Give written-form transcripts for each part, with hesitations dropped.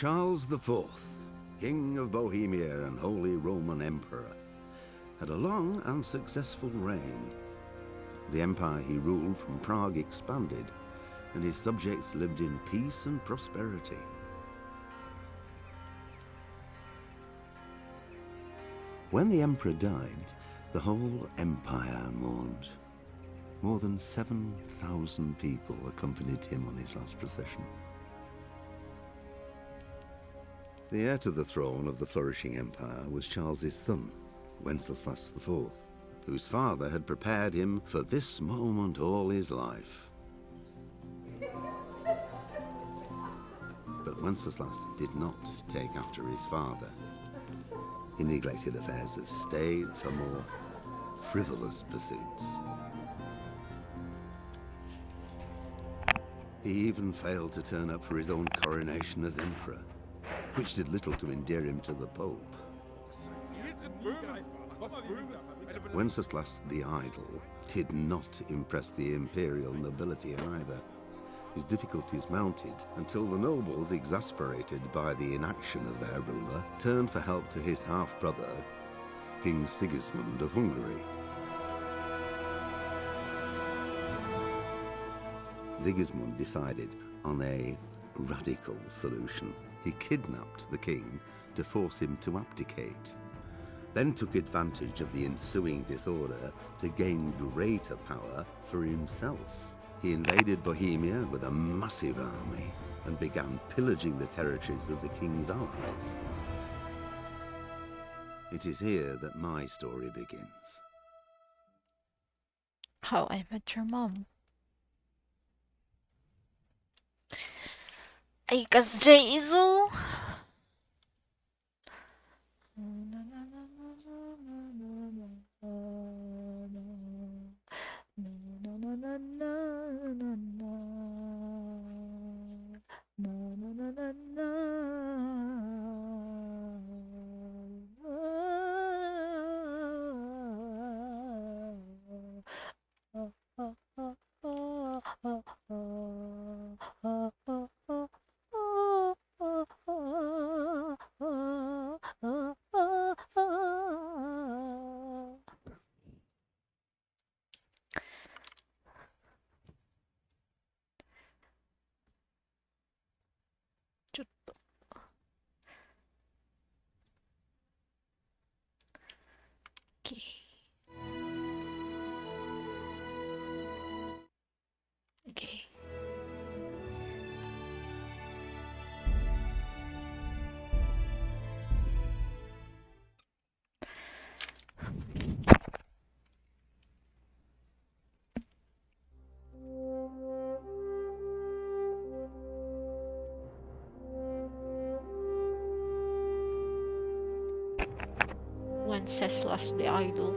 Charles IV, King of Bohemia and Holy Roman Emperor, had a long and successful reign. The empire he ruled from Prague expanded, and his subjects lived in peace and prosperity. When the emperor died, the whole empire mourned. More than 7,000 people accompanied him on his last procession. The heir to the throne of the flourishing empire was Charles's son, Wenceslas IV, whose father had prepared him for this moment all his life. But Wenceslas did not take after his father. He neglected affairs of state for more frivolous pursuits. He even failed to turn up for his own coronation as emperor, which did little to endear him to the Pope. Wenceslas the Idle did not impress the imperial nobility either. His difficulties mounted until the nobles, exasperated by the inaction of their ruler, turned for help to his half-brother, King Sigismund of Hungary. Sigismund decided on a radical solution. He kidnapped the king to force him to abdicate, then took advantage of the ensuing disorder to gain greater power for himself. He invaded Bohemia with a massive army and began pillaging the territories of the king's allies. It is here that my story begins. How I Met Your Mom. Ay, kas Jaizu. Okay. Wenceslas the Idol.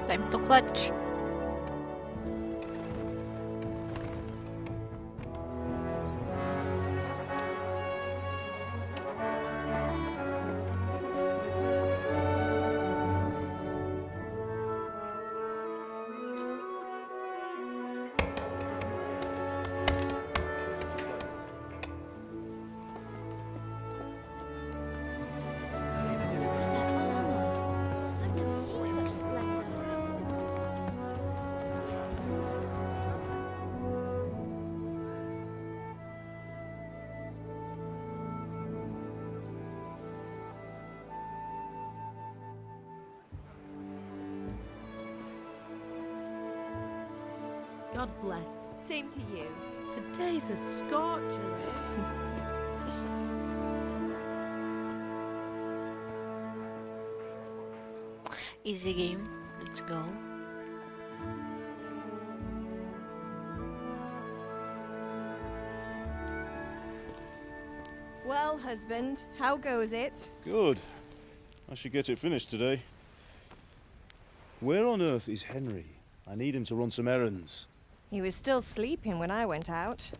Time to clutch. God bless. Same to you. Today's a scorcher, eh? Easy game. Let's go. Well, husband, how goes it? Good. I should get it finished today. Where on earth is Henry? I need him to run some errands. He was still sleeping when I went out.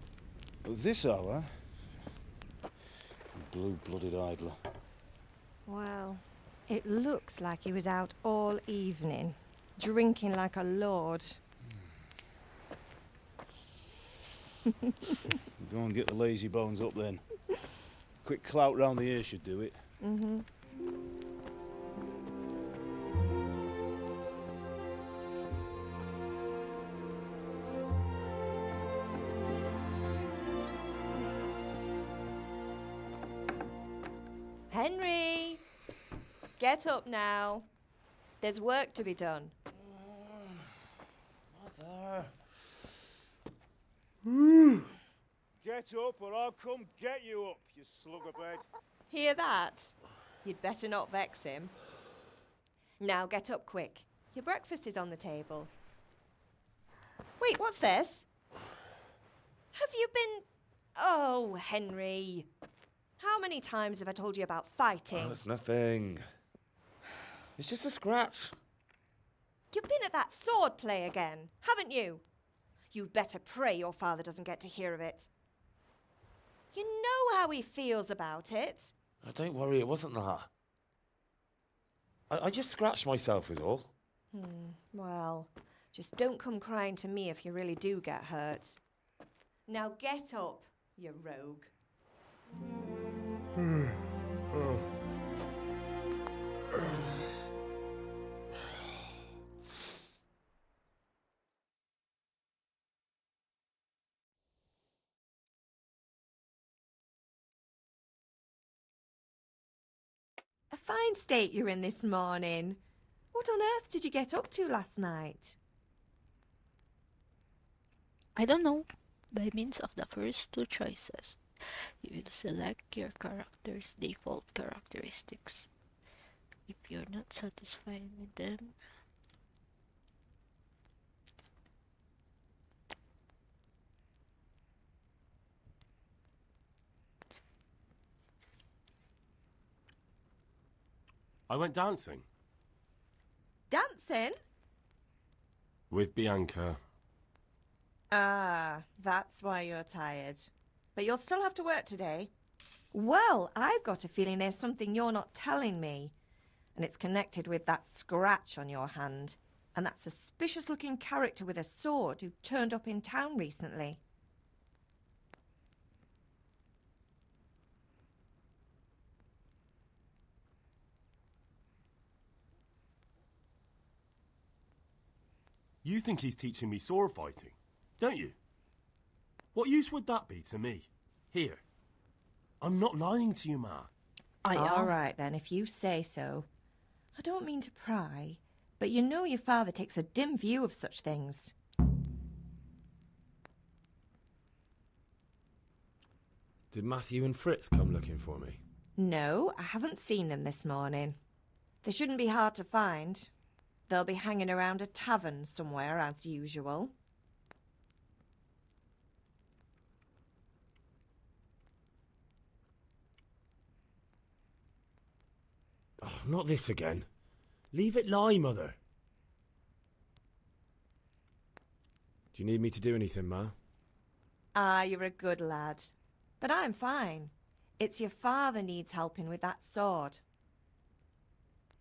At this hour? Blue-blooded idler. Well, it looks like he was out all evening, drinking like a lord. Go and get the lazy bones up then. Quick clout round the ear should do it. Mm-hmm. Henry! Get up now. There's work to be done. Mother. Get up or I'll come get you up, you slugabed. Hear that? You'd better not vex him. Now get up quick. Your breakfast is on the table. Wait, what's this? Have you been... Oh, Henry. How many times have I told you about fighting? Oh, it's nothing. It's just a scratch. You've been at that sword play again, haven't you? You'd better pray your father doesn't get to hear of it. You know how he feels about it. Oh, don't worry, it wasn't that. I just scratched myself is all. Well, just don't come crying to me if you really do get hurt. Now get up, you rogue. A fine state you're in this morning. What on earth did you get up to last night? I don't know. By means of the first two choices, you will select your character's default characteristics. If you're not satisfied with them, I went dancing. Dancing? With Bianca. Ah, that's why you're tired. But you'll still have to work today. Well, I've got a feeling there's something you're not telling me. And it's connected with that scratch on your hand. And that suspicious-looking character with a sword who turned up in town recently. You think he's teaching me sword fighting, don't you? What use would that be to me? Here. I'm not lying to you, Ma. All right, then, if you say so. I don't mean to pry, but you know your father takes a dim view of such things. Did Matthew and Fritz come looking for me? No, I haven't seen them this morning. They shouldn't be hard to find. They'll be hanging around a tavern somewhere, as usual. Oh, not this again. Leave it lie, Mother. Do you need me to do anything, Ma? Ah, you're a good lad. But I'm fine. It's your father needs helping with that sword.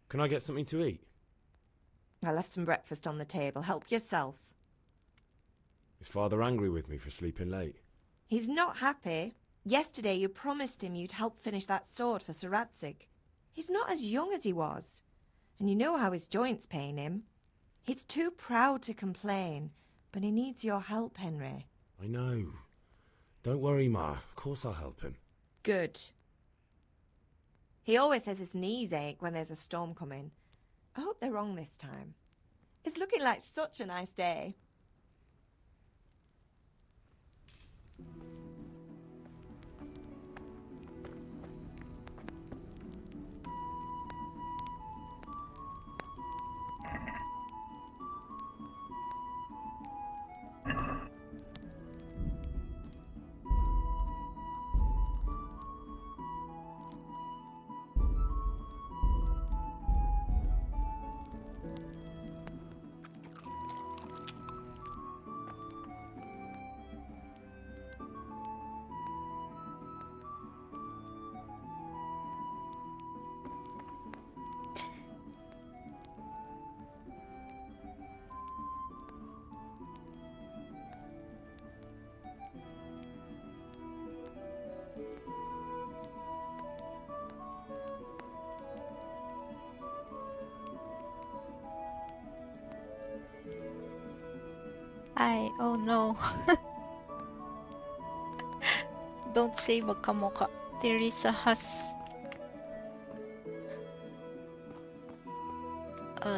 Can I get something to eat? I left some breakfast on the table. Help yourself. Is Father angry with me for sleeping late? He's not happy. Yesterday you promised him you'd help finish that sword for Sir Radzig. He's not as young as he was. And you know how his joints pain him. He's too proud to complain, but he needs your help, Henry. I know. Don't worry, Ma. Of course I'll help him. Good. He always says his knees ache when there's a storm coming. I hope they're wrong this time. It's looking like such a nice day. Oh no. Don't say magkamukha. Teresa has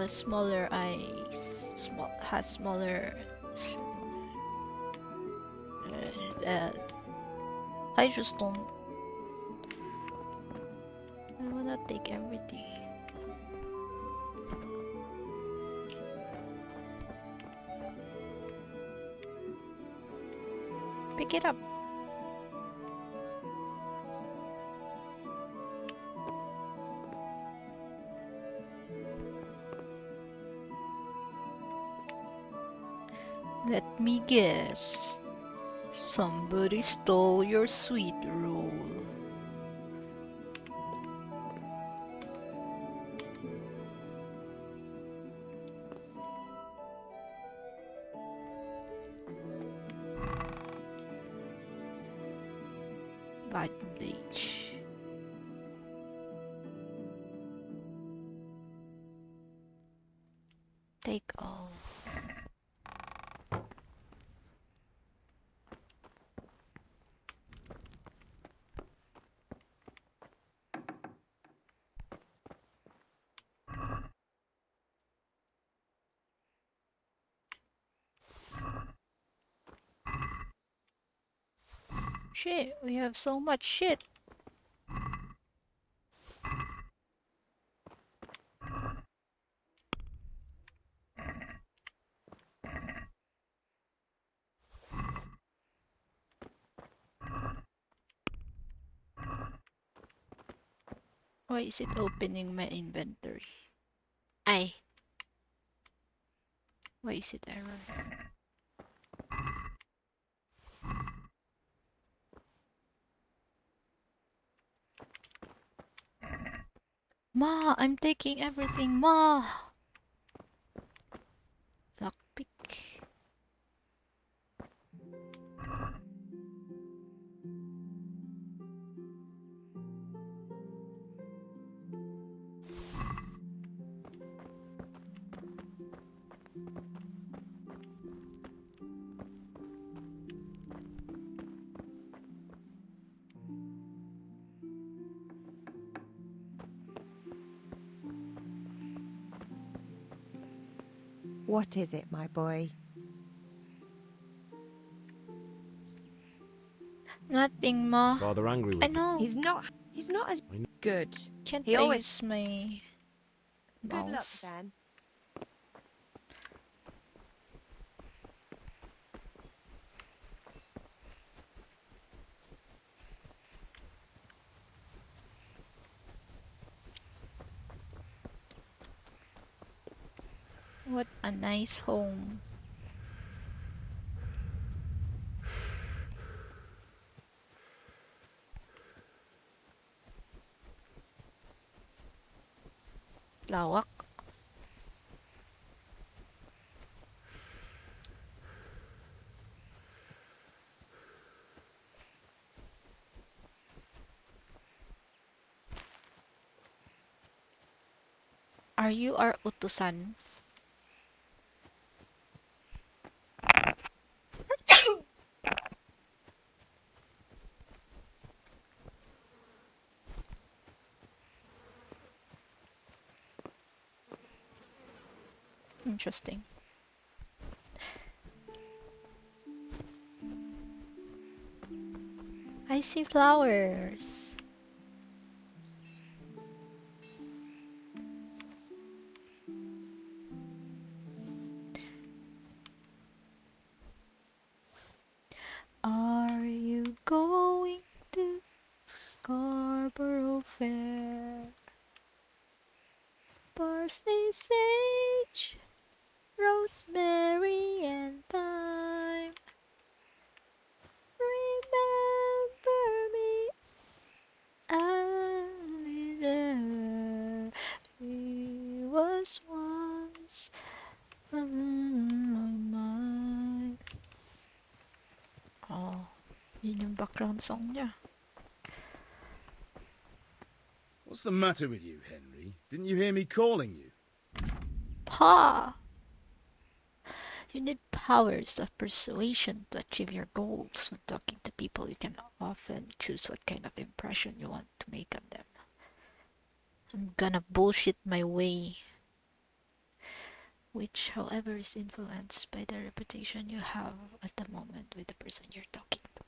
smaller eyes. Has smaller. I just don't. I wanna take everything. Pick it up. Let me guess. Somebody stole your sweet roll. Bandage. Take all. Shit, we have so much shit. Why is it opening my inventory? Ay. Why is it error? Ma, I'm taking everything, Ma. Lockpick. What is it, my boy? Nothing, Ma. Father angry with I me? know. He's not as I know. good. Can't He I always use my good luck mouse? then. What a nice home. Lawak. Are you our utusan? Interesting. I see flowers. Are you going to Scarborough Fair? Parsley, sage, rosemary, and thyme. Remember me, Alida. He was once mine. Oh, yun yung background song niya. What's the matter with you, Henry? Didn't you hear me calling you? Pa! You need powers of persuasion to achieve your goals. When talking to people, you can often choose what kind of impression you want to make on them. I'm gonna bullshit my way, which, however, is influenced by the reputation you have at the moment with the person you're talking to.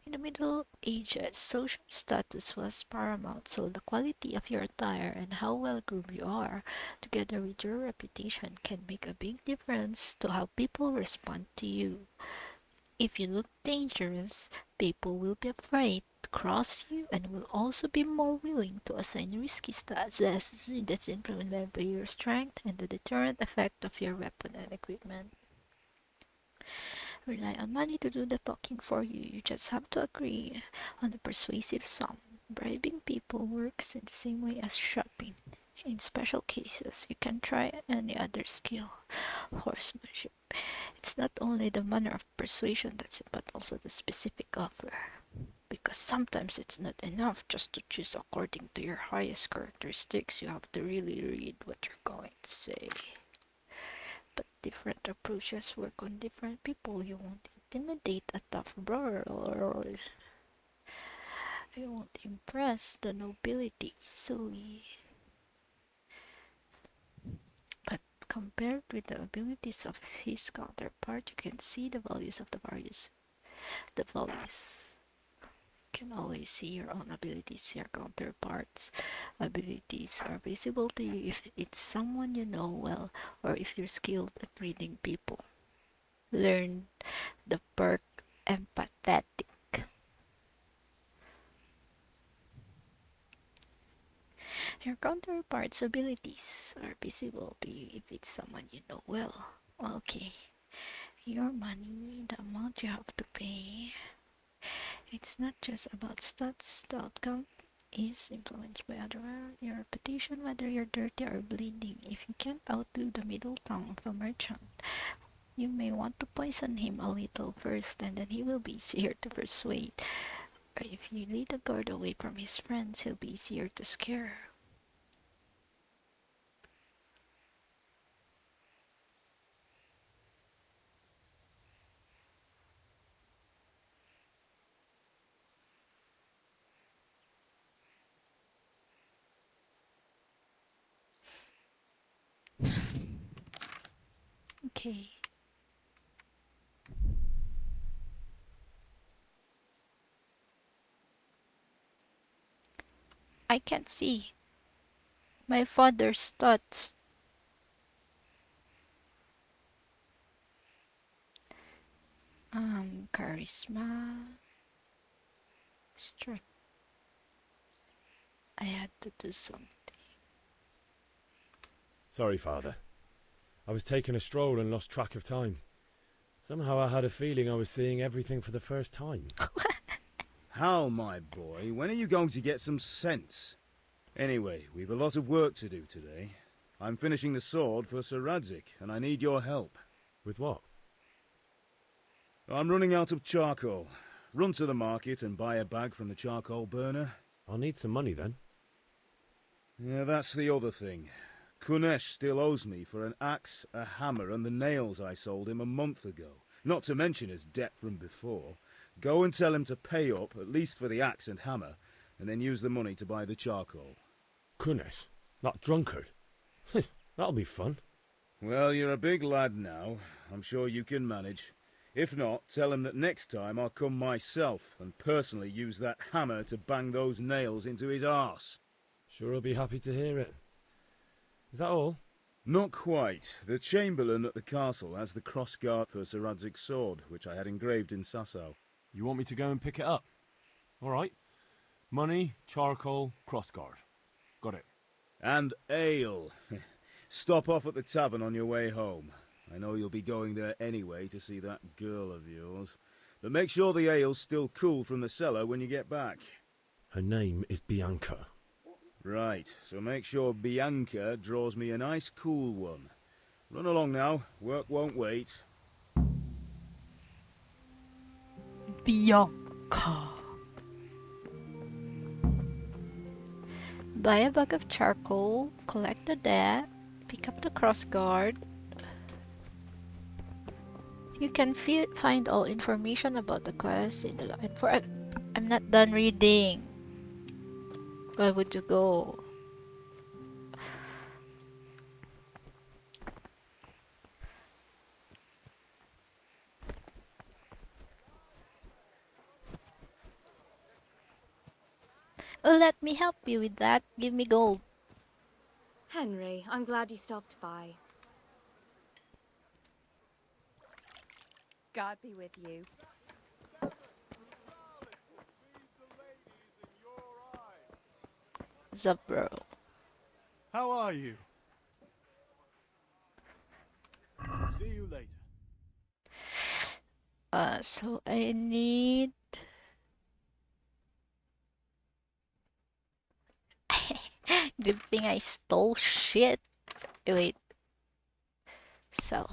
In the Middle Ages, social status was paramount, so the quality of your attire and how well groomed you are, together with your reputation, can make a big difference to how people respond to you. If you look dangerous, people will be afraid to cross you and will also be more willing to assign risky tasks that's influenced by your strength and the deterrent effect of your weapon and equipment. Rely on money to do the talking for you. You just have to agree on a persuasive sum. Bribing people works in the same way as shopping. In special cases, you can try any other skill, horsemanship. It's not only the manner of persuasion but also the specific offer. Because sometimes it's not enough just to choose according to your highest characteristics. You have to really read what you're going to say. But different approaches work on different people. You won't intimidate a tough brother, or you won't impress the nobility easily. But compared with the abilities of his counterpart, you can see the values of the values. You can always see your own abilities, your counterparts' abilities are visible to you if it's someone you know well or if you're skilled at reading people. Learn the perk empathetic. Your counterpart's abilities are visible to you if it's someone you know well. Okay, your money, the amount you have to pay, it's not just about stats. The outcome is influenced by your reputation, whether you're dirty or bleeding. If you can't outdo the middle tongue of a merchant, you may want to poison him a little first, and then he will be easier to persuade. Or if you lead a guard away from his friends, he'll be easier to scare. Okay. I can't see my father's thoughts. Charisma, strength. I had to do something. Sorry, Father. I was taking a stroll and lost track of time. Somehow I had a feeling I was seeing everything for the first time. Hal, my boy, when are you going to get some sense? Anyway, we've a lot of work to do today. I'm finishing the sword for Sir Radzik, and I need your help. With what? I'm running out of charcoal. Run to the market and buy a bag from the charcoal burner. I'll need some money then. Yeah, that's the other thing. Kunesh still owes me for an axe, a hammer, and the nails I sold him a month ago. Not to mention his debt from before. Go and tell him to pay up, at least for the axe and hammer, and then use the money to buy the charcoal. Kunesh? That drunkard? That'll be fun. Well, you're a big lad now. I'm sure you can manage. If not, tell him that next time I'll come myself and personally use that hammer to bang those nails into his arse. Sure, I'll be happy to hear it. Is that all? Not quite. The Chamberlain at the castle has the crossguard for Sir Radzig's sword, which I had engraved in Sasau. You want me to go and pick it up? All right. Money, charcoal, crossguard. Got it. And ale. Stop off at the tavern on your way home. I know you'll be going there anyway to see that girl of yours. But make sure the ale's still cool from the cellar when you get back. Her name is Bianca. Right, so make sure Bianca draws me a nice cool one. Run along now, work won't wait. Bianca. Buy a bag of charcoal, collect the debt, pick up the crossguard. You can find all information about the quest in the line. I'm not done reading. Where would you go? Oh, let me help you with that. Give me gold. Henry, I'm glad you stopped by. God be with you. Zubro. How are you? See you later. So I need... Good thing I stole shit. Wait. So...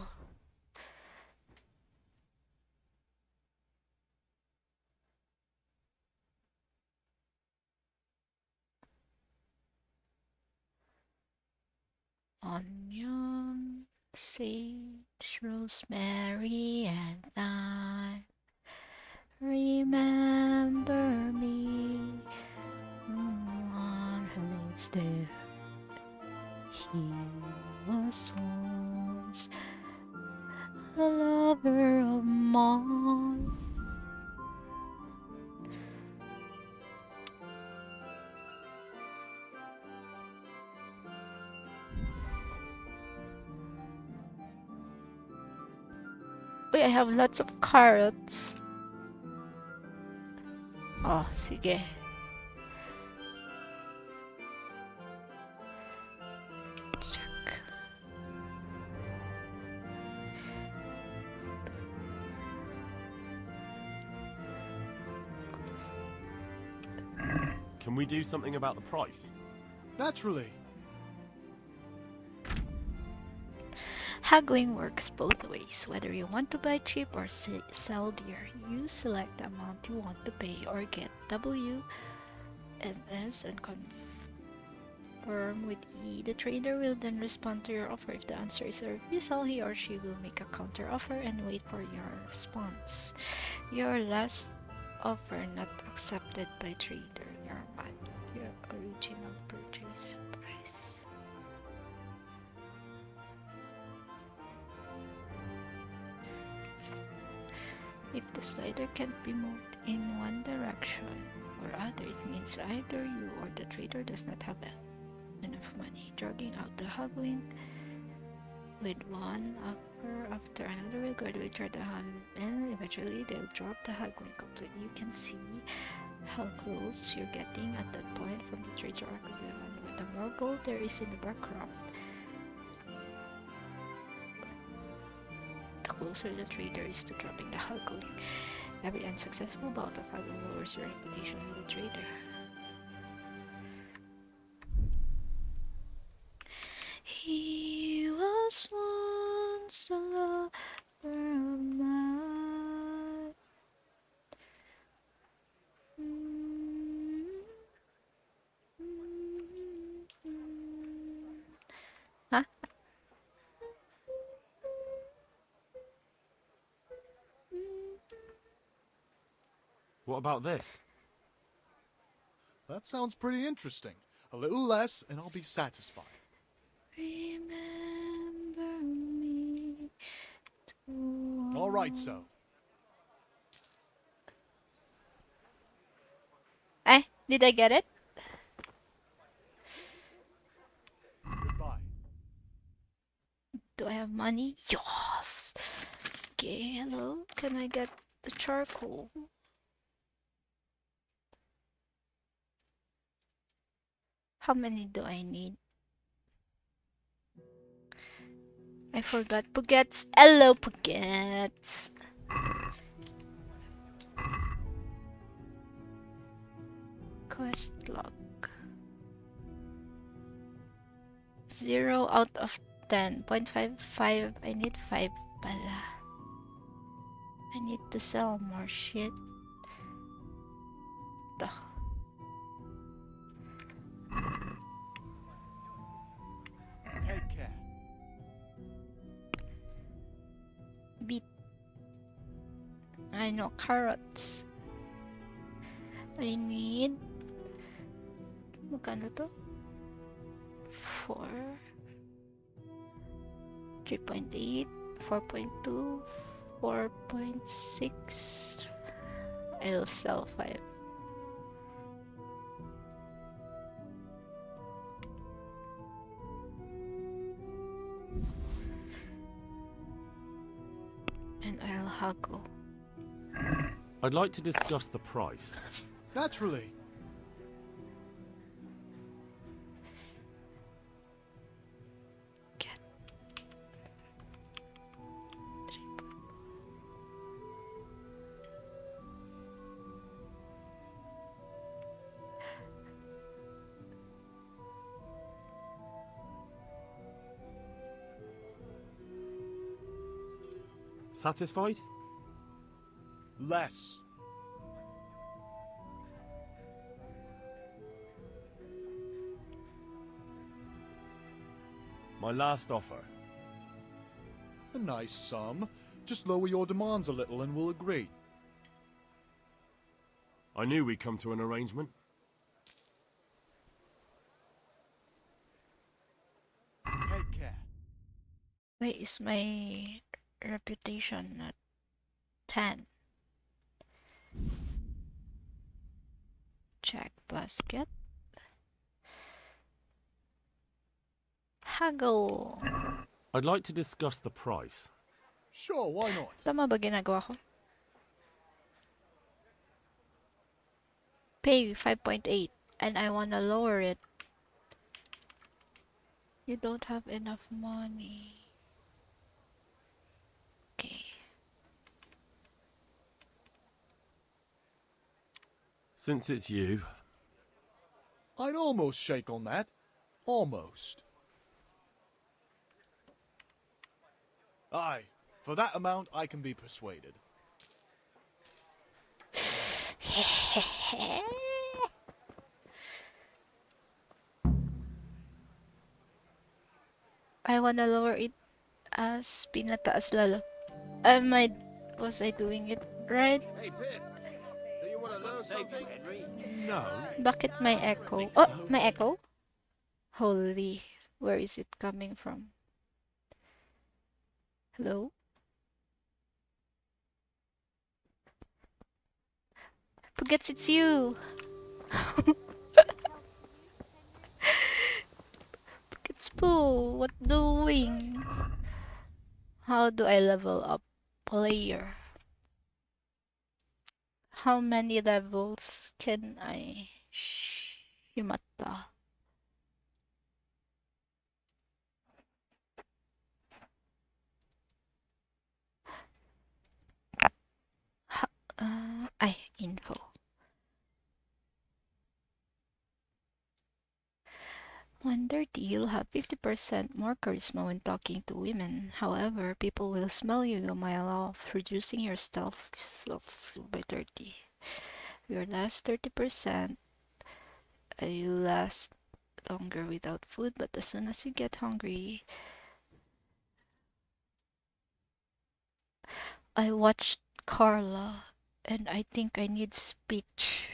Onion, sage, rosemary, and thyme. Remember me, one who lives there. He was once a lover of mine. Wait, I have lots of carrots. Oh, sige. Check. Can we do something about the price? Naturally. Haggling works both ways. Whether you want to buy cheap or sell dear, you select the amount you want to pay or get W and S and confirm with E. The trader will then respond to your offer. If the answer is a refusal, he or she will make a counter offer and wait for your response. Your last offer not accepted by trader. Your original purchase price. If the slider can't be moved in one direction or other, it means either you or the trader does not have enough money. Dragging out the haggling with one offer after another will gradually turn the haggling, and eventually they'll drop the haggling completely. You can see how close you're getting at that point from the trader argument. The more gold there is in the background, the closer the trader is to dropping the haggling. Every unsuccessful bout of haggling lowers your reputation with the trader. He was once a lover of mine. Huh? What about this? That sounds pretty interesting. A little less, and I'll be satisfied. Remember me. All right, so. Did I get it? Goodbye. Do I have money? Yes! Okay, hello. Can I get the charcoal? How many do I need? I forgot Puget's. Hello, Puget's. Quest log. 0 out of 10. 0.55. I need 5 pala. I need to sell more shit. Ito. Take care. Beat I know carrots. I need... Magkano to? 4... 3.8, 4.2, 4.6. I'll sell 5. And I'll haggle. I'd like to discuss the price. Naturally. Get 3. Satisfied? Less. My last offer. A nice sum. Just lower your demands a little and we'll agree. I knew we'd come to an arrangement. Take care. Why is my reputation at 10? Check basket. Haggle. I'd like to discuss the price. Sure, why not? Tama ba ginagawa ko? Pay 5.8 and I wanna lower it. You don't have enough money. Okay. Since it's you, I'd almost shake on that. Almost. Aye, for that amount I can be persuaded. I wanna lower it as pinataas lalo. Was I doing it right? Hey, Pip. Do you want to learn something? Henry. no. Bakit may echo? Oh, may echo? Holy, where is it coming from? Hello? Forgets it's you. It's Pooh. What doing? How do I level up player? How many levels can I shimata? Info. When dirty, you'll have 50% more charisma when talking to women. However, people will smell you a mile off, reducing your stealth skills by 30. Your last 30%, you last longer without food, but as soon as you get hungry... I watched Karla, and I think I need speech.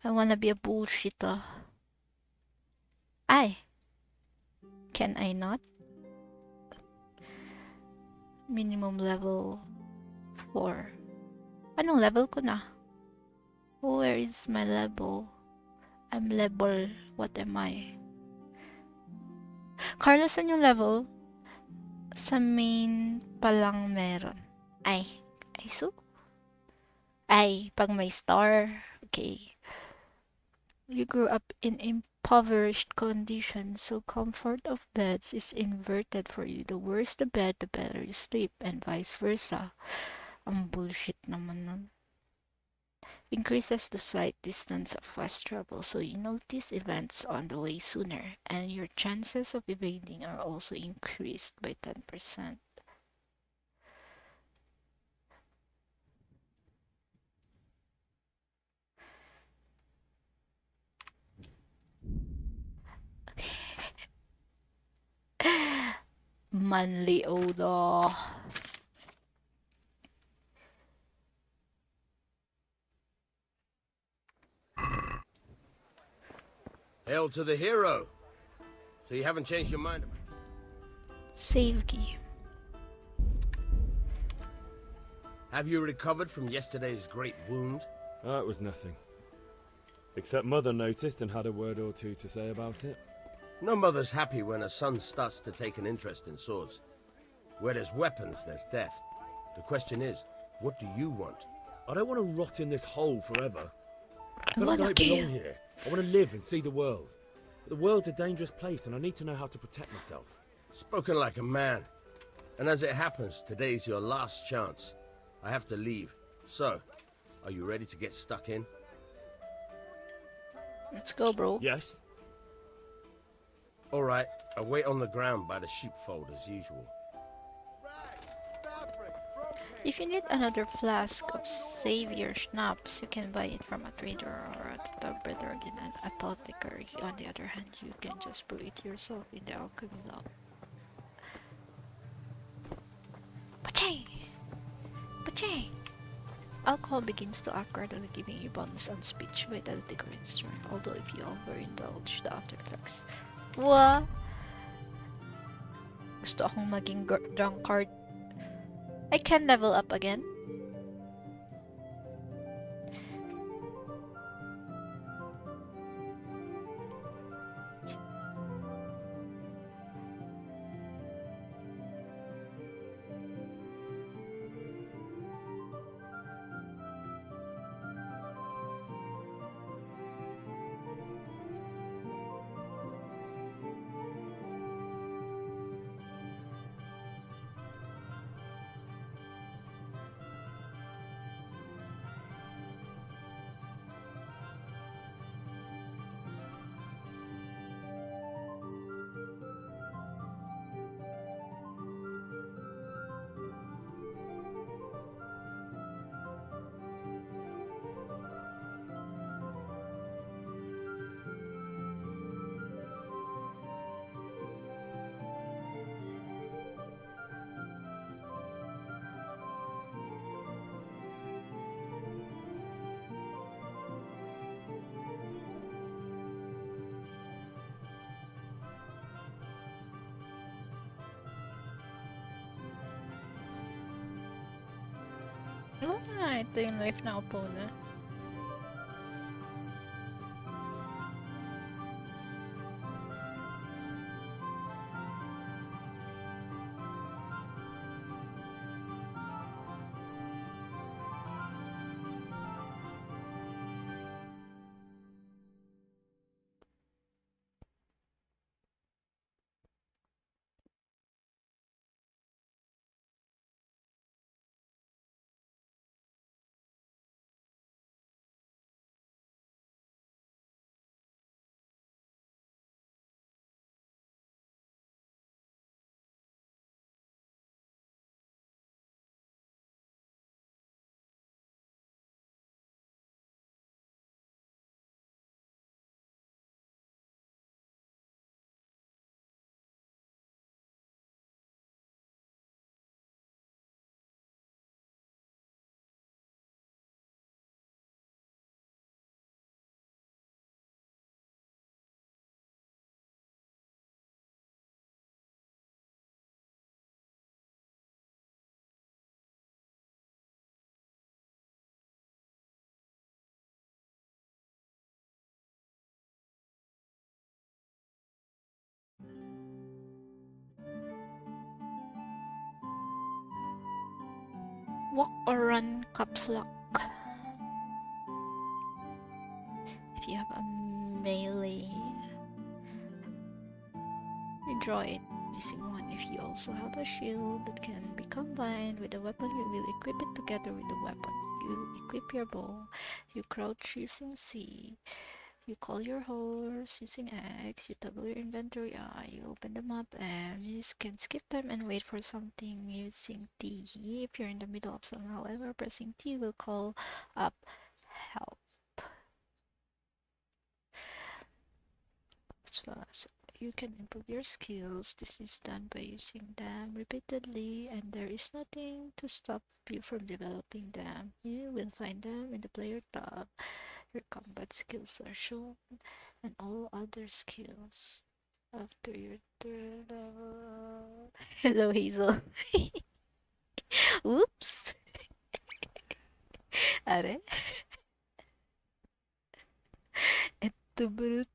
I wanna be a bullshitter. Can I not? Minimum level 4. Anong level ko na? Where is my level? I'm level. What am I? Carla, saan yung level? Sa main pa lang meron. So? Pag may star. Okay. You grew up in impoverished conditions, so comfort of beds is inverted for you. The worse the bed, the better you sleep, and vice versa. Ang bullshit naman nun. Increases the sight distance of fast travel, so you notice events on the way sooner, and your chances of evading are also increased by 10%. naman, Leoda. Hail to the hero. So you haven't changed your mind about Save game. Have you recovered from yesterday's great wound? It was nothing. Except Mother noticed and had a word or two to say about it. No mother's happy when a son starts to take an interest in swords. Where there's weapons, there's death. The question is, what do you want? I don't want to rot in this hole forever. I feel I like I wanna don't belong kill. here. I want to live and see the world. The world's a dangerous place and I need to know how to protect myself. Spoken like a man. And as it happens, today's your last chance. I have to leave. So, are you ready to get stuck in? Let's go, bro. Yes? All right, I'll wait on the ground by the sheepfold as usual. If you need another flask of Savior Schnapps, you can buy it from a trader or at a tavern in an apothecary. On the other hand, you can just brew it yourself in the alchemy lab. Pachang! Pachang! Alcohol begins to act gradually, giving you bonus on speech, vitality, current turn. Although if you overindulge, the after effects. What? Gusto akong maging drunkard. I can level up again. Ito yung life na opponent. Walk or run caps lock. If you have a melee, you draw it using one. If you also have a shield that can be combined with a weapon, you will equip it together with the weapon. You equip your bow, you crouch using C, you call your horse using X, you toggle your inventory I, you open the map, and you can skip time and wait for something using T. If you're in the middle of something, however, pressing T will call up help. So you can improve your skills. This is done by using them repeatedly, and there is nothing to stop you from developing them. You will find them in the player tab. Your combat skills are shown, and all other skills after your third level. Hello, Hazel. Oops. Are? Ito brute.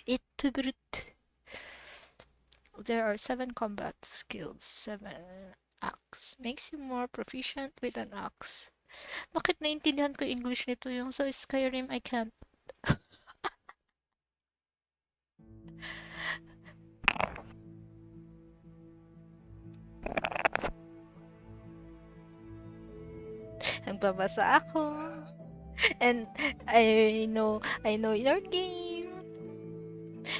Ito brute. There are 7 combat skills. 7 axe. Makes you more proficient with an axe. Bakit naintindihan ko English nito yung sa Skyrim I can't? Nagbabasa ako. And I know your game.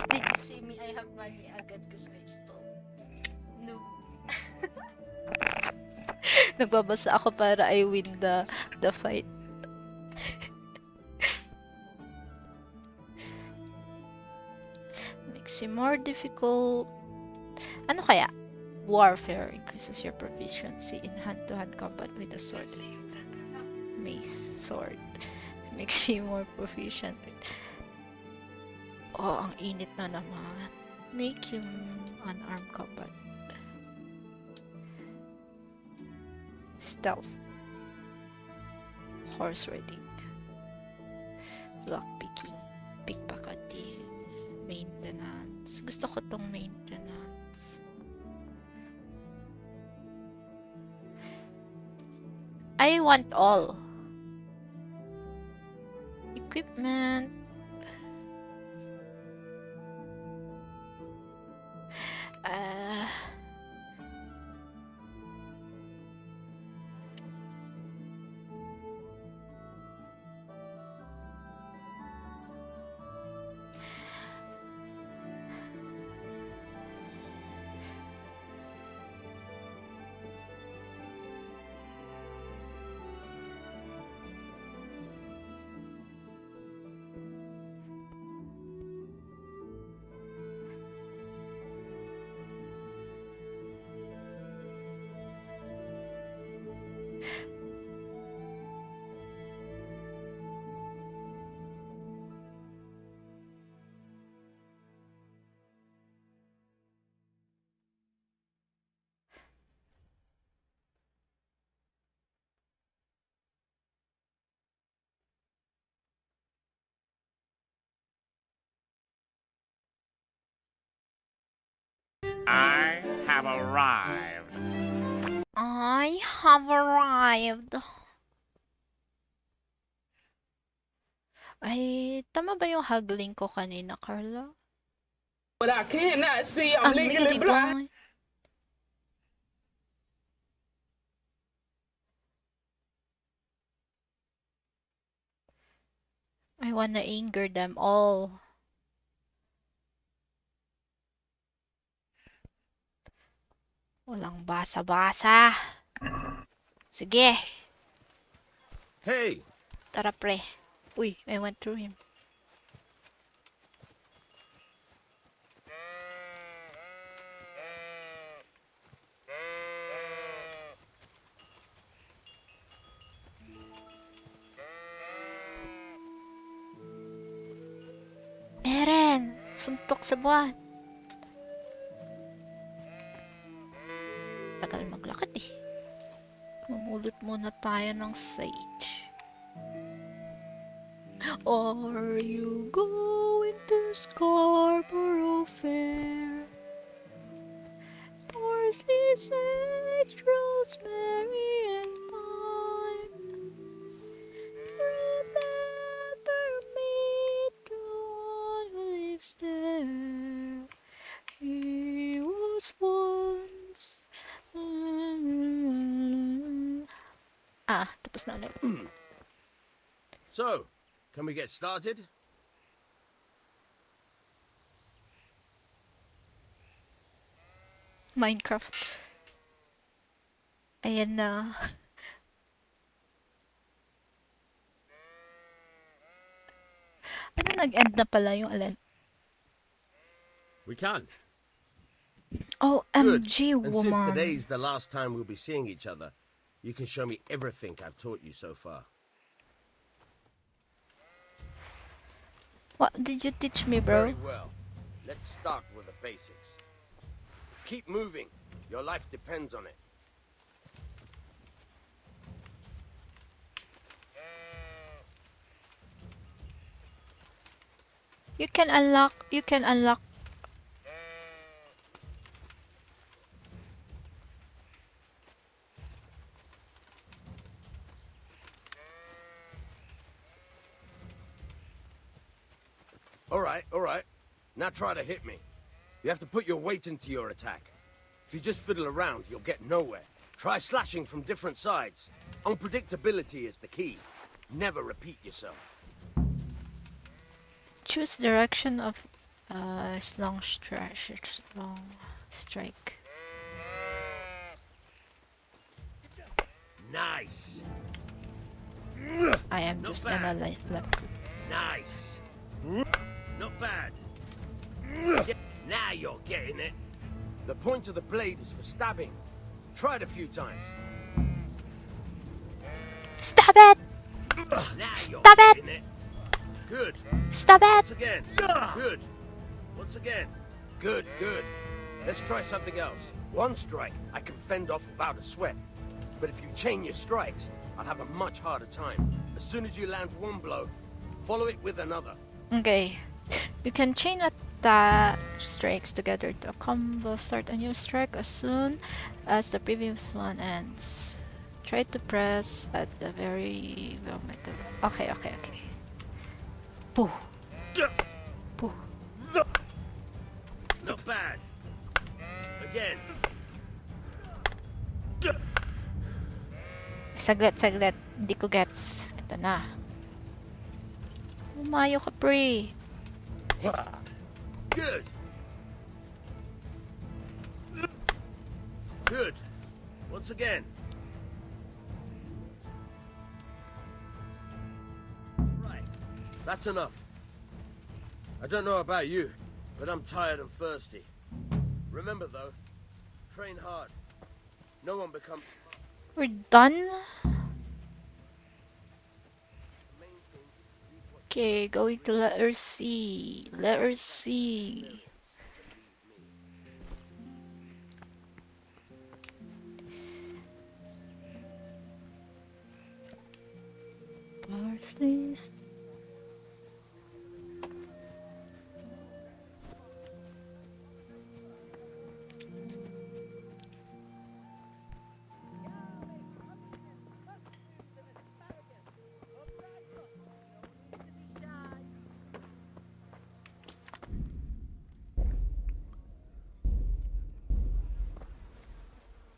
Did you see me? I have money agad because I stole. No. Nagbabasa ako para I win the fight. Makes you more difficult. Ano kaya? Warfare increases your proficiency in hand-to-hand combat with a sword. Mace sword. Makes you more proficient with... Oh, ang init na naman. Make you unarmed combat. Stealth. Horse riding. Lockpicking. Pickpocketing. Maintenance. Gusto ko tong maintenance. I want all. Equipment. I have arrived. I have arrived. Ay, tama ba yung haggling ko kanina, Karla? But I cannot see. I'm legally blind. I wanna anger them all. Walang basa-basa. Sige. Hey! Tara, pre. Uy, I went through him. Eren! Suntok sa buwan. Tagal maglakad eh. Mamulot muna tayo ng sage. Are you going to Scarborough Fair? Parsley, sage, rosemary, and thyme. Remember me to one who lives there. He was once. Tapos na ulit. So, can we get started? Minecraft. Ayan na. Ano nag-end na pala yung alin? We can. OMG, And since woman. today's the last time we'll be seeing each other, you can show me everything I've taught you so far. What did you teach me, bro? Very well. Let's start with the basics. Keep moving. Your life depends on it. You can unlock. All right. Now try to hit me. You have to put your weight into your attack. If you just fiddle around, you'll get nowhere. Try slashing from different sides. Unpredictability is the key. Never repeat yourself. Choose direction of long strike. Nice. I am just gonna left. Nice. Not bad. Now you're getting it. The point of the blade is for stabbing. Try it a few times. Stop it! Now Stop you're it! getting it. Good. Stop it! Once again. Good. Once again. Good. Let's try something else. One strike I can fend off without a sweat. But if you chain your strikes, I'll have a much harder time. As soon as you land one blow, follow it with another. Okay. You can chain attack strikes together to a combo. Start a new strike as soon as the previous one ends. Try to press at the very moment. Okay. Pooh. Pooh. Not bad. Again. Saglit. Hindi ko gets. Ito na. Umayo ka, pre. Good. Good. Once again. Right. That's enough. I don't know about you, but I'm tired and thirsty. Remember though, train hard. No one becomes... We're done. Okay, going to letter C. Letter C. Parsley's.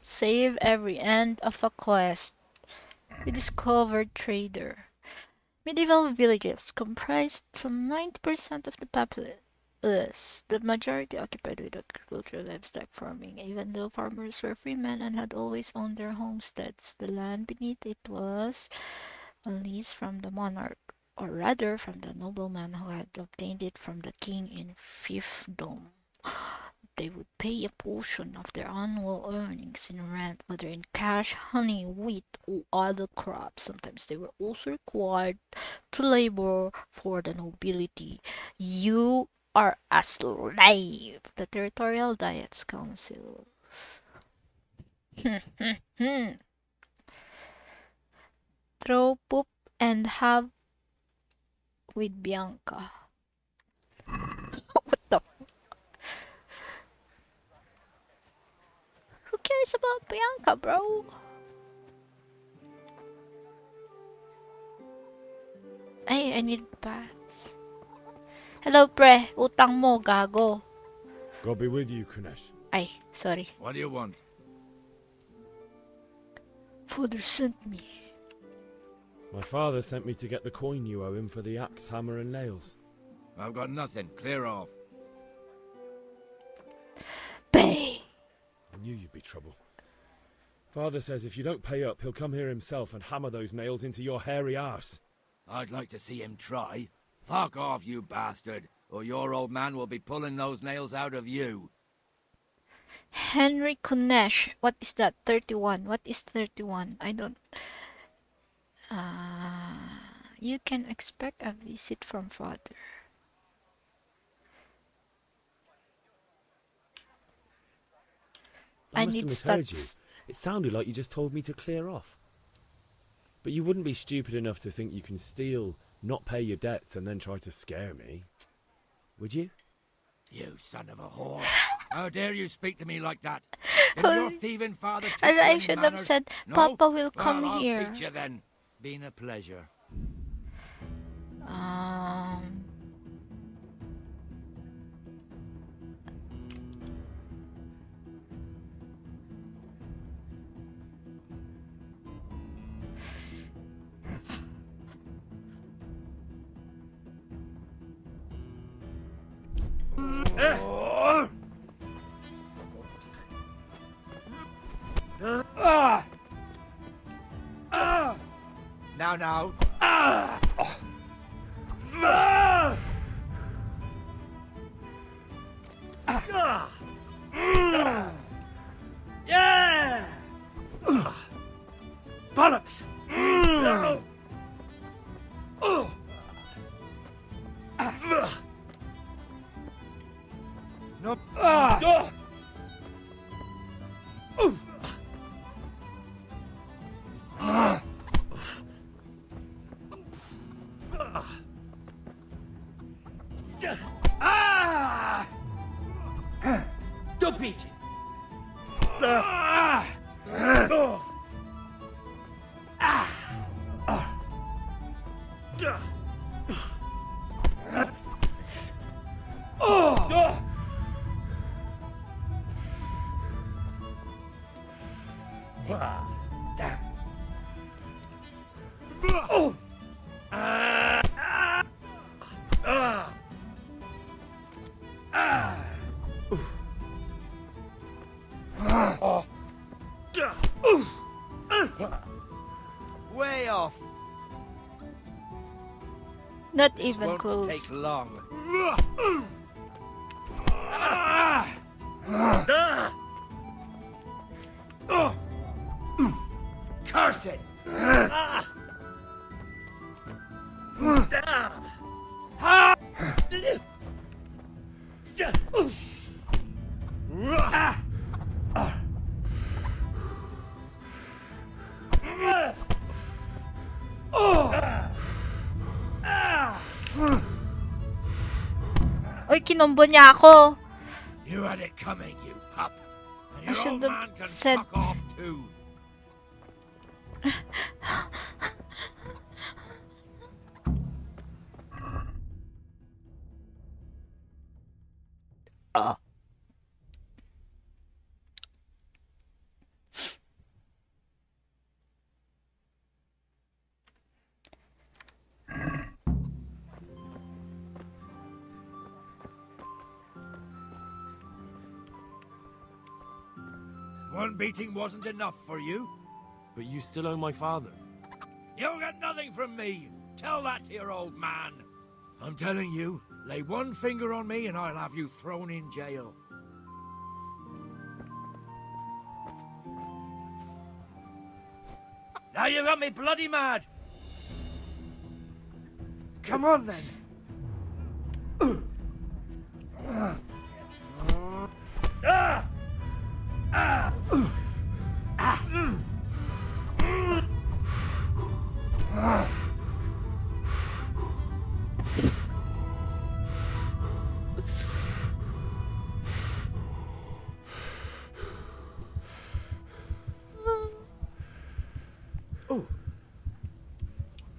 Save every end of a quest. We discovered trader. Medieval villages comprised some 90% of the populace, the majority occupied with agriculture, livestock farming. Even though farmers were free men and had always owned their homesteads, the land beneath it was on lease from the monarch, or rather from the nobleman who had obtained it from the king in fiefdom. They would pay a portion of their annual earnings in rent, whether in cash, honey, wheat, or other crops. Sometimes they were also required to labor for the nobility. You are a slave. The territorial diets councils. Throw, poop, and have with Bianca. What the? Who cares about Bianca, bro? Ay, I need bats. Hello, pre. Utang mo, gago. God be with you, Kunesh. Ay, sorry. What do you want? Father sent me. My father sent me to get the coin you owe him for the axe, hammer, and nails. I've got nothing. Clear off. Pay. I knew you'd be trouble. Father says if you don't pay up, he'll come here himself and hammer those nails into your hairy arse. I'd like to see him try. Fuck off, you bastard. or your old man will be pulling those nails out of you. Henry Kunesh. What is that? 31. What is 31? I don't... You can expect a visit from father. I must need have misheard you. stats. It sounded like you just told me to clear off. But you wouldn't be stupid enough to think you can steal, not pay your debts, and then try to scare me, would you? You son of a whore. How dare you speak to me like that? Didn't your thieving father teach And you I any should have manners? said, No? Papa will come well, I'll here. teach you then. Been a pleasure. Now. Yeah! Bollocks! No. Dopić! Damn. Way off. Not This even won't close. take long. Curse it! Uy, kinombo niya ako. You had it coming, you pup. And I your should old have man can said- fuck off too. One beating wasn't enough for you? But you still owe my father. You'll get nothing from me. Tell that to your old man. I'm telling you, lay one finger on me and I'll have you thrown in jail. Now you got me bloody mad! Come on then!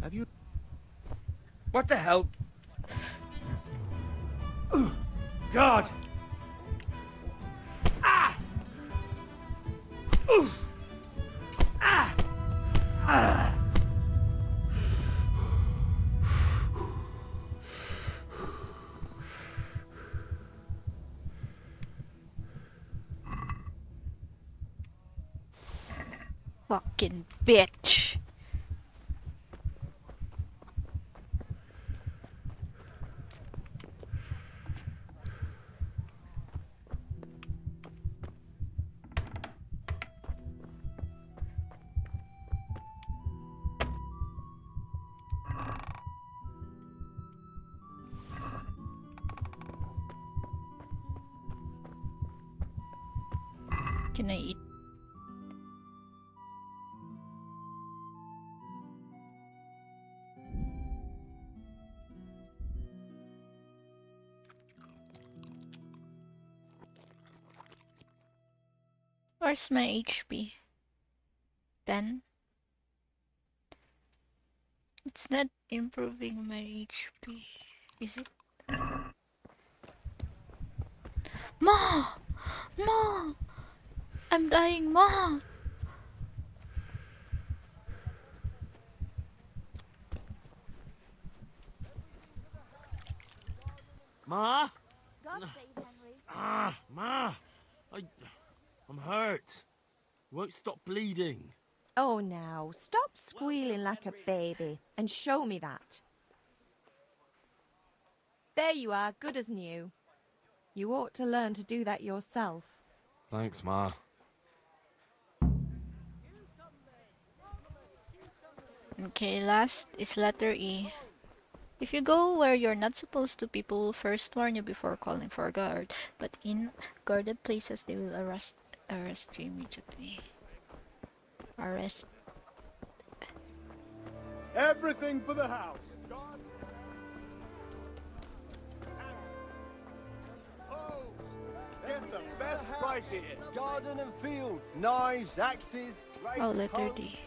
Have you... What the hell? God! Ah! Ah! Ah! Fucking bitch. Can I eat? Where's my HP? 10? It's not improving my HP, is it? Ma! Ma! I'm dying, Ma! Ma? God save Henry. Ah, Ma! I'm hurt. Won't stop bleeding. Oh, now, stop squealing like a baby and show me that. There you are, good as new. You ought to learn to do that yourself. Thanks, Ma. Okay, last is letter E. If you go where you're not supposed to, people will first warn you before calling for a guard. But in guarded places, they will arrest you immediately. Arrest. Everything for the house. Get the best right here. Garden and field. Knives, axes, rakes, Oh, letter hoes. D.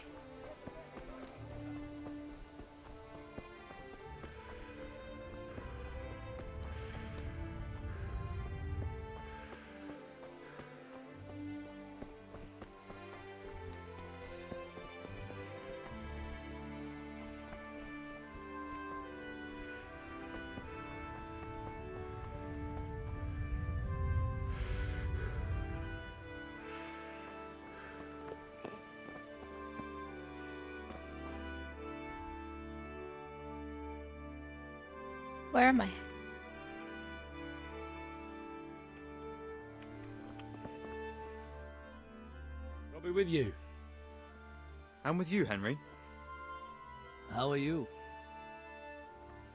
Where am I? I'll be with you. I'm with you, Henry. How are you?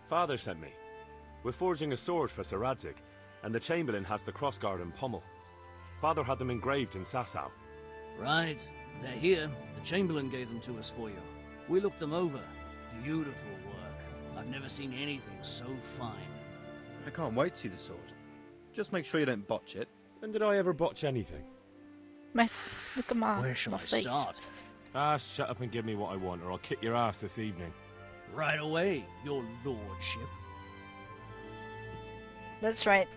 Father sent me. We're forging a sword for Sir Radzig, and the Chamberlain has the crossguard and pommel. Father had them engraved in Sasau. Right. They're here. The Chamberlain gave them to us for you. We looked them over. Beautiful work. I've never seen anything so fine. I can't wait to see the sword. Just make sure you don't botch it. When did I ever botch anything? Mess. Look at my, Where shall my I face. start? Ah, shut up and give me what I want, or I'll kick your ass this evening. Right away, your lordship. That's right.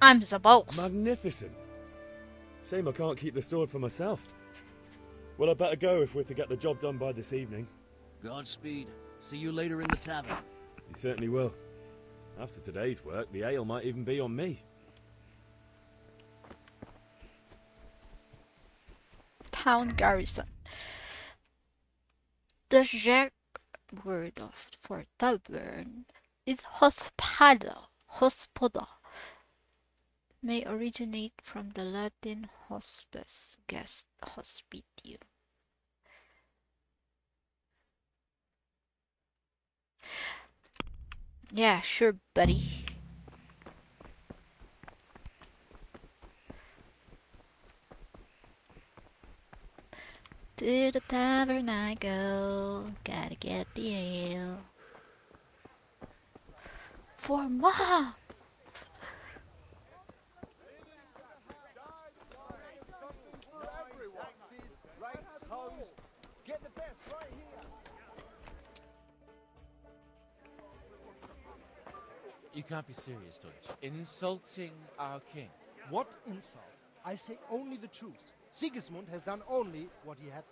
I'm the boss. Magnificent. Shame I can't keep the sword for myself. Well, I better go if we're to get the job done by this evening. Godspeed. See you later in the tavern. You certainly will. After today's work, the ale might even be on me. Town garrison. The Czech word for tavern is hospoda. May originate from the Latin hospes, guest, hospitium. Yeah, sure, buddy. To the tavern I go, gotta get the ale. For Ma! Get the best right here. You can't be serious, Deutsch. Insulting our king. What insult? I say only the truth. Sigismund has done only what he had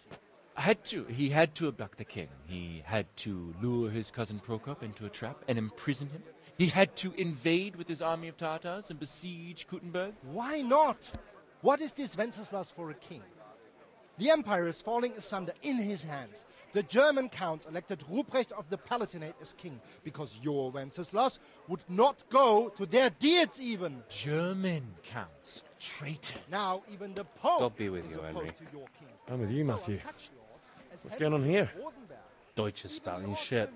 to. He had to abduct the king. He had to lure his cousin Prokop into a trap and imprison him. He had to invade with his army of Tatars and besiege Kuttenberg. Why not? What is this Wenceslas for a king? The empire is falling asunder in his hands. The German counts elected Ruprecht of the Palatinate as king because your Wenceslas would not go to their deeds even. German counts. Traitors. Now even the Pope God be with is you, opposed Henry. to your king. I'm with you, So are Matthew. such lords as What's Henry going on here? Rosenberg. Deutsch is spouting shit.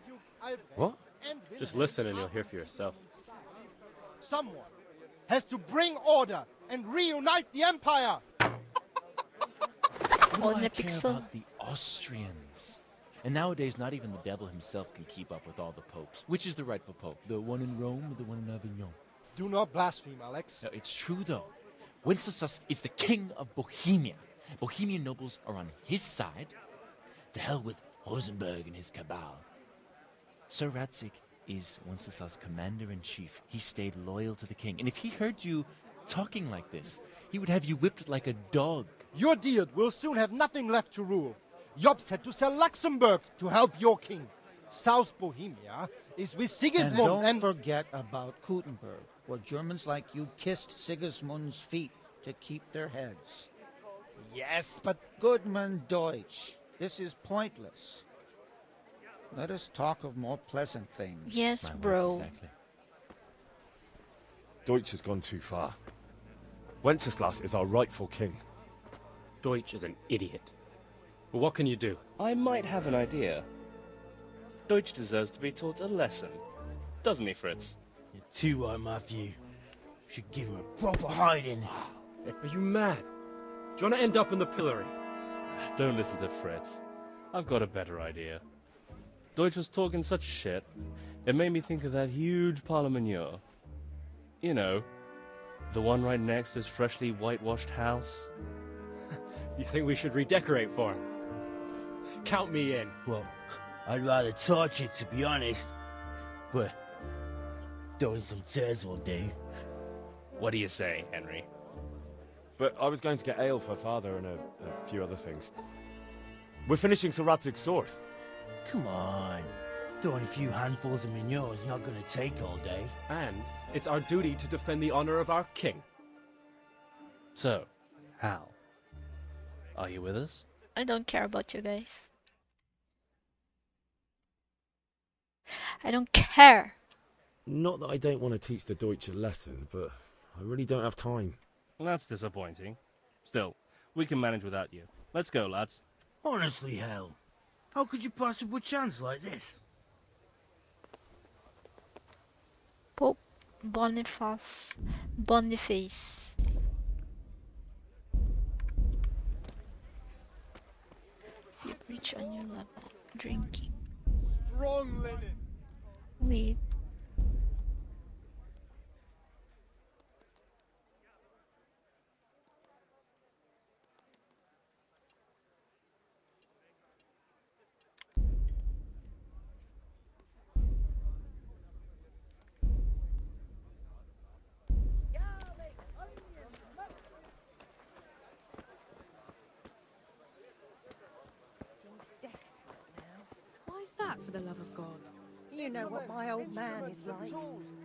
What? Just listen and you'll hear for yourself. Someone has to bring order and reunite the empire. What do I the care pixel. about the Austrians? And nowadays, not even the devil himself can keep up with all the popes. Which is the rightful pope? The one in Rome or the one in Avignon? Do not blaspheme, Alex. No, it's true, though. Wenceslas is the king of Bohemia. Bohemian nobles are on his side. To hell with Rosenberg and his cabal. Sir Radzik is Wenceslas' commander-in-chief. He stayed loyal to the king. And if he heard you talking like this, he would have you whipped like a dog. Your dear will soon have nothing left to rule. Jobst had to sell Luxembourg to help your king. South Bohemia is with Sigismund And don't forget about Gutenberg, where Germans like you kissed Sigismund's feet to keep their heads. Yes, but... Goodman Deutsch, this is pointless. Let us talk of more pleasant things. Yes, bro. Exactly. Deutsch has gone too far. Wenceslas is our rightful king. Deutsch is an idiot. But what can you do? I might have an idea. Deutsch deserves to be taught a lesson. Doesn't he, Fritz? You're too right, Matthew. Should give him a proper hiding. Are you mad? Do you want to end up in the pillory? Don't listen to Fritz. I've got a better idea. Deutsch was talking such shit, it made me think of that huge parliament. You know, the one right next to his freshly whitewashed house. You think we should redecorate for him? Count me in. Well, I'd rather torch it, to be honest. But throwing some turds will do. What do you say, Henry? But I was going to get ale for father and a few other things. We're finishing Sir Radzig's sword. Come on. Throwing a few handfuls of manure is not going to take all day. And it's our duty to defend the honor of our king. So, Hal, are you with us? I don't care about you guys. I don't care. Not that I don't want to teach the Deutsch a lesson, but I really don't have time. That's disappointing. Still, we can manage without you. Let's go, lads. Honestly, Hal, how could you possibly chance like this? Pope Boniface. You reach on your level. Drinking. Strong linen. Weed. Why is that, for the love of God? You know what my old man is like.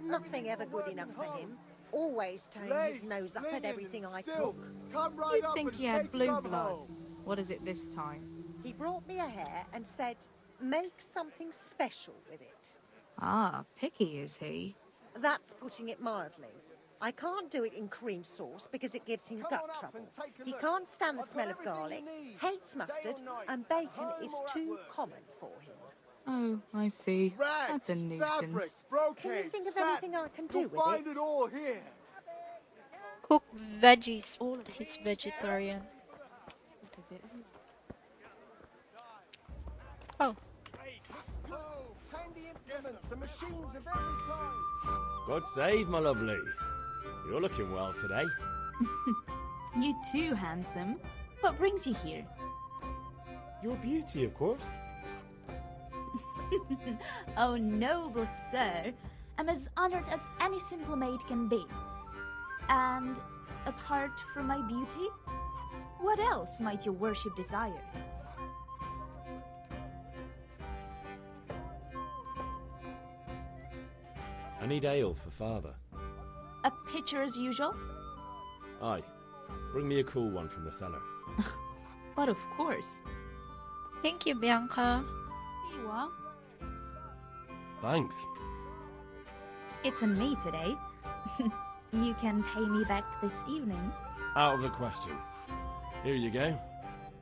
Nothing ever good enough for him. Always turning his nose up at everything I cook. You'd think he had blue blood. What is it this time? He brought me a hare and said, make something special with it. Ah, picky is he? That's putting it mildly. I can't do it in cream sauce because it gives him gut trouble. He can't stand the smell of garlic, hates mustard, and bacon is too common for him. Oh, I see. That's a nuisance. Can you think of anything I can do with it? it all here. Cook veggies. Oh, he's vegetarian. Oh. God save my lovely. You're looking well today. You too, handsome. What brings you here? Your beauty, of course. Oh, noble sir. I'm as honored as any simple maid can be. And apart from my beauty, what else might your worship desire? I need ale for father. A pitcher as usual? Aye. Bring me a cool one from the cellar. But of course. Thank you, Bianca. Here you are. Thanks. It's on me today. You can pay me back this evening. Out of the question. Here you go.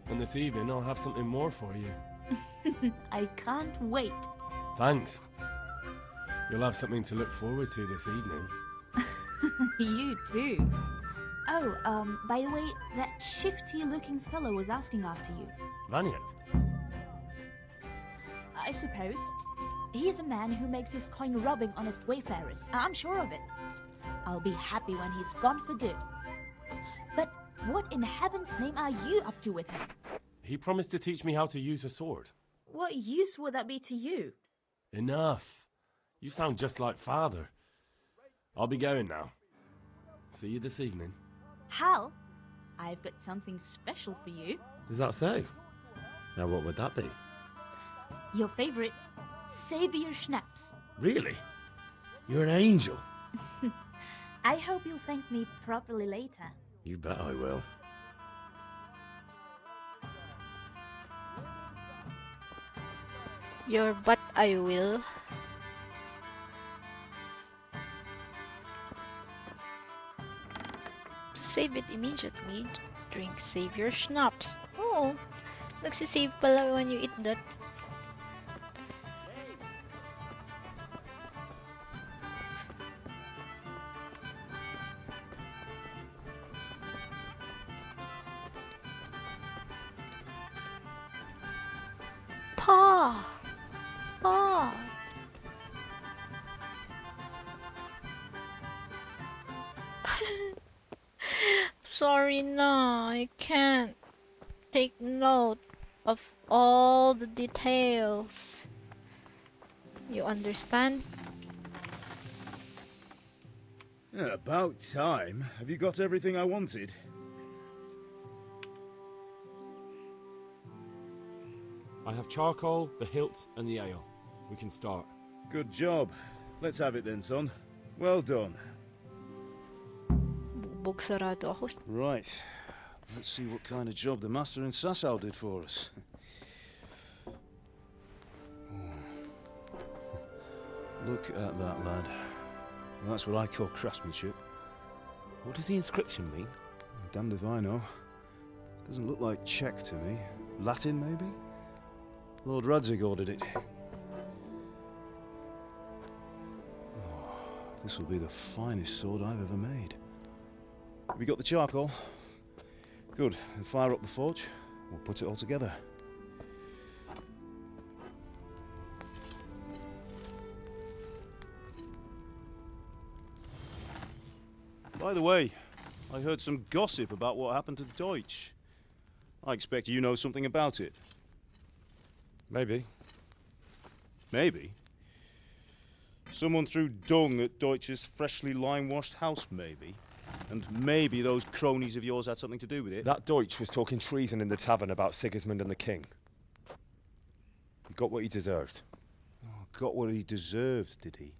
And this evening I'll have something more for you. I can't wait. Thanks. You'll have something to look forward to this evening. You too. By the way, that shifty-looking fellow was asking after you. Vanya? I suppose. He's a man who makes his coin robbing honest wayfarers. I'm sure of it. I'll be happy when he's gone for good. But what in heaven's name are you up to with him? He promised to teach me how to use a sword. What use would that be to you? Enough. You sound just like father. I'll be going now. See you this evening. Hal, I've got something special for you. Is that so? Now what would that be? Your favorite, Savior Schnapps. Really? You're an angel. I hope you'll thank me properly later. You bet I will. Your but I will. To save it immediately, drink Savior Schnapps. Oh, nagsisave pala when you eat that. Pa! Pa! Sorry, no, I can't take note of all the details. You understand? About time. Have you got everything I wanted? I have charcoal, the hilt, and the ale. We can start. Good job. Let's have it then, son. Well done. Bubog sarado ako. Right. Let's see what kind of job the master in Sasau did for us. Look at that, lad. That's what I call craftsmanship. What does the inscription mean? Damned if I know. Doesn't look like Czech to me. Latin, maybe? Lord Radzig ordered it. Oh, this will be the finest sword I've ever made. Have you got the charcoal? Good. Then fire up the forge. We'll put it all together. By the way, I heard some gossip about what happened to Deutsch. I expect you know something about it. Maybe. Maybe? Someone threw dung at Deutsch's freshly lime-washed house, maybe? And maybe those cronies of yours had something to do with it? That Deutsch was talking treason in the tavern about Sigismund and the king. He got what he deserved. Oh, got what he deserved, did he?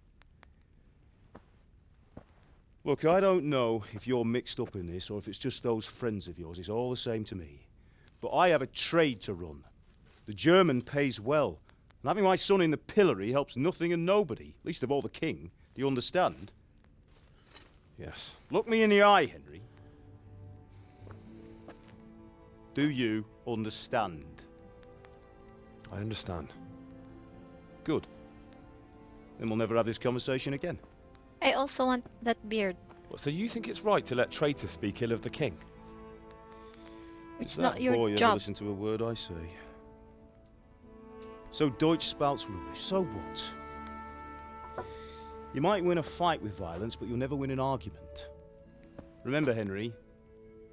Look, I don't know if you're mixed up in this or if it's just those friends of yours. It's all the same to me. But I have a trade to run. The German pays well. And having my son in the pillory helps nothing and nobody, least of all the king. Do you understand? Yes. Look me in the eye, Henry. Do you understand? I understand. Good. Then we'll never have this conversation again. I also want that beard. So you think it's right to let traitors speak ill of the king? It's That not your boy job. Ever listen to a word I say. So Deutsch spouts rubbish. So what? You might win a fight with violence, but you'll never win an argument. Remember, Henry,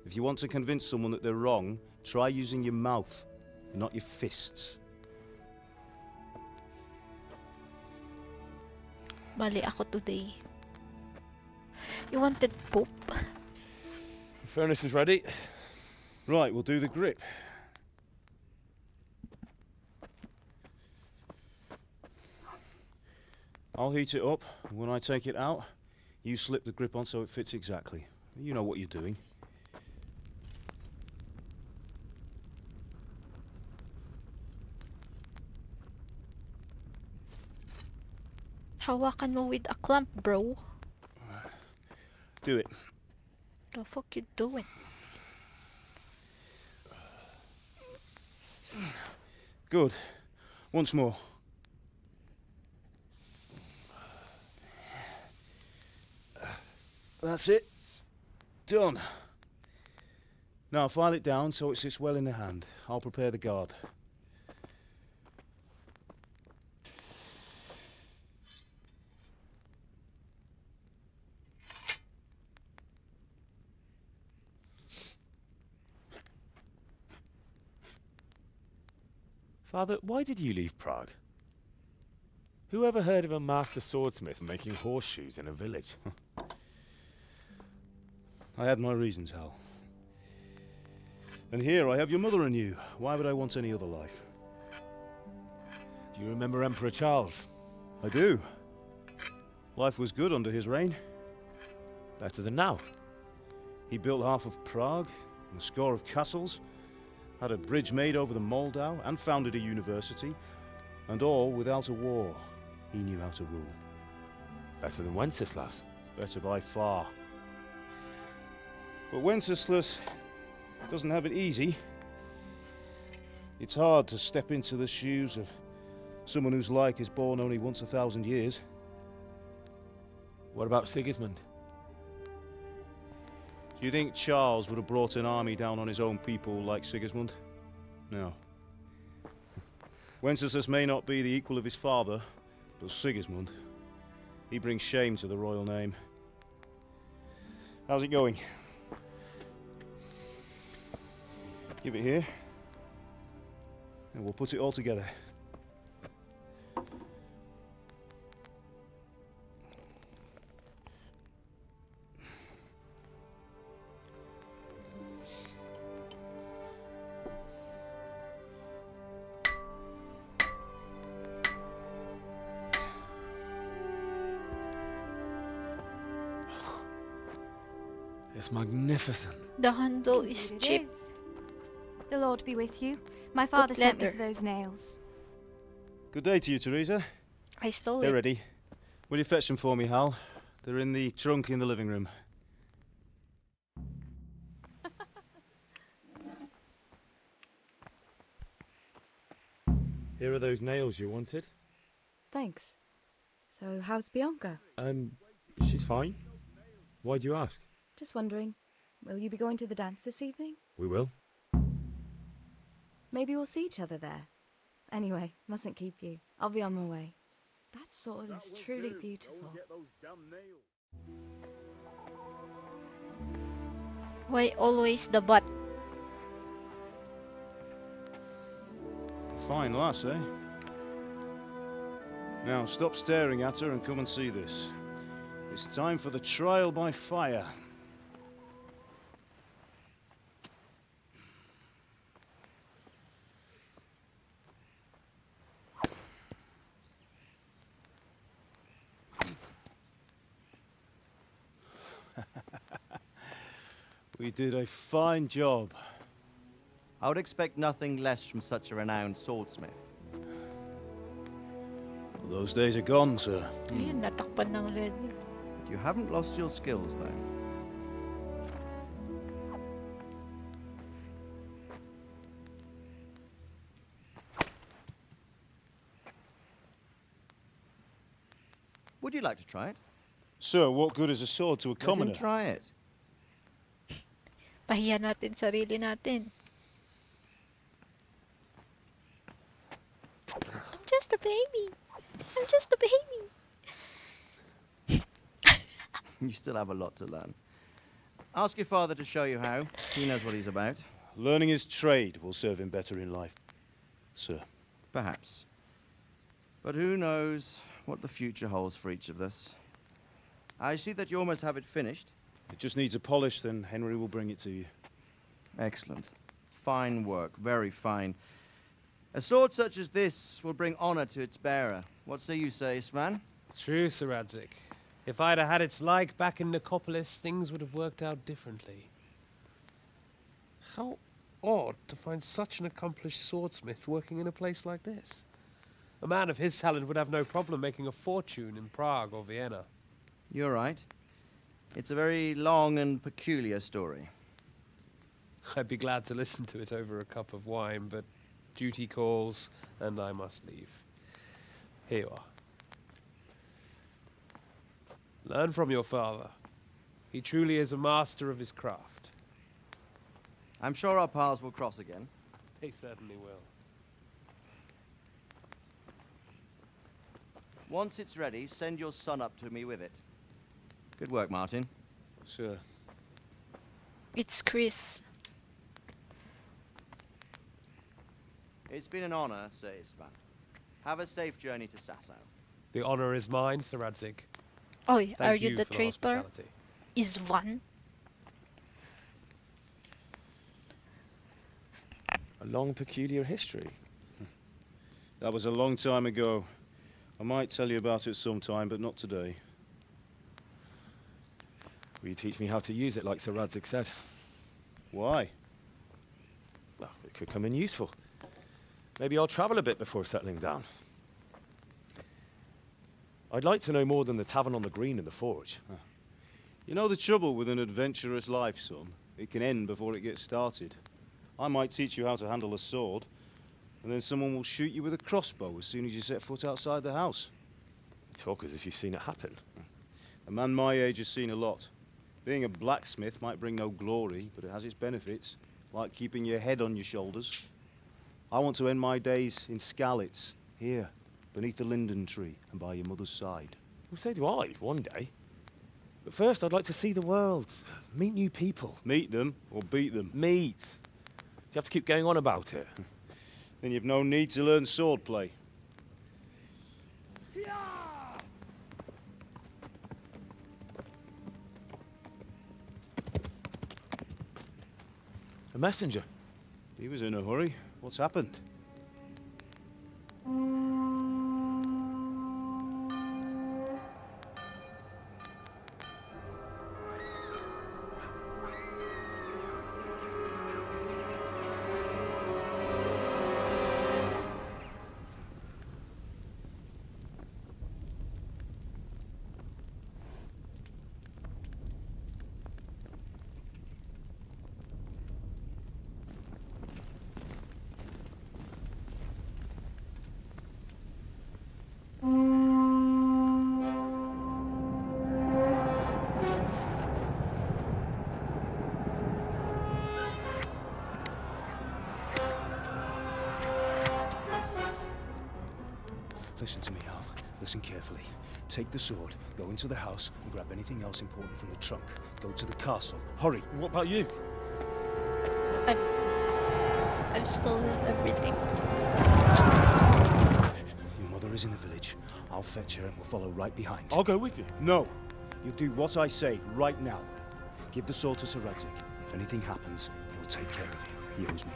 if you want to convince someone that they're wrong, try using your mouth, and not your fists. Mali ako today. You wanted Pope? The furnace is ready. Right, we'll do the grip. I'll heat it up, and when I take it out, you slip the grip on so it fits exactly. You know what you're doing. Hawakan mo with a clamp, bro. Do it. The fuck you doing? Good. Once more. That's it. Done. Now file it down so it sits well in the hand. I'll prepare the guard. Father, why did you leave Prague? Who ever heard of a master swordsmith making horseshoes in a village? I had my reasons, Hal. And here I have your mother and you. Why would I want any other life? Do you remember Emperor Charles? I do. Life was good under his reign. Better than now. He built half of Prague, and a score of castles, had a bridge made over the Moldau, and founded a university, and all without a war. He knew how to rule. Better than Wenceslas. Better by far. But Wenceslas doesn't have it easy. It's hard to step into the shoes of someone whose like is born only once 1,000 years. What about Sigismund? Do you think Charles would have brought an army down on his own people like Sigismund? No. Wenceslas may not be the equal of his father, but Sigismund, he brings shame to the royal name. How's it going? Give it here, and we'll put it all together. It's magnificent. The handle is Indeed it cheap. is. The Lord be with you. My father sent me leather. for those nails. Good day to you, Teresa. I stole They're it. ready. Will you fetch them for me, Hal? They're in the trunk in the living room. Here are those nails you wanted. Thanks. So, how's Bianca? She's fine. Why do you ask? Just wondering, will you be going to the dance this evening? We will. Maybe we'll see each other there. Anyway, mustn't keep you. I'll be on my way. That sword is truly beautiful. Why always the butt? Fine lass, eh? Now stop staring at her and come and see this. It's time for the trial by fire. We did a fine job. I would expect nothing less from such a renowned swordsmith. Those days are gone, sir. Ayun, natakpan ng leather. You haven't lost your skills, though. Would you like to try it? Sir, what good is a sword to a Let him commoner? try it. Pahiya natin sarili natin. I'm just a baby. I'm just a baby. You still have a lot to learn. Ask your father to show you how. He knows what he's about. Learning his trade will serve him better in life, sir. Perhaps. But who knows what the future holds for each of us. I see that you almost have it finished. It just needs a polish, then Henry will bring it to you. Excellent. Fine work, very fine. A sword such as this will bring honor to its bearer. What say you, Svan? True, Sir Radzik. If I'd have had its like back in Nicopolis, things would have worked out differently. How odd to find such an accomplished swordsmith working in a place like this. A man of his talent would have no problem making a fortune in Prague or Vienna. You're right. It's a very long and peculiar story. I'd be glad to listen to it over a cup of wine, but duty calls, and I must leave. Here you are. Learn from your father. He truly is a master of his craft. I'm sure our paths will cross again. They certainly will. Once it's ready, send your son up to me with it. Good work, Martin. Sure. It's Chris. It's been an honor, Sir Istvan. Have a safe journey to Sasau. The honor is mine, Sir Radzig. Oh, Thank are you you the for traitor? hospitality. Isvan? A long, peculiar history. That was a long time ago. I might tell you about it sometime, but not today. Will you teach me how to use it like Sir Radzig said? Why? Well, it could come in useful. Maybe I'll travel a bit before settling down. I'd like to know more than the tavern on the green and the forge. You know the trouble with an adventurous life, son? It can end before it gets started. I might teach you how to handle a sword, and then someone will shoot you with a crossbow as soon as you set foot outside the house. You talk as if you've seen it happen. A man my age has seen a lot. Being a blacksmith might bring no glory, but it has its benefits, like keeping your head on your shoulders. I want to end my days in Skalitz, here, beneath the linden tree and by your mother's side. Well, so do I, one day. But first, I'd like to see the world, meet new people. Meet them or beat them? Meet. Do you have to keep going on about it? Then you've no need to learn swordplay. A messenger. He was in a hurry. What's happened? Listen to me, Al. Listen carefully. Take the sword, go into the house, and grab anything else important from the trunk. Go to the castle. Hurry! What about you? I've stolen everything. Your mother is in the village. I'll fetch her and we'll follow right behind. I'll go with you. No! You'll do what I say right now. Give the sword to Sir Radzig. If anything happens, he'll take care of you. He owes me.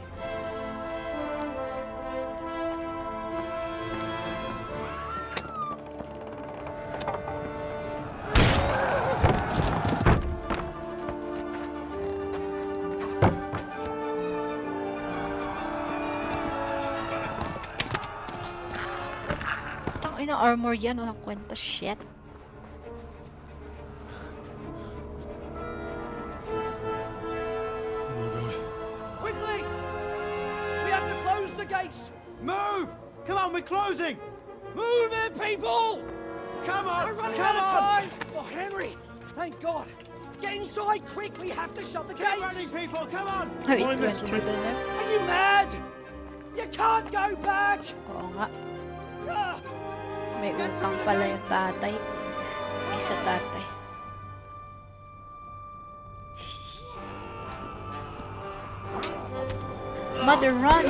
Tangina armor yan, walang kwenta, shit. Quickly! We have to close the gates! Move! Come on, we're closing! Move it, people! Come on! We're running out of time! Oh, Henry! Thank God! Get inside, quick! We have to shut the gates! Keep running, people! Come on! Ay, went through the neck. Are you mad? You can't go back! Oo nga. Ah! May utang pala yung tatay. Ay, sa tatay. Mother, run!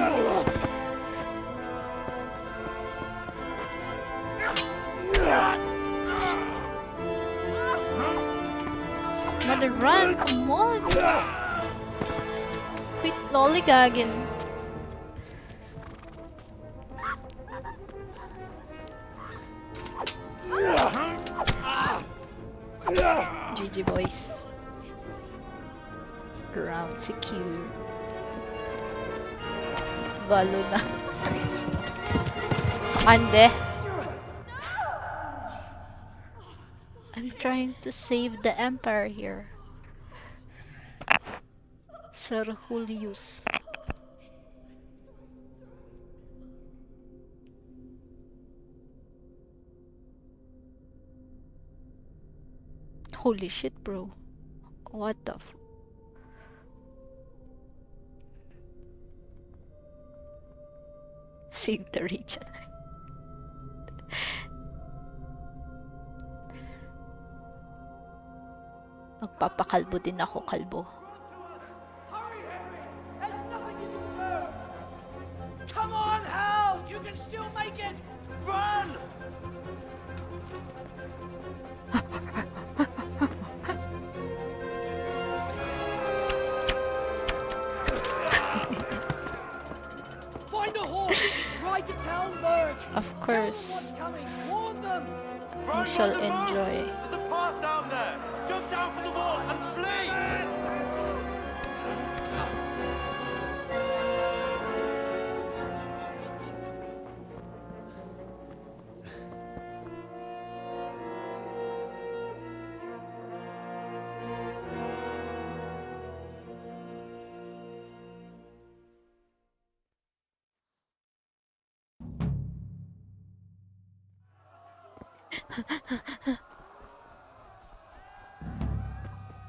Mother, run! Come on! Quit lollygagging. GG boys. Round secure. Balo na. Ande. I'm trying to save the empire here. Sir Julius. Holy shit, bro. What the f... Save the region. Magpapakalbo din ako, kalbo. Come on, Hal! You can still make it! Run! Find a horse! Ride to tell Merc! Of course. Coming! Warn them! I shall enjoy. There's a path down there! Jump down from the wall and flee!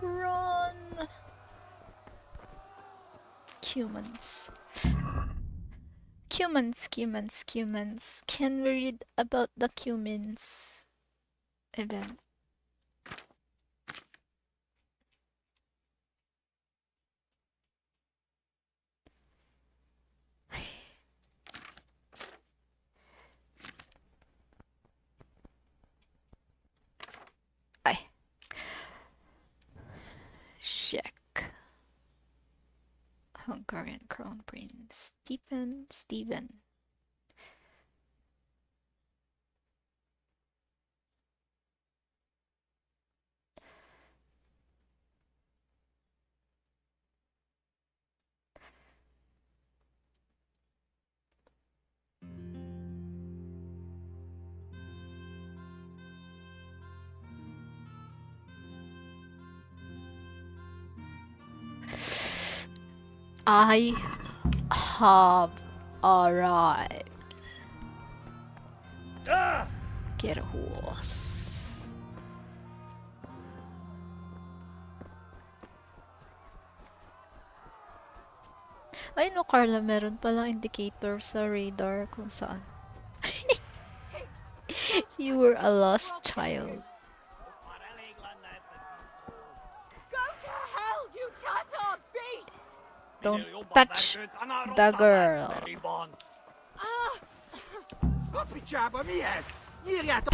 Run! Humans. Humans. Can we read about the humans event? Ay. Check. Hungarian Crown Prince Stephen. I have arrived. Get a horse. Ay no, Carla, meron palang indicator sa radar kung saan. You were a lost child. Go to hell, you Tatar beast! Don't touch the girl. Pichaba mies! Jirját!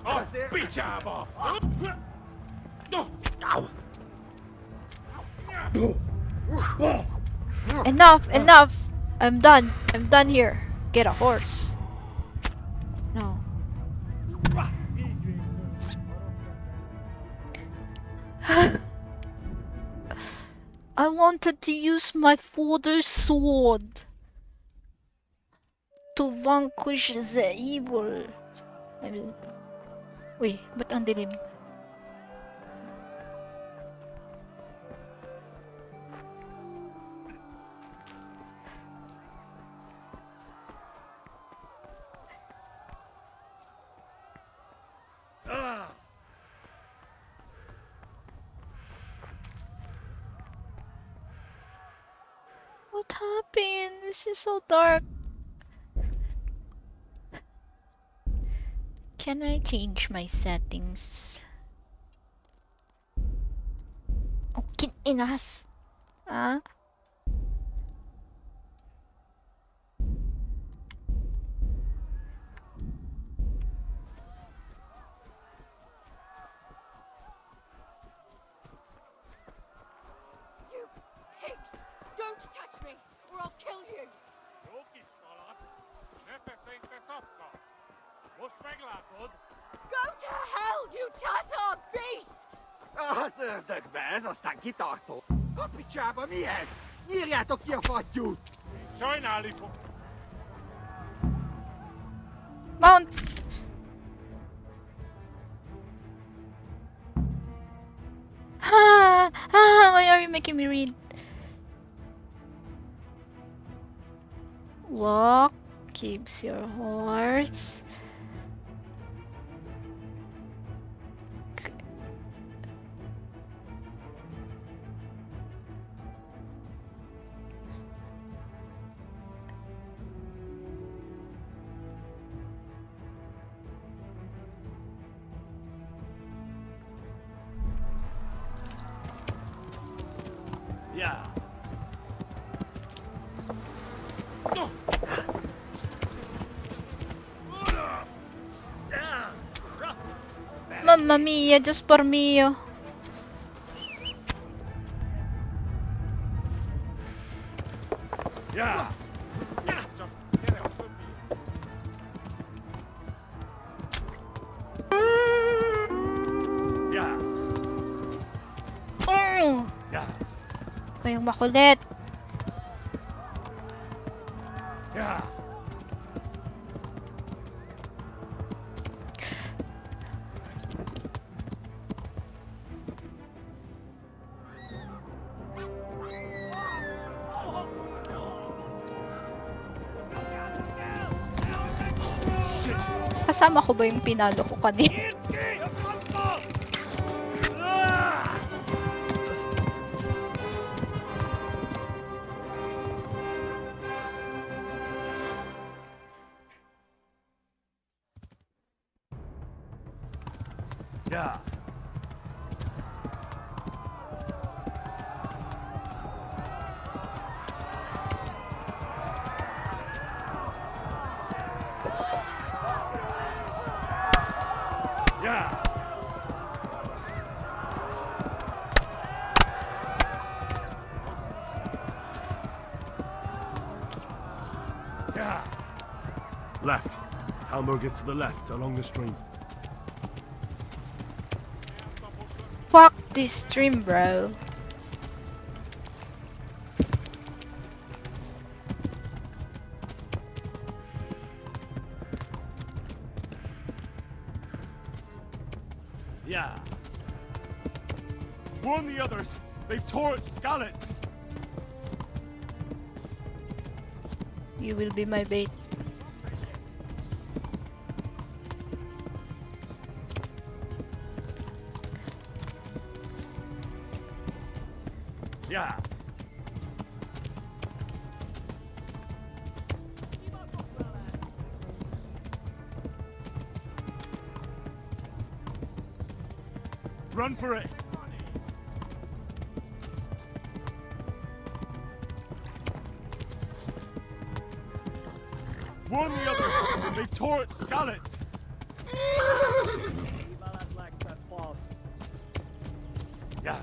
A picsába! Enough! I'm done here. Get a horse. No. I wanted to use my father's sword to vanquish the evil. I mean, uy, ba't ang dilim? What happened? This is so dark. Can I change my settings? Oh, kininas! Ah? You pigs! Don't touch me, or I'll kill you! Go to hell, you Tatar beast! Az ördögbe, ez aztán kitartó. A picsába mi ez? Nyírjátok ki a fattyút! Sajnálni fog. Mount! Why are you making me read? Walk keeps your horse. Yeah. Mamma mia, Diyos por mio. Yeah. Yeah. Yeah. Kayong makulit. Yeah. Kasama ko ba yung pinalo ko kanina? Yeah. Yeah. Yeah. Left. Talmor is to the left, along the stream. Fuck this stream, bro. Yeah. Warn the others. They've tore its scallops. You will be my bait. Yeah. Run for it. Warn the others. They've tore its scallops. Yeah.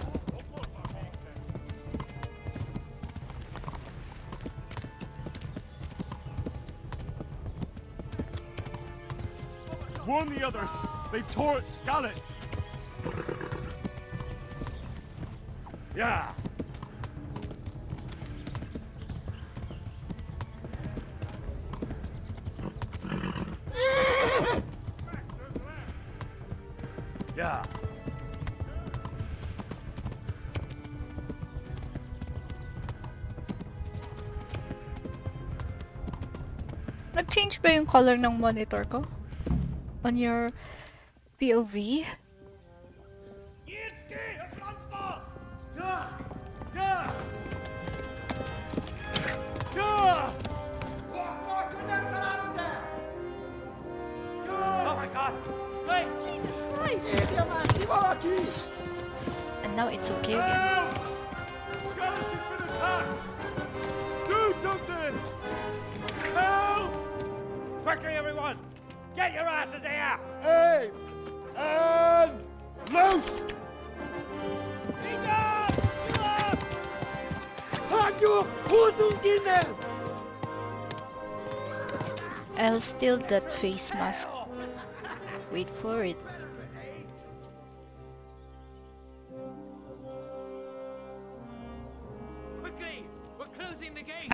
Warn the others. They've tore its scallops. Yeah. Yeah. Nag-change ba yung color ng monitor ko? On your POV? Oh my God! Hey! Jesus Christ! And now it's okay again. Skeleton's been attacked! Do something! Help! Quickly, everyone! Get your asses here! Hey! And loose! I'll steal that face mask. Wait for it. Quickly! We're closing the gate!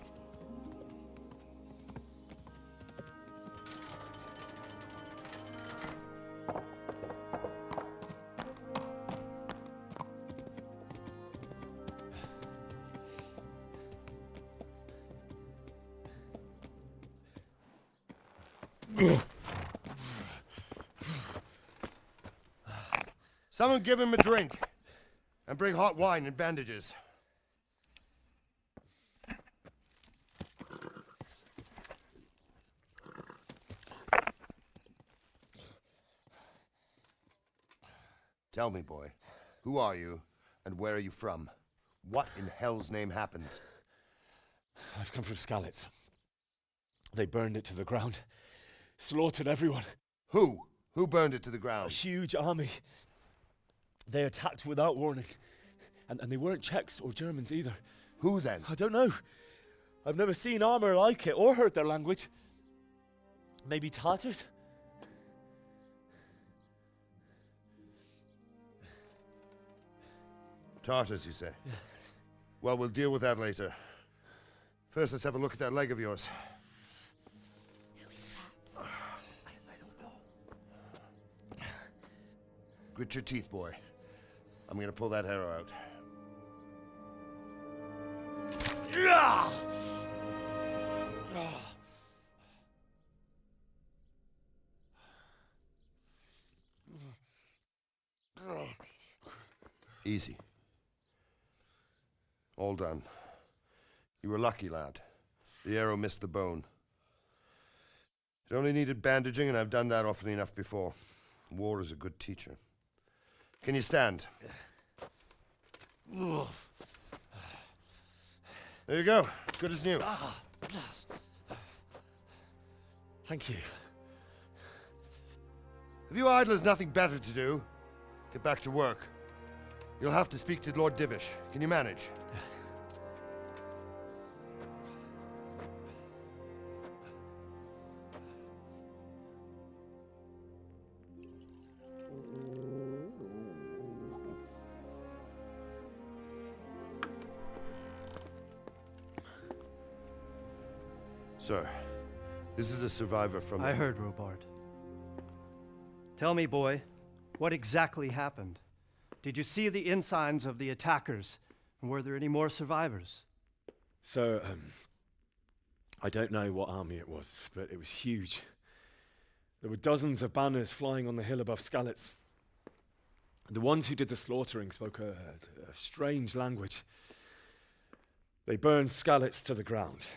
Someone give him a drink. And bring hot wine and bandages. Tell me, boy, who are you and where are you from? What in hell's name happened? I've come from Skalitz. They burned it to the ground. Slaughtered everyone. Who? Who burned it to the A ground? huge army. They attacked without warning. And they weren't Czechs or Germans either. Who then? I don't know. I've never seen armor like it or heard their language. Maybe Tatars? Tartars, you say? Well, we'll deal with that later. First, let's have a look at that leg of yours. Grit your teeth, boy. I'm gonna pull that arrow out. Easy. All done. You were lucky, lad. The arrow missed the bone. It only needed bandaging, and I've done that often enough before. War is a good teacher. Can you stand? There you go. Good as new. Thank you. Have you idlers nothing better to do? Get back to work. You'll have to speak to Lord Divish. Can you manage? Sir, this is a survivor from... I heard, Robard. Tell me, boy, what exactly happened? Did you see the ensigns of the attackers? And were there any more survivors? So, I don't know what army it was, but it was huge. There were dozens of banners flying on the hill above Skalitz. The ones who did the slaughtering spoke a strange language. They burned Skalitz to the ground,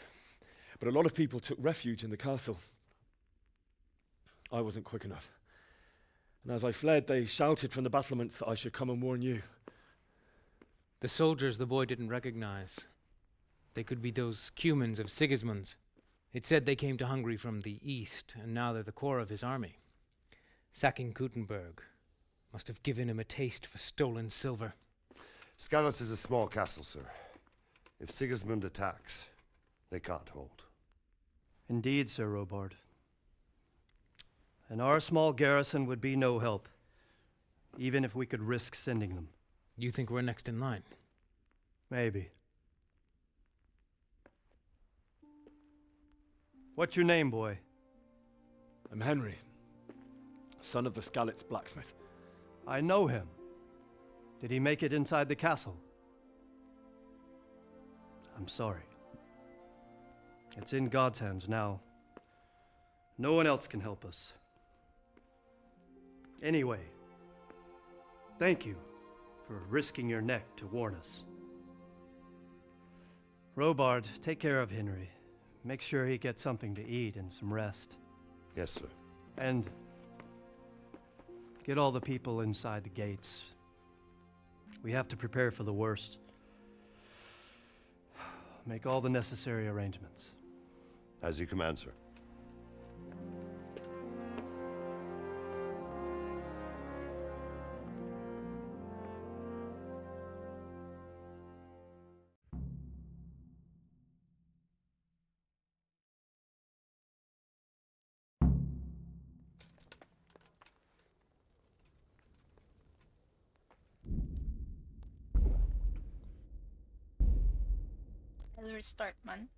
but a lot of people took refuge in the castle. I wasn't quick enough. And as I fled, they shouted from the battlements that I should come and warn you. The soldiers the boy didn't recognize. They could be those Cumans of Sigismund's. It said they came to Hungary from the east, and now they're the core of his army. Sacking Gutenberg must have given him a taste for stolen silver. Skalitz is a small castle, sir. If Sigismund attacks, they can't hold. Indeed, Sir Robard. And our small garrison would be no help, even if we could risk sending them. You think we're next in line? Maybe. What's your name, boy? I'm Henry, son of the Skalitz blacksmith. I know him. Did he make it inside the castle? I'm sorry. It's in God's hands now. No one else can help us. Anyway, thank you for risking your neck to warn us. Robard, take care of Henry. Make sure he gets something to eat and some rest. Yes, sir. And get all the people inside the gates. We have to prepare for the worst. Make all the necessary arrangements. As you command, sir. I'll restart, man.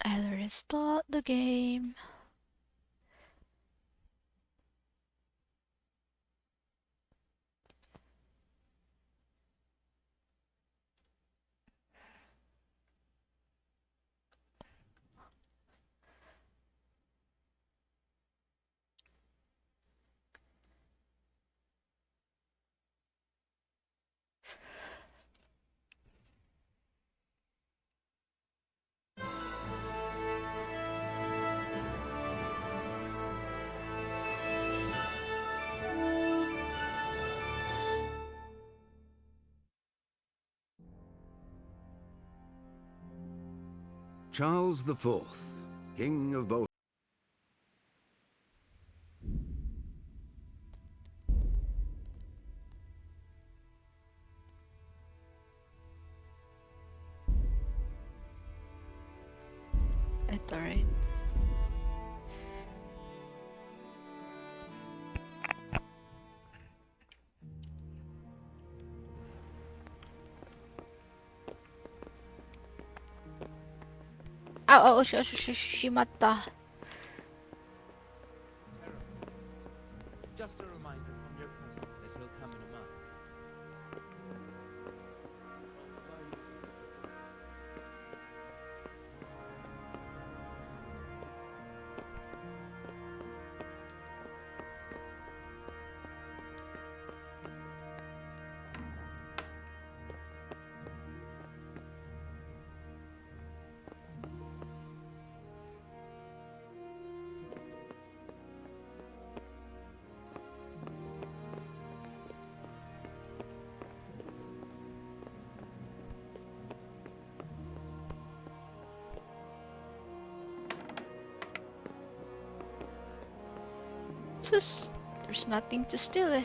I'll restart the game. Charles IV, King of both. Ito rin. Oo, shimata. Just a reminder from your cousin that he'll come in a month. Sus, there's nothing to steal eh.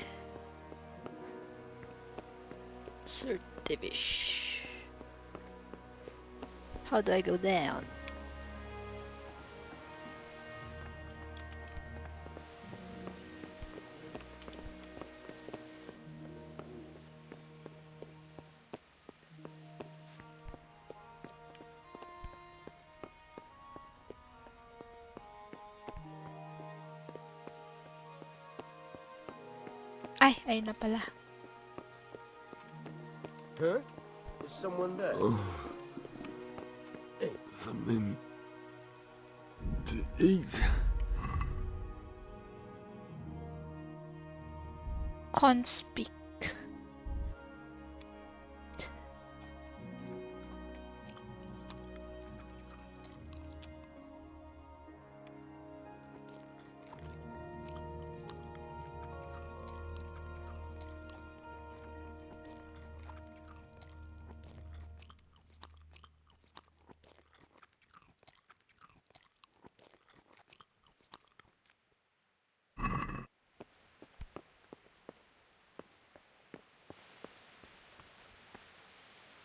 Sir Divish. How do I go down? Ay, ayun na pala. Huh? Is someone there? Something to eat. Conspeak.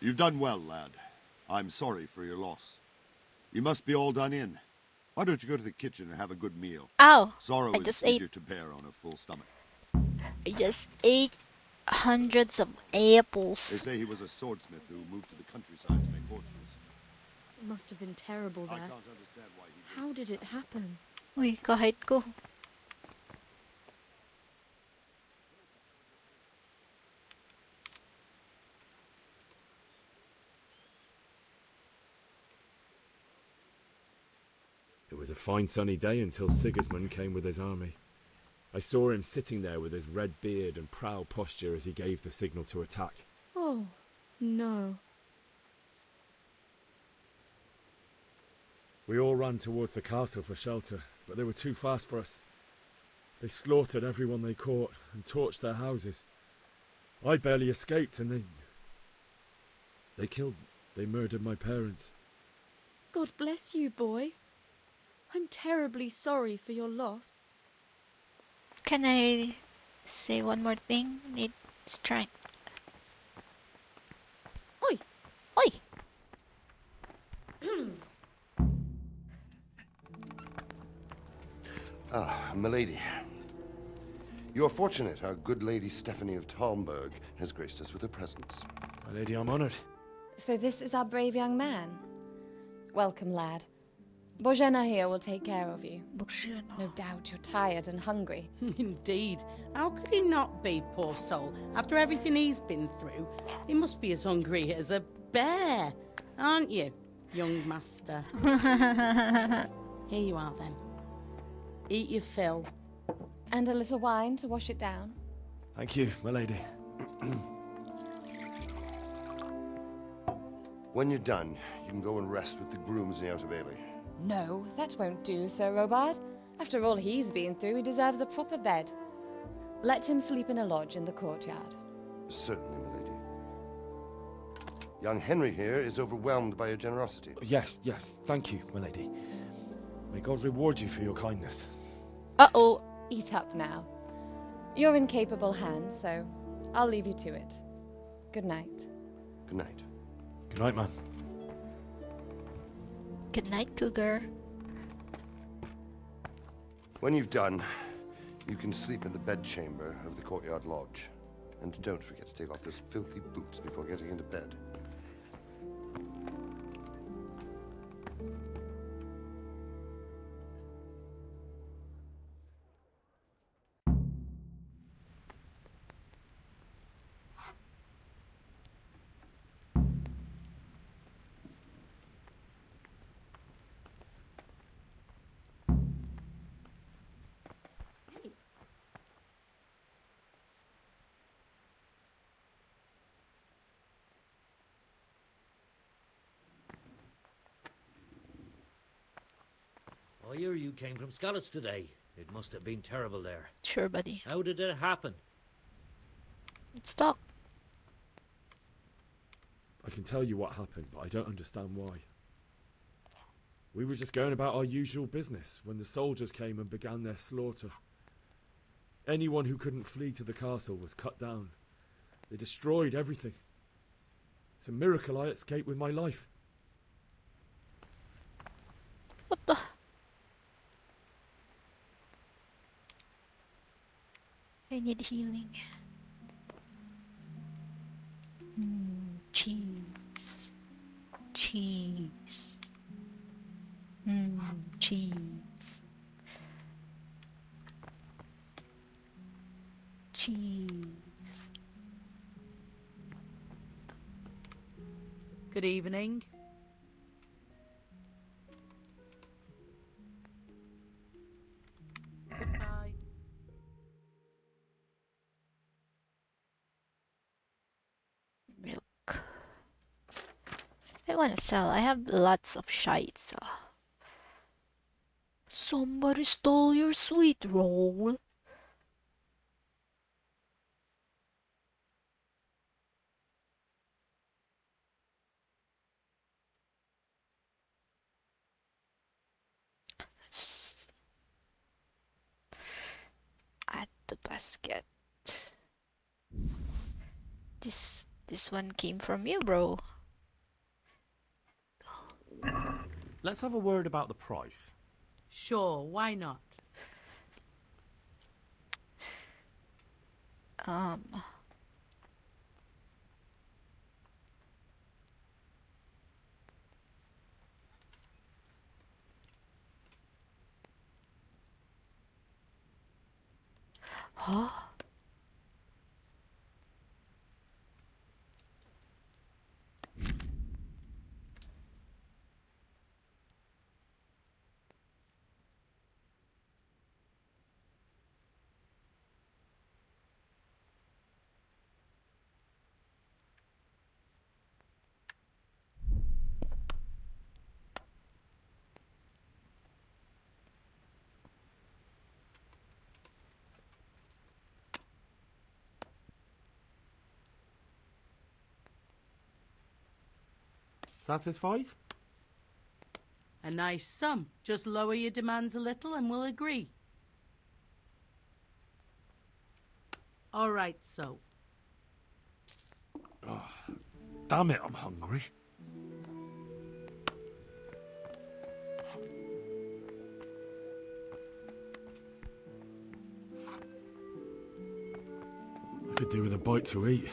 You've done well, lad. I'm sorry for your loss. You must be all done in. Why don't you go to the kitchen and have a good meal? Ow! Sorrow I is just easier ate. to bear on a full stomach. I just ate hundreds of apples. They say he was a swordsmith who moved to the countryside to make fortunes. It must have been terrible I there. can't understand why he... How did it happen? Uy, kahit ko. It was a fine sunny day until Sigismund came with his army. I saw him sitting there with his red beard and proud posture as he gave the signal to attack. Oh, no. We all ran towards the castle for shelter, but they were too fast for us. They slaughtered everyone they caught and torched their houses. I barely escaped and they murdered my parents. God bless you, boy. I'm terribly sorry for your loss. Can I say one more thing? Need strength. Oi! Oi! Ah, milady. You are fortunate our good lady Stephanie of Talmberg has graced us with her presence. My lady, I'm honoured. So this is our brave young man. Welcome, lad. Bozhena here will take care of you. No doubt you're tired and hungry. Indeed. How could he not be, poor soul? After everything he's been through, he must be as hungry as a bear, aren't you, young master? Here you are, then. Eat your fill. And a little wine to wash it down. Thank you, my lady. When you're done, you can go and rest with the grooms in the Outer Bailey. No, that won't do, Sir Robard. After all he's been through, he deserves a proper bed. Let him sleep in a lodge in the courtyard. Certainly, milady. Young Henry here is overwhelmed by your generosity. Yes, yes, thank you, my lady. May God reward you for your kindness. Uh-oh. Eat up now. You're in capable hands, so I'll leave you to it. Good night. Good night. Good night, man. Good night, Cougar. When you've done, you can sleep in the bedchamber of the courtyard lodge. And don't forget to take off those filthy boots before getting into bed. I hear you came from Skalitz today. It must have been terrible there. Sure, buddy. How did it happen? Let's talk. I can tell you what happened, but I don't understand why. We were just going about our usual business when the soldiers came and began their slaughter. Anyone who couldn't flee to the castle was cut down. They destroyed everything. It's a miracle I escaped with my life. What the? I need healing. Cheese. Cheese. Cheese. Cheese. Good evening. Goodbye. Milk. I want to sell. I have lots of shites. Somebody stole your sweet roll. Let's add the basket. This one came from you, bro. Let's have a word about the price. Sure, why not? Huh? Satisfied? A nice sum. Just lower your demands a little and we'll agree. All right, so. Oh, damn it, I'm hungry. I could do with a bite to eat.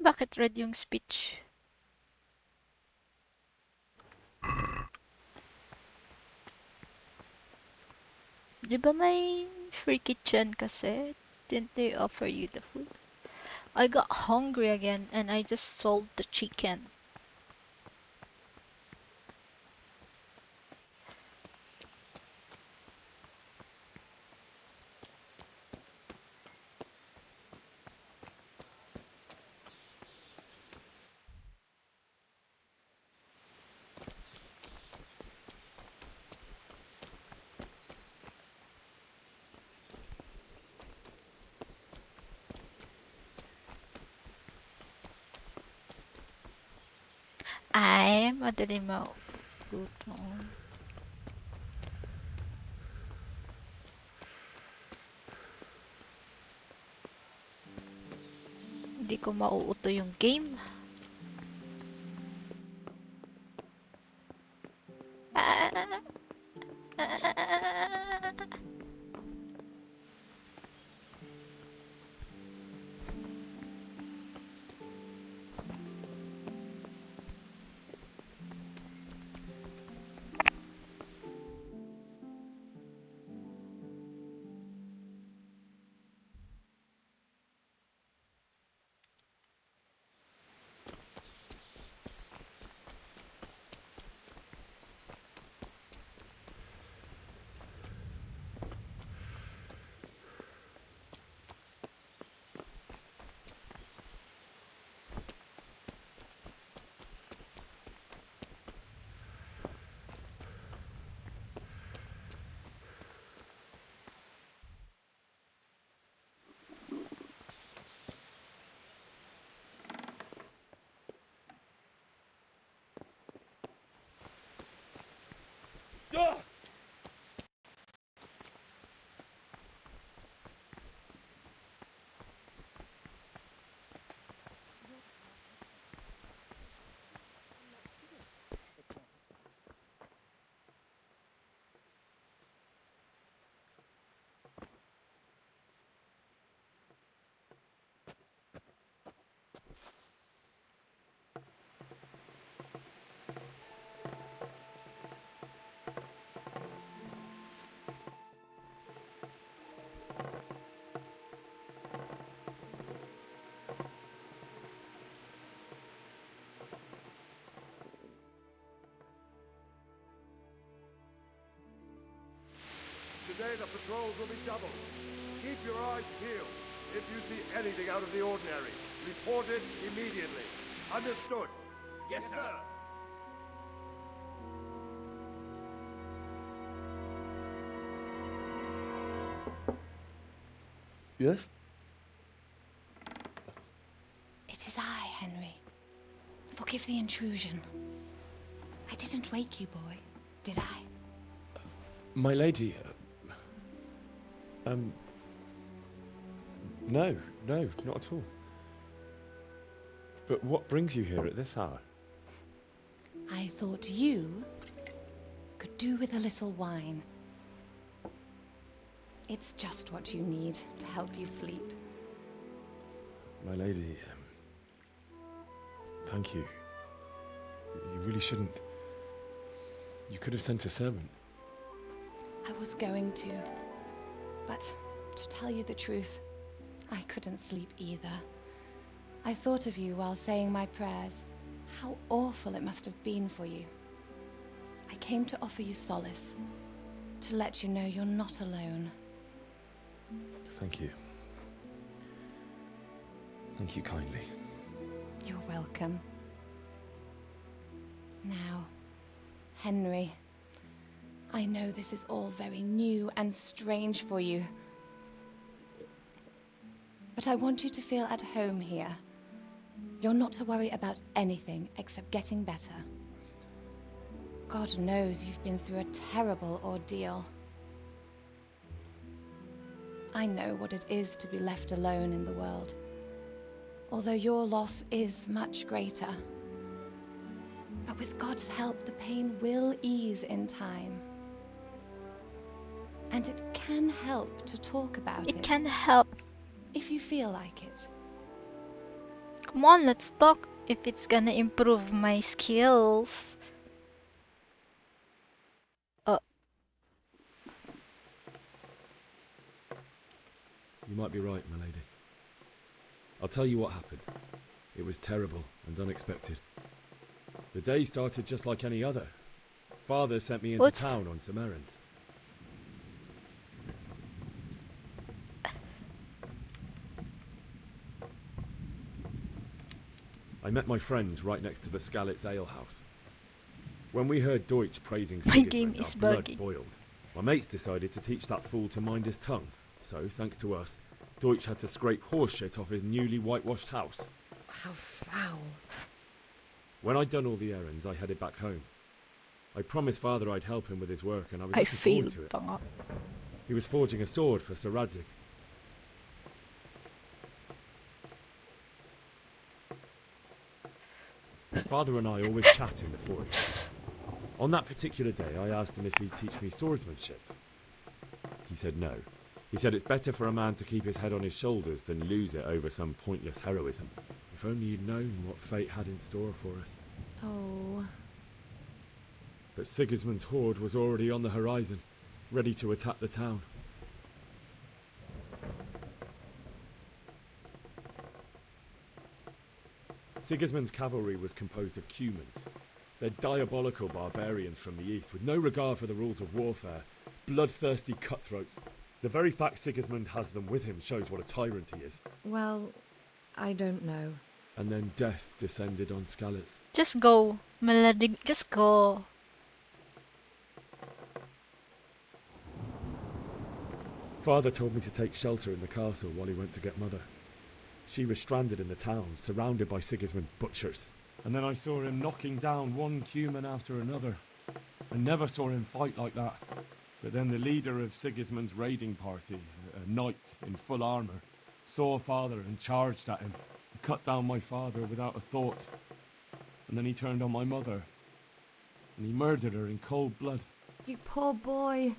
Bakit red yung speech? Di ba may free kitchen kasi? Didn't they offer you the food? I got hungry again and I just sold the chicken. Ay, madali mauluto. Hindi ko mauuto yung game. Today the patrols will be doubled. Keep your eyes peeled. If you see anything out of the ordinary, report it immediately. Understood? Yes, sir. Yes? It is I, Henry. Forgive the intrusion. I didn't wake you, boy, did I? My lady, no, not at all. But what brings you here at this hour? I thought you could do with a little wine. It's just what you need to help you sleep. My lady, thank you. You really shouldn't. You could have sent a servant. I was going to, but to tell you the truth, I couldn't sleep either. I thought of you while saying my prayers. How awful it must have been for you. I came to offer you solace, to let you know you're not alone. Thank you. Thank you kindly. You're welcome. Now, Henry, I know this is all very new and strange for you, but I want you to feel at home here. You're not to worry about anything except getting better. God knows you've been through a terrible ordeal. I know what it is to be left alone in the world, although your loss is much greater. But with God's help, the pain will ease in time. And it can help to talk about it. It can help. If you feel like it. Come on, let's talk. If it's gonna improve my skills. You might be right, my lady. I'll tell you what happened. It was terrible and unexpected. The day started just like any other. Father sent me into town on some errands. I met my friends right next to the Skalitz Ale House. When we heard Deutsch praising Sigismund, our blood boiled. My mates decided to teach that fool to mind his tongue. So, thanks to us, Deutsch had to scrape horse shit off his newly whitewashed house. How foul. When I'd done all the errands, I headed back home. I promised Father I'd help him with his work, and I was I looking forward failed to it. He was forging a sword for Sir Radzig. Father and I always chat in the forge. On that particular day, I asked him if he'd teach me swordsmanship. He said no. He said it's better for a man to keep his head on his shoulders than lose it over some pointless heroism. If only he'd known what fate had in store for us. Oh. But Sigismund's horde was already on the horizon, ready to attack the town. Sigismund's cavalry was composed of cumans. They're diabolical barbarians from the east, with no regard for the rules of warfare, bloodthirsty cutthroats. The very fact Sigismund has them with him shows what a tyrant he is. Well, I don't know. And then death descended on Skalitz. Just go, Melody. Just go. Father told me to take shelter in the castle while he went to get Mother. She was stranded in the town, surrounded by Sigismund's butchers. And then I saw him knocking down one cuman after another. I never saw him fight like that. But then the leader of Sigismund's raiding party, a knight in full armour, saw Father and charged at him. He cut down my father without a thought. And then he turned on my mother. And he murdered her in cold blood. You poor boy.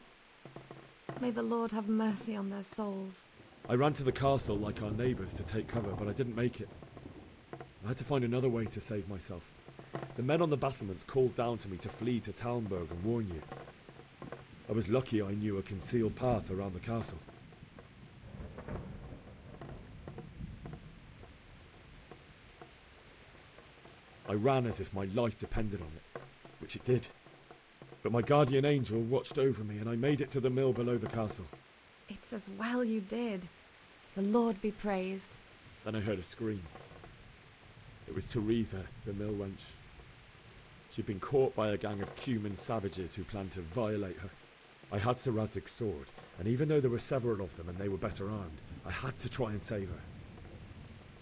May the Lord have mercy on their souls. I ran to the castle like our neighbours to take cover, but I didn't make it. I had to find another way to save myself. The men on the battlements called down to me to flee to Talmberg and warn you. I was lucky I knew a concealed path around the castle. I ran as if my life depended on it, which it did. But my guardian angel watched over me and I made it to the mill below the castle. It's as well you did. The Lord be praised. Then I heard a scream. It was Teresa, the mill wench. She'd been caught by a gang of Cuman savages who planned to violate her. I had Sir Radzig's sword, and even though there were several of them and they were better armed, I had to try and save her.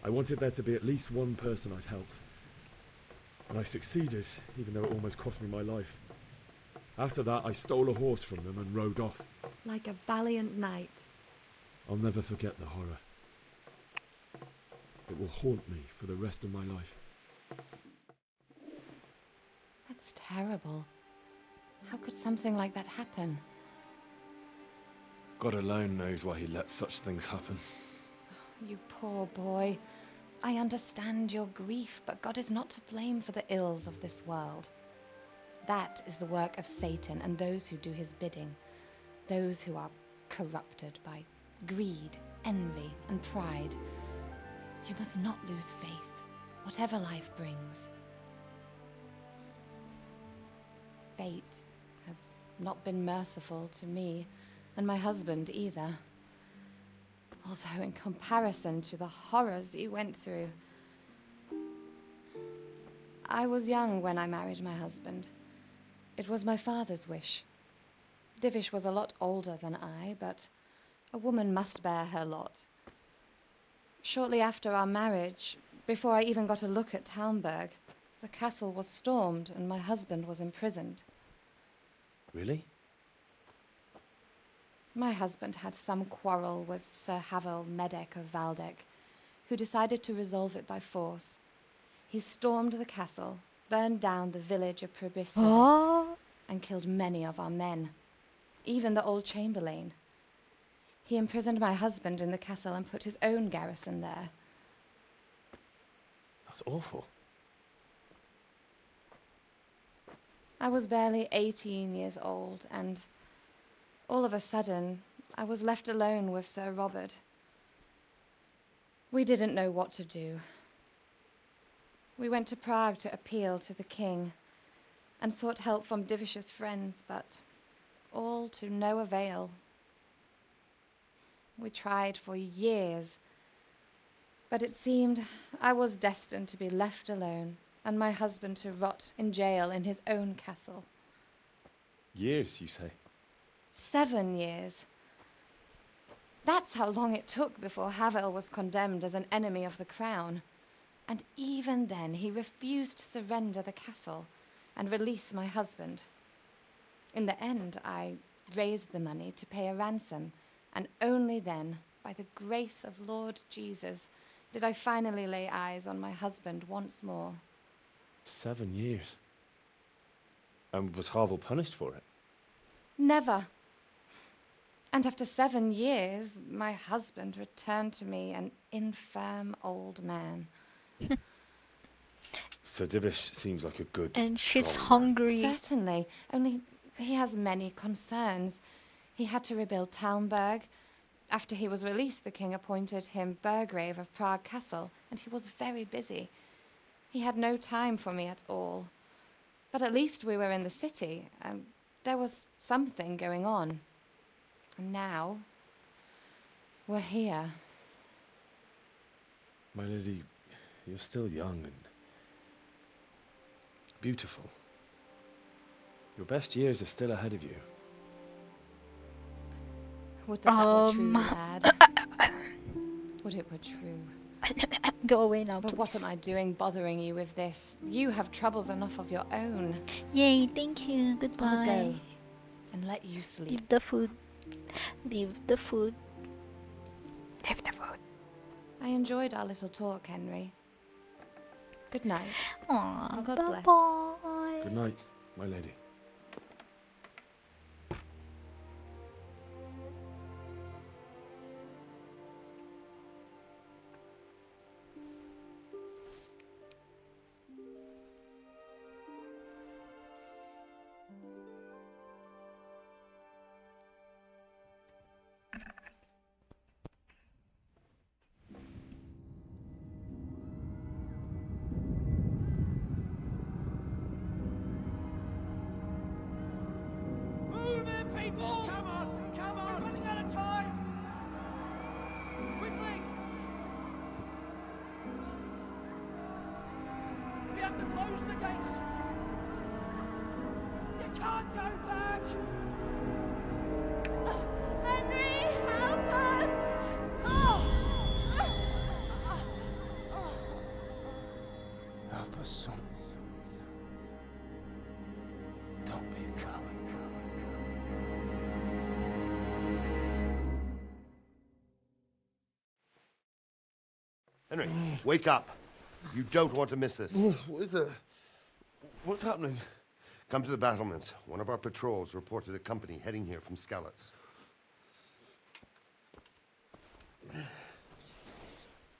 I wanted there to be at least one person I'd helped. And I succeeded, even though it almost cost me my life. After that, I stole a horse from them and rode off. Like a valiant knight. I'll never forget the horror. It will haunt me for the rest of my life. That's terrible. How could something like that happen? God alone knows why he lets such things happen. You poor boy. I understand your grief, but God is not to blame for the ills of this world. That is the work of Satan and those who do his bidding. Those who are corrupted by greed, envy, and pride. You must not lose faith, whatever life brings. Fate has not been merciful to me, and my husband either. Although in comparison to the horrors you went through. I was young when I married my husband. It was my father's wish. Divish was a lot older than I, but a woman must bear her lot. Shortly after our marriage, before I even got a look at Talmberg, the castle was stormed and my husband was imprisoned. Really? My husband had some quarrel with Sir Havel Medek of Valdek, who decided to resolve it by force. He stormed the castle, burned down the village of Pribyslavitz, and killed many of our men, even the old chamberlain. He imprisoned my husband in the castle and put his own garrison there. That's awful. I was barely 18 years old, and all of a sudden, I was left alone with Sir Robert. We didn't know what to do. We went to Prague to appeal to the king and sought help from Divish's friends, but all to no avail. We tried for years, but it seemed I was destined to be left alone and my husband to rot in jail in his own castle. Years, you say? 7 years. That's how long it took before Havel was condemned as an enemy of the crown. And even then, he refused to surrender the castle and release my husband. In the end, I raised the money to pay a ransom, and only then, by the grace of Lord Jesus, did I finally lay eyes on my husband once more. 7 years. And was Harville punished for it? Never. And after 7 years, my husband returned to me an infirm old man. Sir Divish seems like a good. And she's strong hungry. Certainly, only he has many concerns. He had to rebuild Talmberg. After he was released, the king appointed him Burgrave of Prague Castle, and he was very busy. He had no time for me at all. But at least we were in the city, and there was something going on. And now, we're here. My lady, you're still young and beautiful. Your best years are still ahead of you. Would that were true, lad. Would it were true. Go away now, But what am I doing bothering you with this? You have troubles enough of your own. Yay, thank you. Goodbye. I'll go and let you sleep. Leave the food. Leave the food. Leave the food. I enjoyed our little talk, Henry. Good night. Aww, And God bless. bye-bye. Good night, my lady. Move it, people! Come on! Come on! We're running out of time! Quickly! We have to close the gates! You can't go back! Henry, help us! Help us, son. Don't be a coward. Henry, wake up. You don't want to miss this. What is it? What's happening? Come to the battlements. One of our patrols reported a company heading here from Skalitz.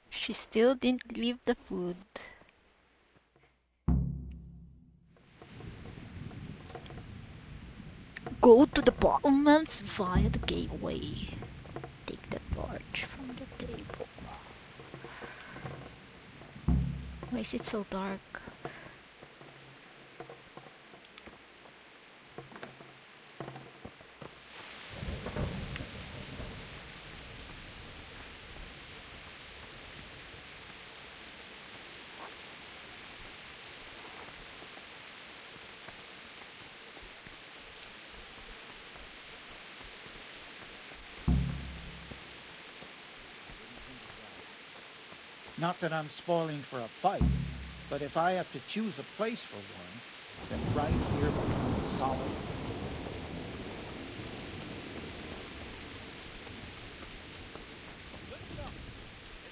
She still didn't leave the food. Go to the battlements via the gateway. Take the torch from the table. Why is it so dark? Not that I'm spoiling for a fight, but if I have to choose a place for one, then right here becomes solid. Listen up.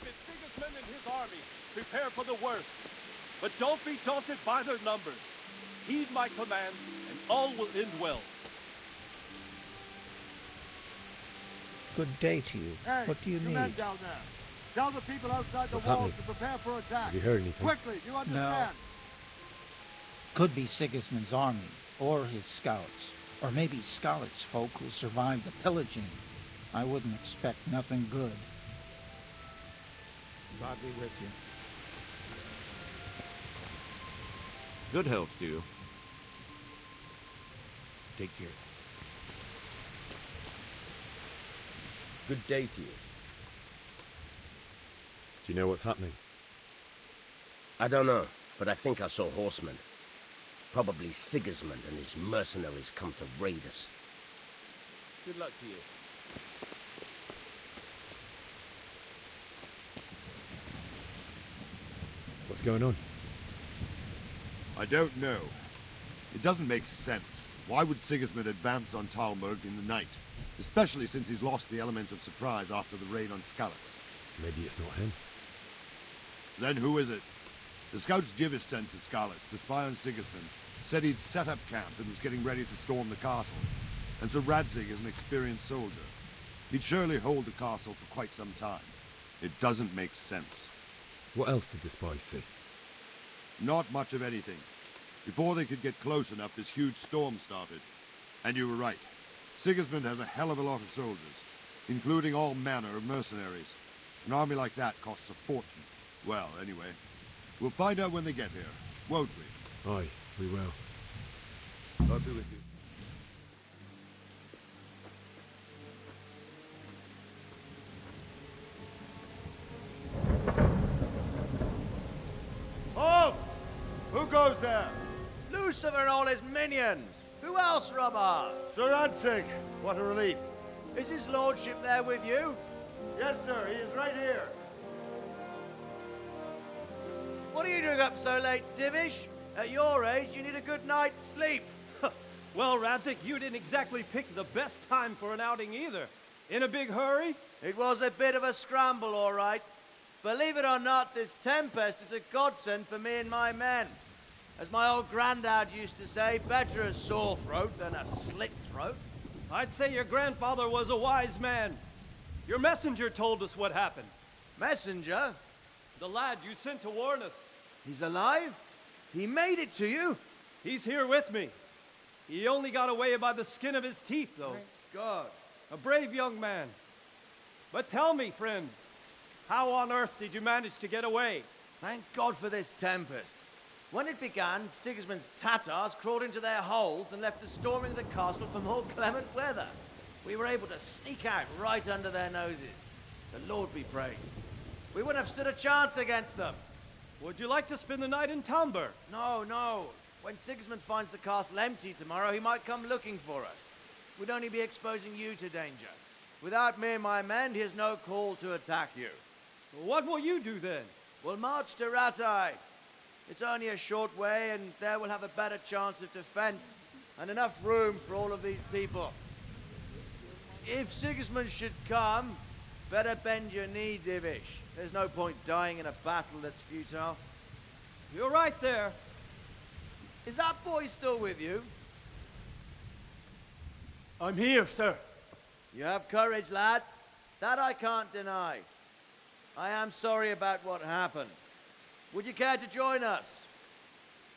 If it's Sigismund and his army, prepare for the worst. But don't be daunted by their numbers. Heed my commands, and all will end well. Good day to you. Hey, What do you men need? down there. Tell the people outside the What's walls happening? to prepare for attack. Have you heard anything? Quickly, do you understand? Could be Sigismund's army, or his scouts, or maybe Skalitz folk who survived the pillaging. I wouldn't expect nothing good. God be with you. Good health to you. Take care. Good day to you. Do you know what's happening? I don't know, but I think I saw horsemen. Probably Sigismund and his mercenaries come to raid us. Good luck to you. What's going on? I don't know. It doesn't make sense. Why would Sigismund advance on Talmberg in the night? Especially since he's lost the element of surprise after the raid on Skalitz. Maybe it's not him. Then who is it? The scouts Jivish sent to Skalitz to spy on Sigismund said he'd set up camp and was getting ready to storm the castle. And so Radzig is an experienced soldier. He'd surely hold the castle for quite some time. It doesn't make sense. What else did the spies see? Not much of anything. Before they could get close enough, this huge storm started. And you were right. Sigismund has a hell of a lot of soldiers, including all manner of mercenaries. An army like that costs a fortune. Well, anyway, we'll find out when they get here, won't we? Aye, we will. I'll be with you. Halt! Who goes there? Lucifer and all his minions. Who else, Robert? Sir Radzig. What a relief. Is his lordship there with you? Yes, sir. He is right here. What are you doing up so late, Divish? At your age, you need a good night's sleep. Well, Radzig, you didn't exactly pick the best time for an outing either. In a big hurry? It was a bit of a scramble, all right. Believe it or not, this tempest is a godsend for me and my men. As my old granddad used to say, better a sore throat than a slit throat. I'd say your grandfather was a wise man. Your messenger told us what happened. Messenger? The lad you sent to warn us. He's alive? He made it to you? He's here with me. He only got away by the skin of his teeth, though. Thank God. A brave young man. But tell me, friend, how on earth did you manage to get away? Thank God for this tempest. When it began, Sigismund's Tatars crawled into their holes and left the storming of the castle for more clement weather. We were able to sneak out right under their noses. The Lord be praised. We wouldn't have stood a chance against them. Would you like to spend the night in Talmberg? No, no. When Sigismund finds the castle empty tomorrow, he might come looking for us. We'd only be exposing you to danger. Without me and my men, he has no call to attack you. What will you do then? We'll march to Ratai. It's only a short way, and there we'll have a better chance of defense and enough room for all of these people. If Sigismund should come, better bend your knee, Divish. There's no point dying in a battle that's futile. You're right there. Is that boy still with you? I'm here, sir. You have courage, lad. That I can't deny. I am sorry about what happened. Would you care to join us?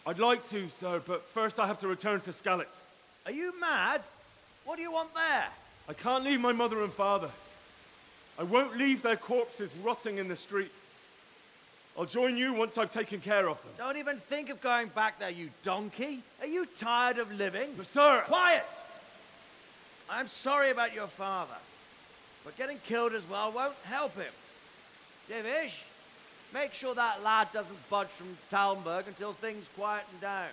I'd like to, sir, but first I have to return to Skalitz. Are you mad? What do you want there? I can't leave my mother and father. I won't leave their corpses rotting in the street. I'll join you once I've taken care of them. Don't even think of going back there, you donkey. Are you tired of living? But sir! Quiet! I'm sorry about your father, but getting killed as well won't help him. Divish, make sure that lad doesn't budge from Talmberg until things quieten down.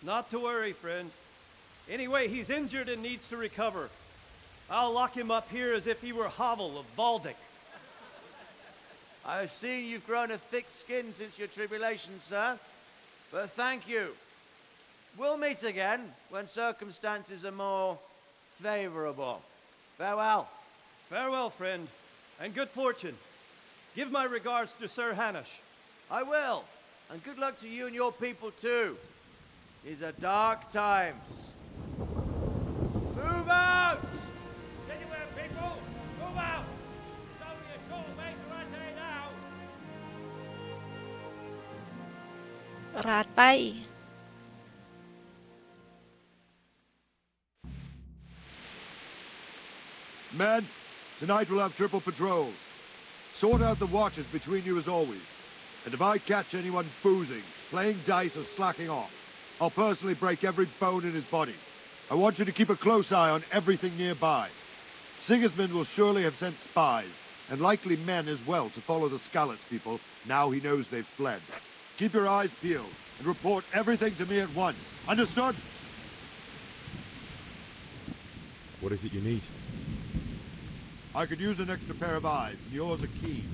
Not to worry, friend. Anyway, he's injured and needs to recover. I'll lock him up here as if he were Havel of Baldic. I've seen you've grown a thick skin since your tribulation, sir. But thank you. We'll meet again when circumstances are more favorable. Farewell. Farewell, friend, and good fortune. Give my regards to Sir Hanush. I will. And good luck to you and your people, too. These are dark times. Move out! Anywhere, people! Move out! It's only a short way to Ratai now. Ratai. Men, tonight we'll have triple patrols. Sort out the watches between you as always. And if I catch anyone boozing, playing dice or slacking off, I'll personally break every bone in his body. I want you to keep a close eye on everything nearby. Sigismund will surely have sent spies, and likely men as well, to follow the Skalitz people now he knows they've fled. Keep your eyes peeled, and report everything to me at once. Understood? What is it you need? I could use an extra pair of eyes, and yours are keen.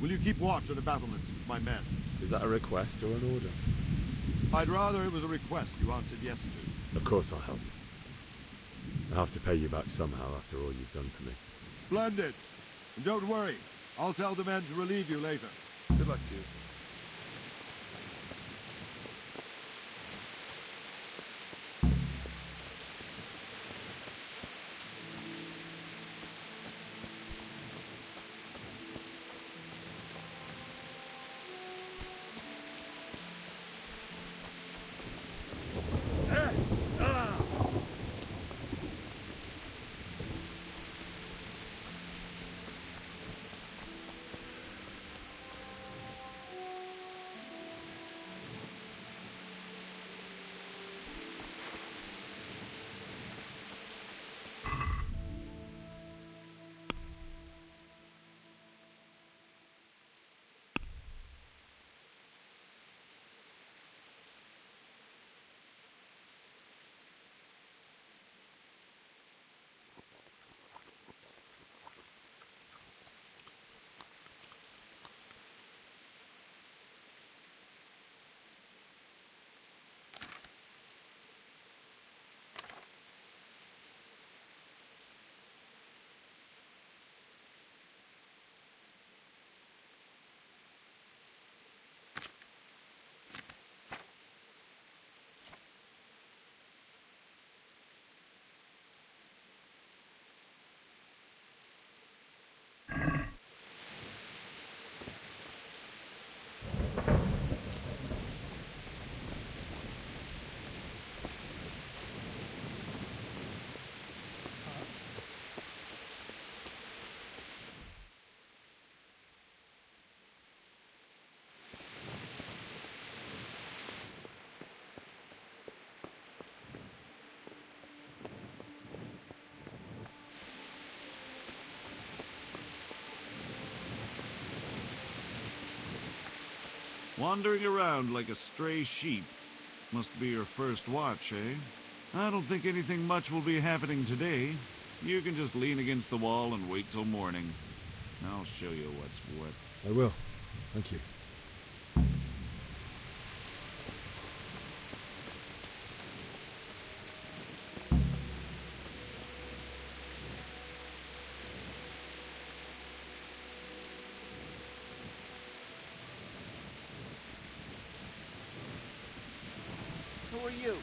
Will you keep watch on the battlements with my men? Is that a request or an order? I'd rather it was a request you answered yes to. Of course I'll help. I have to pay you back somehow after all you've done for me. Splendid. And don't worry, I'll tell the men to relieve you later. Good luck to you. Wandering around like a stray sheep. Must be your first watch, eh? I don't think anything much will be happening today. You can just lean against the wall and wait till morning. I'll show you what's what. I will. Thank you. Who are you?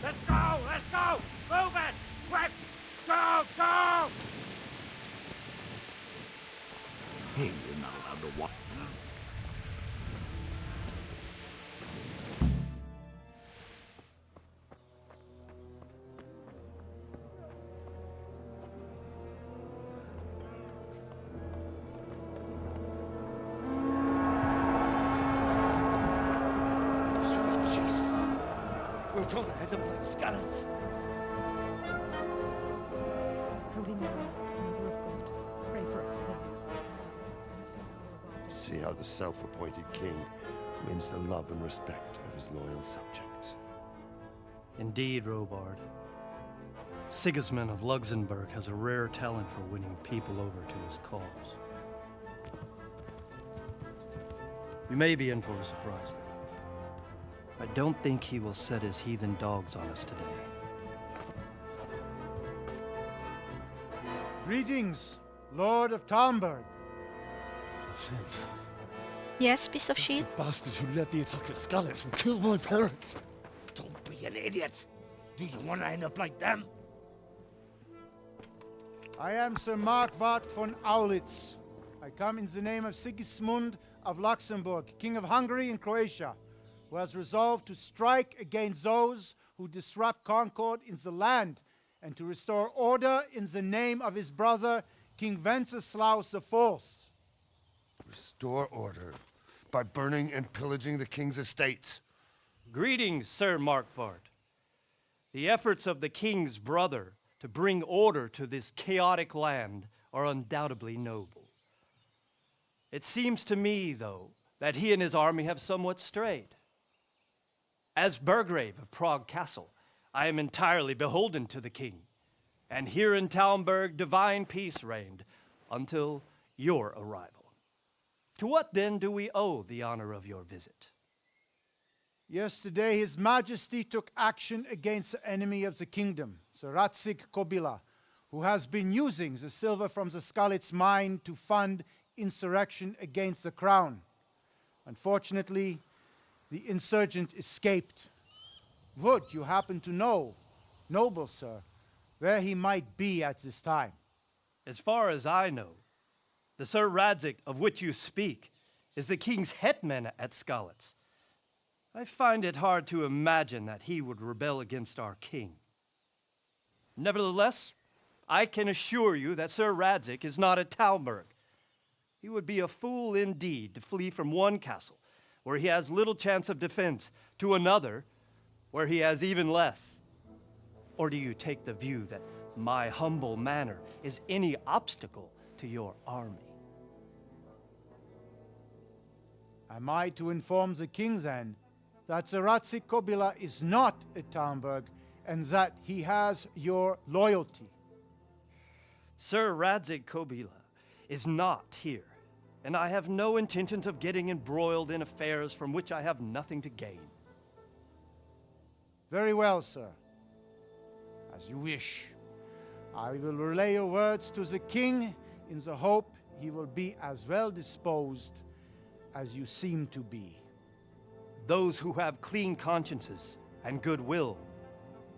Let's go! Let's go! Move it! Quick! Go! Go! Hey, you're not allowed to walk. Sweet Jesus! We're gonna end up like skeletons. Holy Mary, Mother of God, pray for us sinners. See how the self-appointed king wins the love and respect of his loyal subjects. Indeed, Robard. Sigismund of Luxembourg has a rare talent for winning people over to his cause. We may be in for a surprise, though. I don't think he will set his heathen dogs on us today. Greetings, Lord of Talmberg. Yes, piece of shit. The bastard who led the attack at Skalitz and killed my parents. Don't be an idiot. Do you want to end up like them? I am Sir Markwart von Aulitz. I come in the name of Sigismund of Luxembourg, King of Hungary and Croatia, who has resolved to strike against those who disrupt concord in the land and to restore order in the name of his brother, King Wenceslaus IV. Restore order by burning and pillaging the king's estates. Greetings, Sir Markvart. The efforts of the king's brother to bring order to this chaotic land are undoubtedly noble. It seems to me, though, that he and his army have somewhat strayed. As Burgrave of Prague Castle, I am entirely beholden to the king, and here in Talmberg divine peace reigned until your arrival. To what then do we owe the honor of your visit? Yesterday, His Majesty took action against the enemy of the kingdom, Sir Radzig Kobyla, who has been using the silver from the Skalitz mine to fund insurrection against the crown. Unfortunately, the insurgent escaped. Would you happen to know, noble sir, where he might be at this time? As far as I know, the Sir Radzig of which you speak is the king's hetman at Skalitz. I find it hard to imagine that he would rebel against our king. Nevertheless, I can assure you that Sir Radzig is not at Talmberg. He would be a fool indeed to flee from one castle, where he has little chance of defense, to another, where he has even less. Or do you take the view that my humble manner is any obstacle to your army? Am I to inform the king then that Sir Radzig Kobyla is not at Talmberg and that he has your loyalty? Sir Radzig Kobyla is not here, and I have no intentions of getting embroiled in affairs from which I have nothing to gain. Very well, sir. As you wish. I will relay your words to the king in the hope he will be as well disposed as you seem to be. Those who have clean consciences and goodwill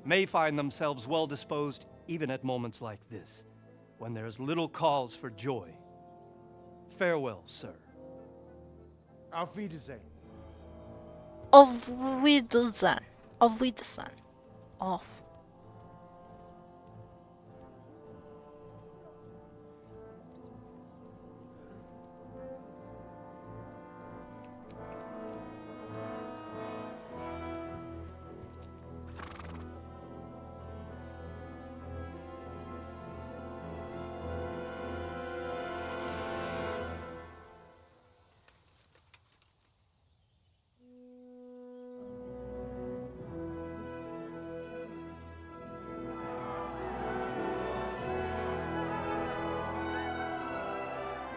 may find themselves well disposed even at moments like this, when there is little cause for joy. Farewell, sir. Auf Wiedersehen. Auf Wiedersehen. Auf Wiedersehen. Off.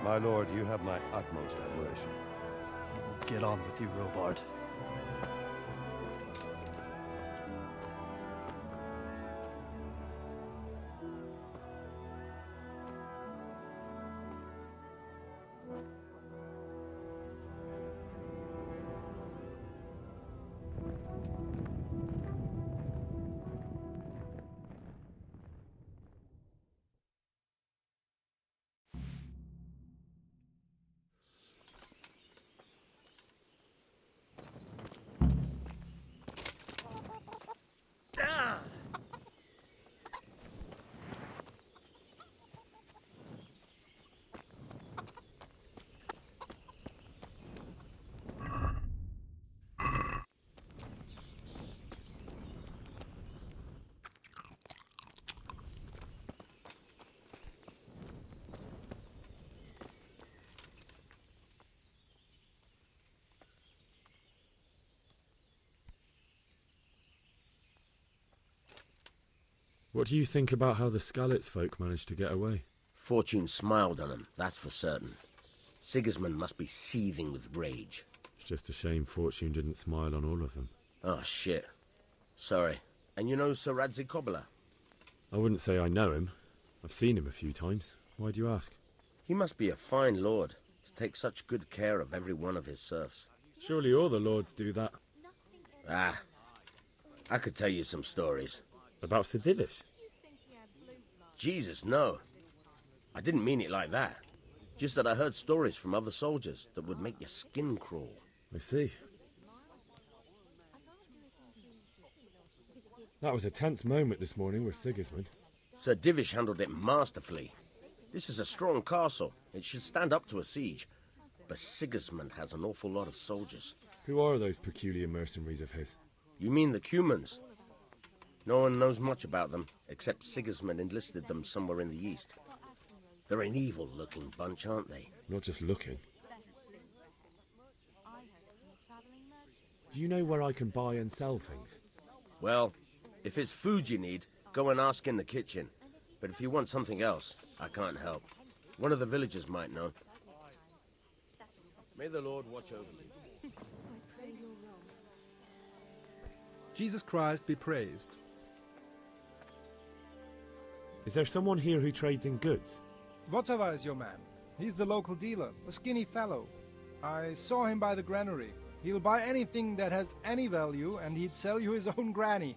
My lord, you have my utmost admiration. Get on with you, Robard. What do you think about how the Skalitz folk managed to get away? Fortune smiled on him, that's for certain. Sigismund must be seething with rage. It's just a shame Fortune didn't smile on all of them. Oh, shit. Sorry. And you know Sir Radzig Kobyla? I wouldn't say I know him. I've seen him a few times. Why do you ask? He must be a fine lord, to take such good care of every one of his serfs. Surely all the lords do that. Ah, I could tell you some stories. About Sir Divish? Jesus, no. I didn't mean it like that. Just that I heard stories from other soldiers that would make your skin crawl. I see. That was a tense moment this morning with Sigismund. Sir Divish handled it masterfully. This is a strong castle. It should stand up to a siege. But Sigismund has an awful lot of soldiers. Who are those peculiar mercenaries of his? You mean the Cumans? No one knows much about them, except Sigismund enlisted them somewhere in the east. They're an evil-looking bunch, aren't they? Not just looking. Do you know where I can buy and sell things? Well, if it's food you need, go and ask in the kitchen. But if you want something else, I can't help. One of the villagers might know. May the Lord watch over you. Jesus Christ be praised. Is there someone here who trades in goods? Votava is your man. He's the local dealer, a skinny fellow. I saw him by the granary. He'll buy anything that has any value, and he'd sell you his own granny.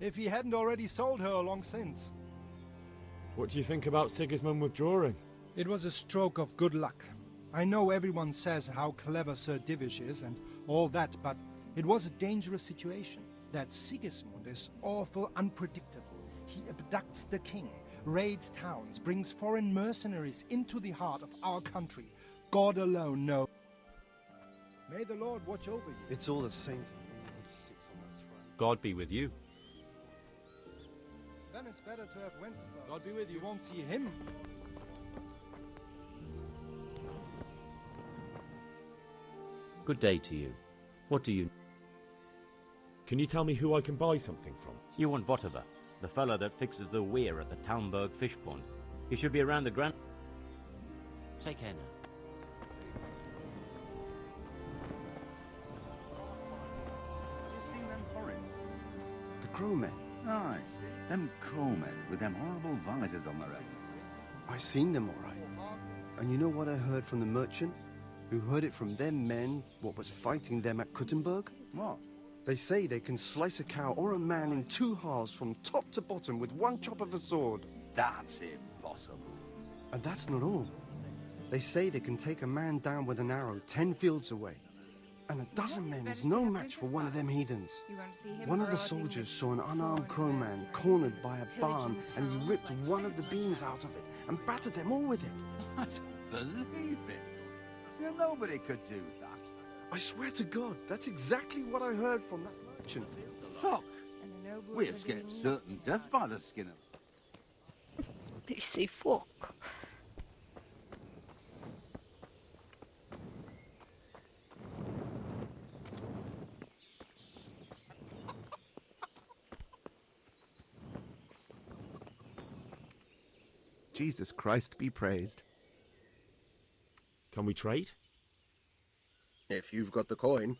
If he hadn't already sold her long since. What do you think about Sigismund withdrawing? It was a stroke of good luck. I know everyone says how clever Sir Divish is and all that, but it was a dangerous situation. That Sigismund is awful unpredictable. He abducts the king, raids towns, brings foreign mercenaries into the heart of our country. God alone knows. May the Lord watch over you. It's all the same. God be with you. Then it's better to have Wenceslas. God be with you. You won't see him. Good day to you. What do you... Can you tell me who I can buy something from? You want Votava, the fellow that fixes the weir at the Townburg fish pond. He should be around the Grand... Take care now. You seen them foreigns? The crowmen? Aye, them crowmen with them horrible visors on their heads. I seen them all right. And you know what I heard from the merchant? Who heard it from them men what was fighting them at Kuttenberg? What? They say they can slice a cow or a man in two halves from top to bottom with one chop of a sword. That's impossible. And that's not all. They say they can take a man down with an arrow 10 fields away. And a dozen men is no match for one of them heathens. One of the soldiers saw an unarmed crowman cornered by a barn, and he ripped one of the beams out of it and battered them all with it. I don't believe it. You know, nobody could do that. I swear to God, that's exactly what I heard from that merchant. Fuck! We escaped certain death by the skin of... They say fuck. Jesus Christ be praised. Can we trade? If you've got the coin.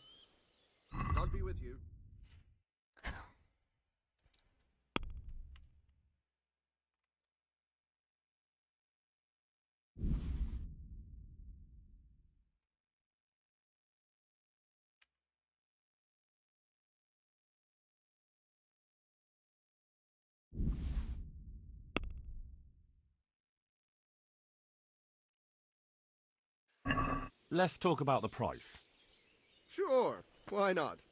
God be with you. Let's talk about the price. Sure, why not?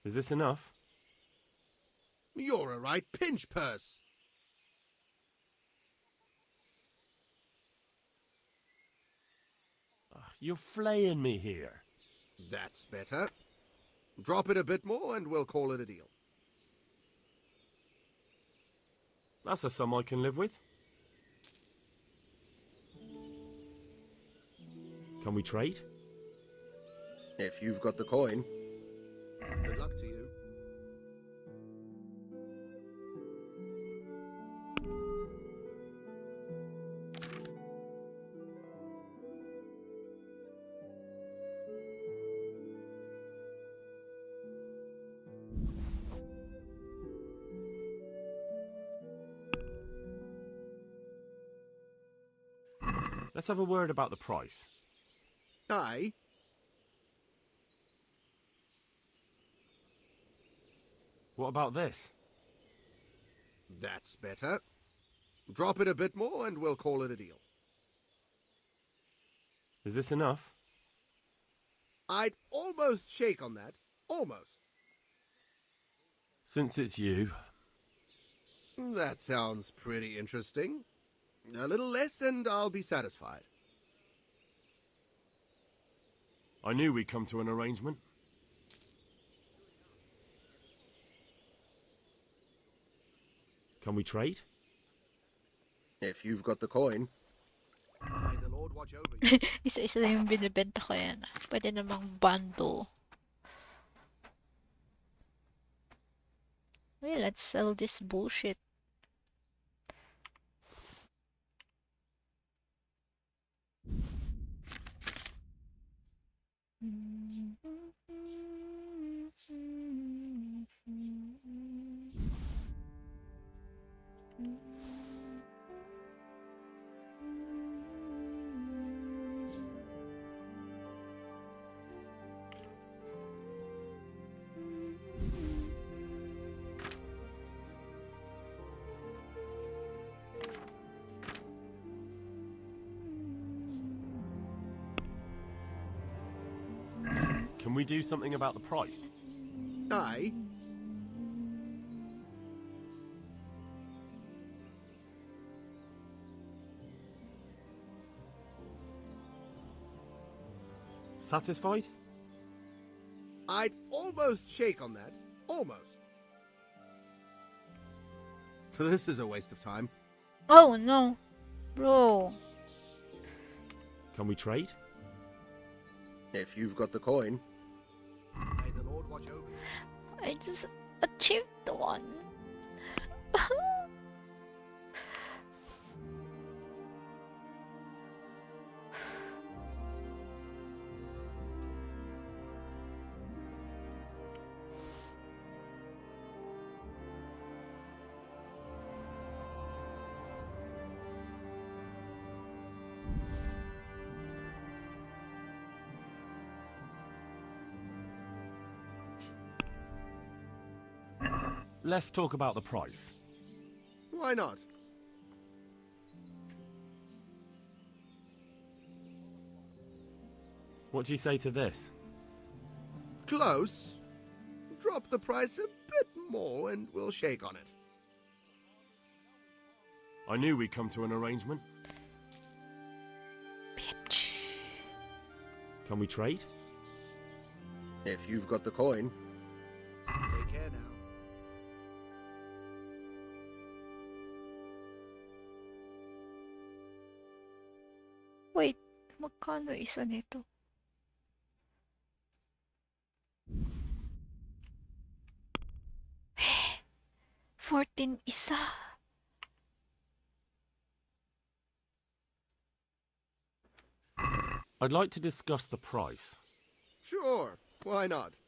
Is this enough? You're a right pinch purse. You're flaying me here. That's better. Drop it a bit more and we'll call it a deal. That's a sum I can live with. Can we trade? If you've got the coin. Good luck to you. Let's have a word about the price. Aye. What about this? That's better. Drop it a bit more and we'll call it a deal. Is this enough? I'd almost shake on that. Almost. Since it's you. That sounds pretty interesting. A little less and I'll be satisfied. I knew we'd come to an arrangement. Can we trade? If you've got the coin. May the Lord watch over you. Isa-isa na yung binibenta ko yan. Pwede namang bundle. Okay, let's sell this bullshit. Can we do something about the price? Aye. Satisfied? I'd almost shake on that. Almost. This is a waste of time. Oh no, bro. Can we trade? If you've got the coin. May the Lord watch over you. I just achieved the one. Let's talk about the price. Why not? What do you say to this? Close. Drop the price a bit more and we'll shake on it. I knew we'd come to an arrangement. Bitch. Can we trade? If you've got the coin. Take care now. Wait, magkano isa nito? Eh, 14 isa. I'd like to discuss the price. Sure, why not?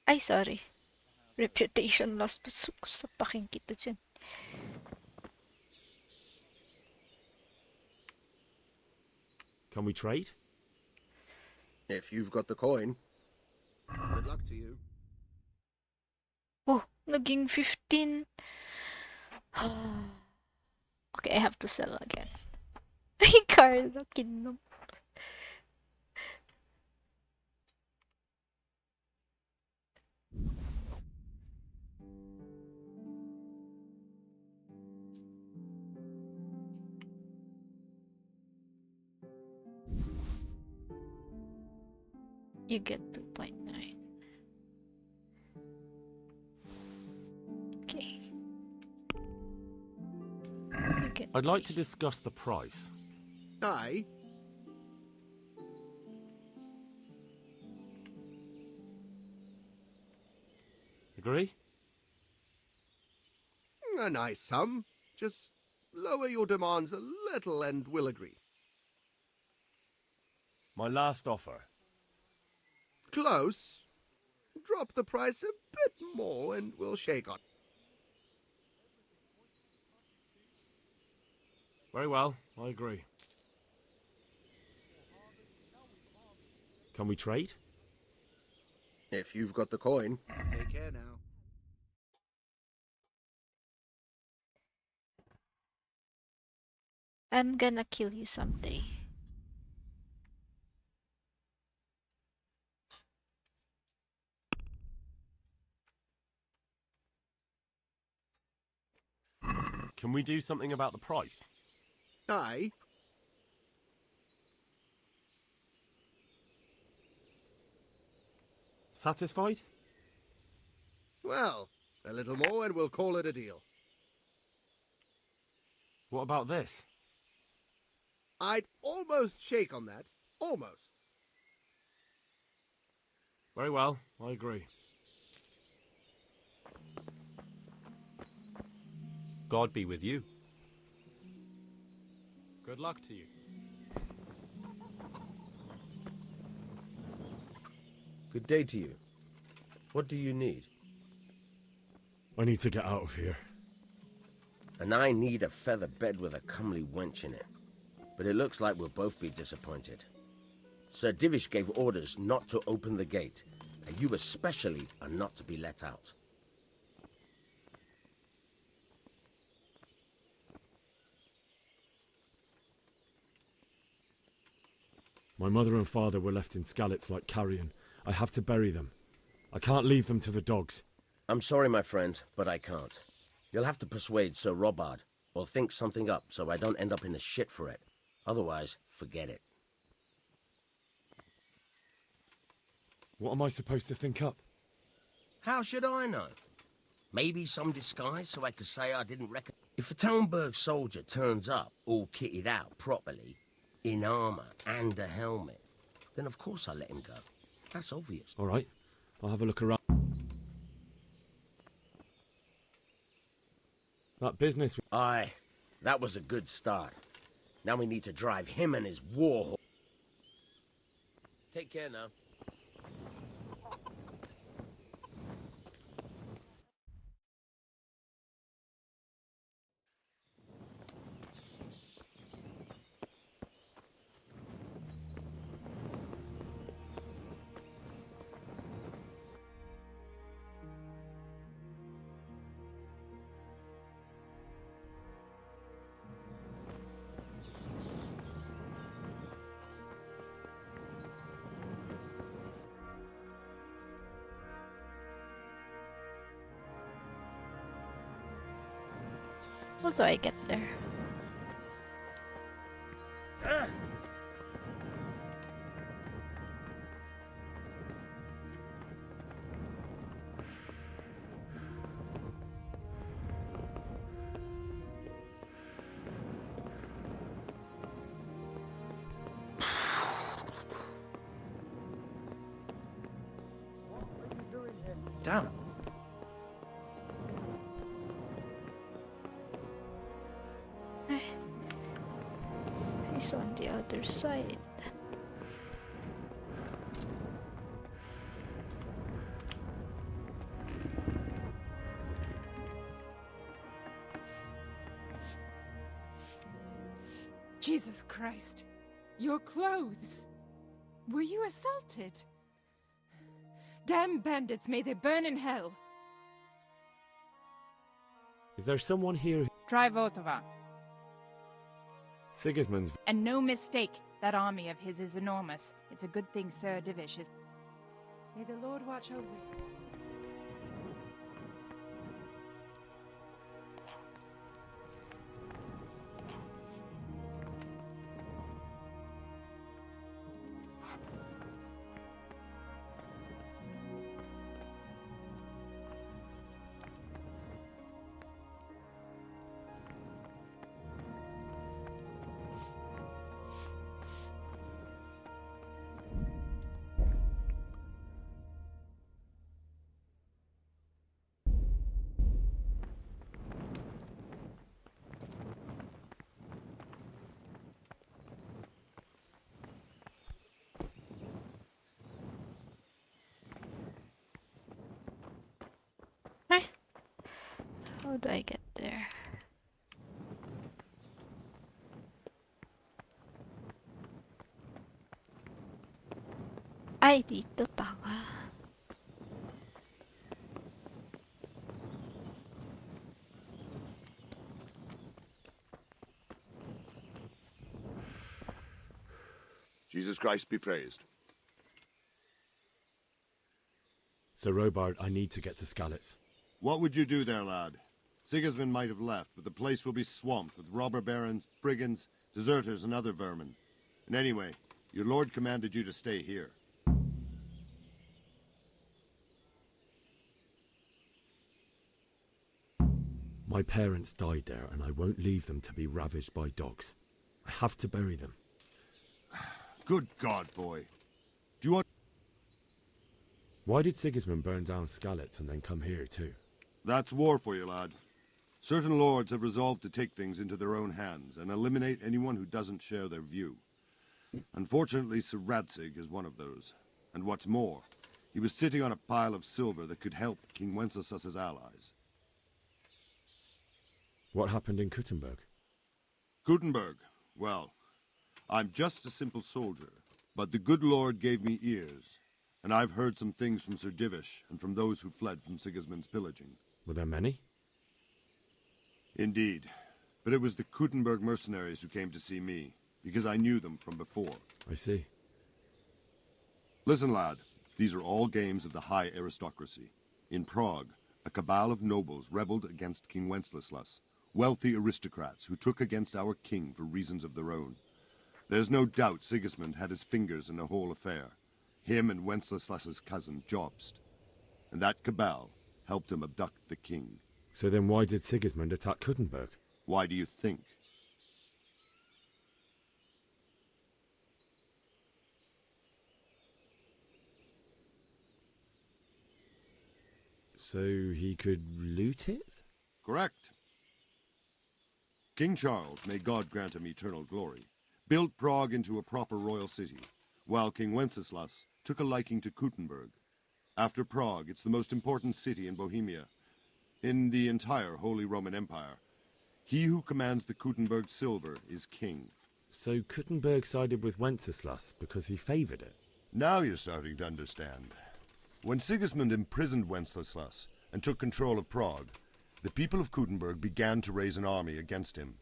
Ay, sorry. Reputation loss. Sa paking kita dyan. Can we trade? If you've got the coin. Good luck to you. Oh, naging 15. Okay, I have to sell again. Ay, Karla, kinom. You get 2.9. Okay. I'd like to discuss the price. Aye. Agree? A nice sum. Just lower your demands a little and we'll agree. My last offer. Close. Drop the price a bit more and we'll shake on. Very well, I agree. Can we trade? If you've got the coin. Take care now. I'm gonna kill you someday. Can we do something about the price? Aye. Satisfied? Well, a little more and we'll call it a deal. What about this? I'd almost shake on that. Almost. Very well, I agree. God be with you. Good luck to you. Good day to you. What do you need? I need to get out of here. And I need a feather bed with a comely wench in it. But it looks like we'll both be disappointed. Sir Divish gave orders not to open the gate, and you especially are not to be let out. My mother and father were left in Skalitz like carrion. I have to bury them. I can't leave them to the dogs. I'm sorry, my friend, but I can't. You'll have to persuade Sir Robard, or think something up so I don't end up in the shit for it. Otherwise, forget it. What am I supposed to think up? How should I know? Maybe some disguise so I could say I didn't reckon. If a Talmberg soldier turns up all kitted out properly, in armor and a helmet, then of course I let him go. That's obvious. All right, I'll have a look around. That business... Aye, that was a good start. Now we need to drive him and his war horse. Take care now. How do I get there? Damn. He's on the other side. Jesus Christ! Your clothes! Were you assaulted? Damn bandits, may they burn in hell! Is there someone here? Try Votova. Sigismund's... And no mistake, that army of his is enormous. It's a good thing Sir Divish is... May the Lord watch over you. How do I get there? Ay, dito tanga. Jesus Christ be praised. Sir Robard, I need to get to Skalitz. What would you do there, lad? Sigismund might have left, but the place will be swamped with robber barons, brigands, deserters, and other vermin. And anyway, your lord commanded you to stay here. My parents died there, and I won't leave them to be ravaged by dogs. I have to bury them. Good God, boy. Do you want... Why did Sigismund burn down Skalitz and then come here too? That's war for you, lad. Certain lords have resolved to take things into their own hands and eliminate anyone who doesn't share their view. Unfortunately, Sir Radzig is one of those. And what's more, he was sitting on a pile of silver that could help King Wenceslas's allies. What happened in Kuttenberg? Kuttenberg? Well, I'm just a simple soldier, but the good Lord gave me ears, and I've heard some things from Sir Divish and from those who fled from Sigismund's pillaging. Were there many? Indeed, but it was the Kuttenberg mercenaries who came to see me, because I knew them from before. I see. Listen, lad, these are all games of the high aristocracy. In Prague, a cabal of nobles rebelled against King Wenceslas, wealthy aristocrats who took against our king for reasons of their own. There's no doubt Sigismund had his fingers in the whole affair. Him and Wenceslas's cousin, Jobst. And that cabal helped him abduct the king. So then why did Sigismund attack Kuttenberg? Why do you think? So he could loot it? Correct. King Charles, may God grant him eternal glory, built Prague into a proper royal city, while King Wenceslas took a liking to Kuttenberg. After Prague, it's the most important city in Bohemia, in the entire Holy Roman Empire. He who commands the Kuttenberg silver is king. So Kuttenberg sided with Wenceslas because he favoured it? Now you're starting to understand. When Sigismund imprisoned Wenceslas and took control of Prague, the people of Kuttenberg began to raise an army against him.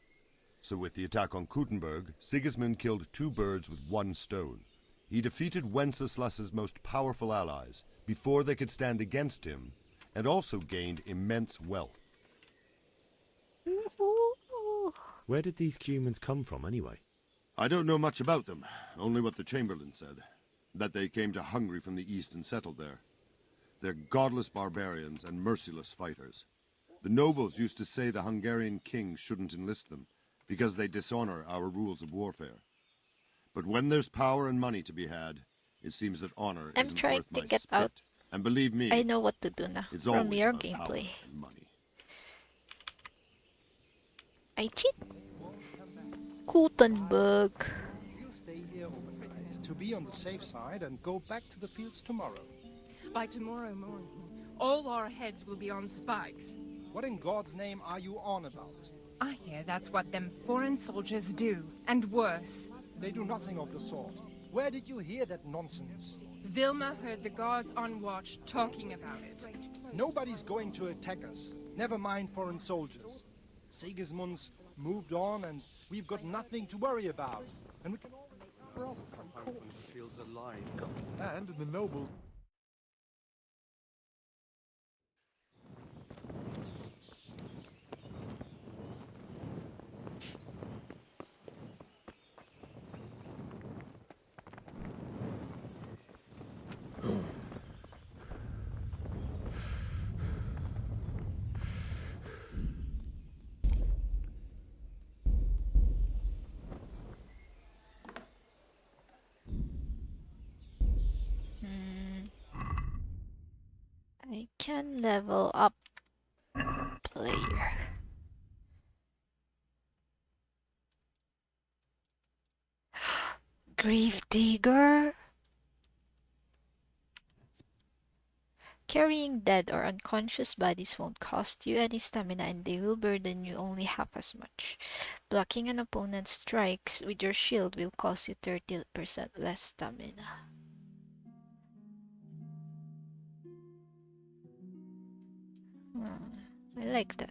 So with the attack on Kuttenberg, Sigismund killed two birds with one stone. He defeated Wenceslas's most powerful allies before they could stand against him, and also gained immense wealth. Where did these humans come from anyway? I don't know much about them, only what the Chamberlain said, that they came to Hungary from the east and settled there. They're godless barbarians and merciless fighters. The nobles used to say the Hungarian king shouldn't enlist them, because they dishonor our rules of warfare. But when there's power and money to be had, it seems that honor I'm isn't trying worth to my get spit. out. And believe me, I know what to do now it's from always your about power gameplay. and money. I cheat. Kuttenberg. We'll stay here overnight to be on the safe side and go back to the fields tomorrow. By tomorrow morning, all our heads will be on spikes. What in God's name are you on about? I hear that's what them foreign soldiers do, and worse. They do nothing of the sort. Where did you hear that nonsense? Vilma heard the guards on watch talking about it. Nobody's going to attack us. Never mind foreign soldiers. Sigismund's moved on and we've got nothing to worry about. And we can all make our brother from corpses. Feels alive. And the nobles. I can level up player. Grave digger. Carrying dead or unconscious bodies won't cost you any stamina and they will burden you only half as much. Blocking an opponent's strikes with your shield will cost you 30% less stamina. I like that.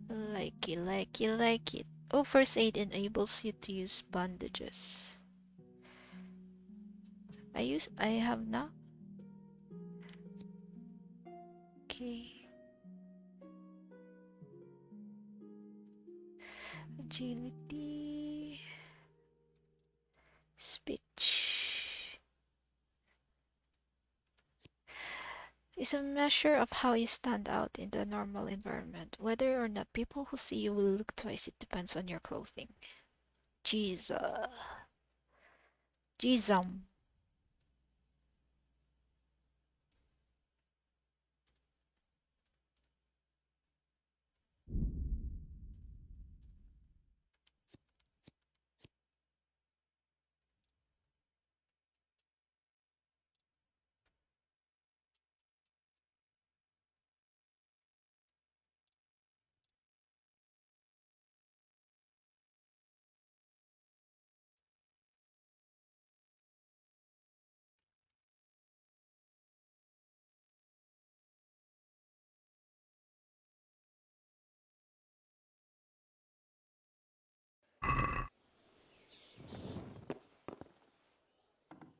Like it. Oh, first aid enables you to use bandages. I have now. Okay. Agility. Speech. Is a measure of how you stand out in the normal environment. Whether or not people who see you will look twice, it depends on your clothing. Jesus. Jism.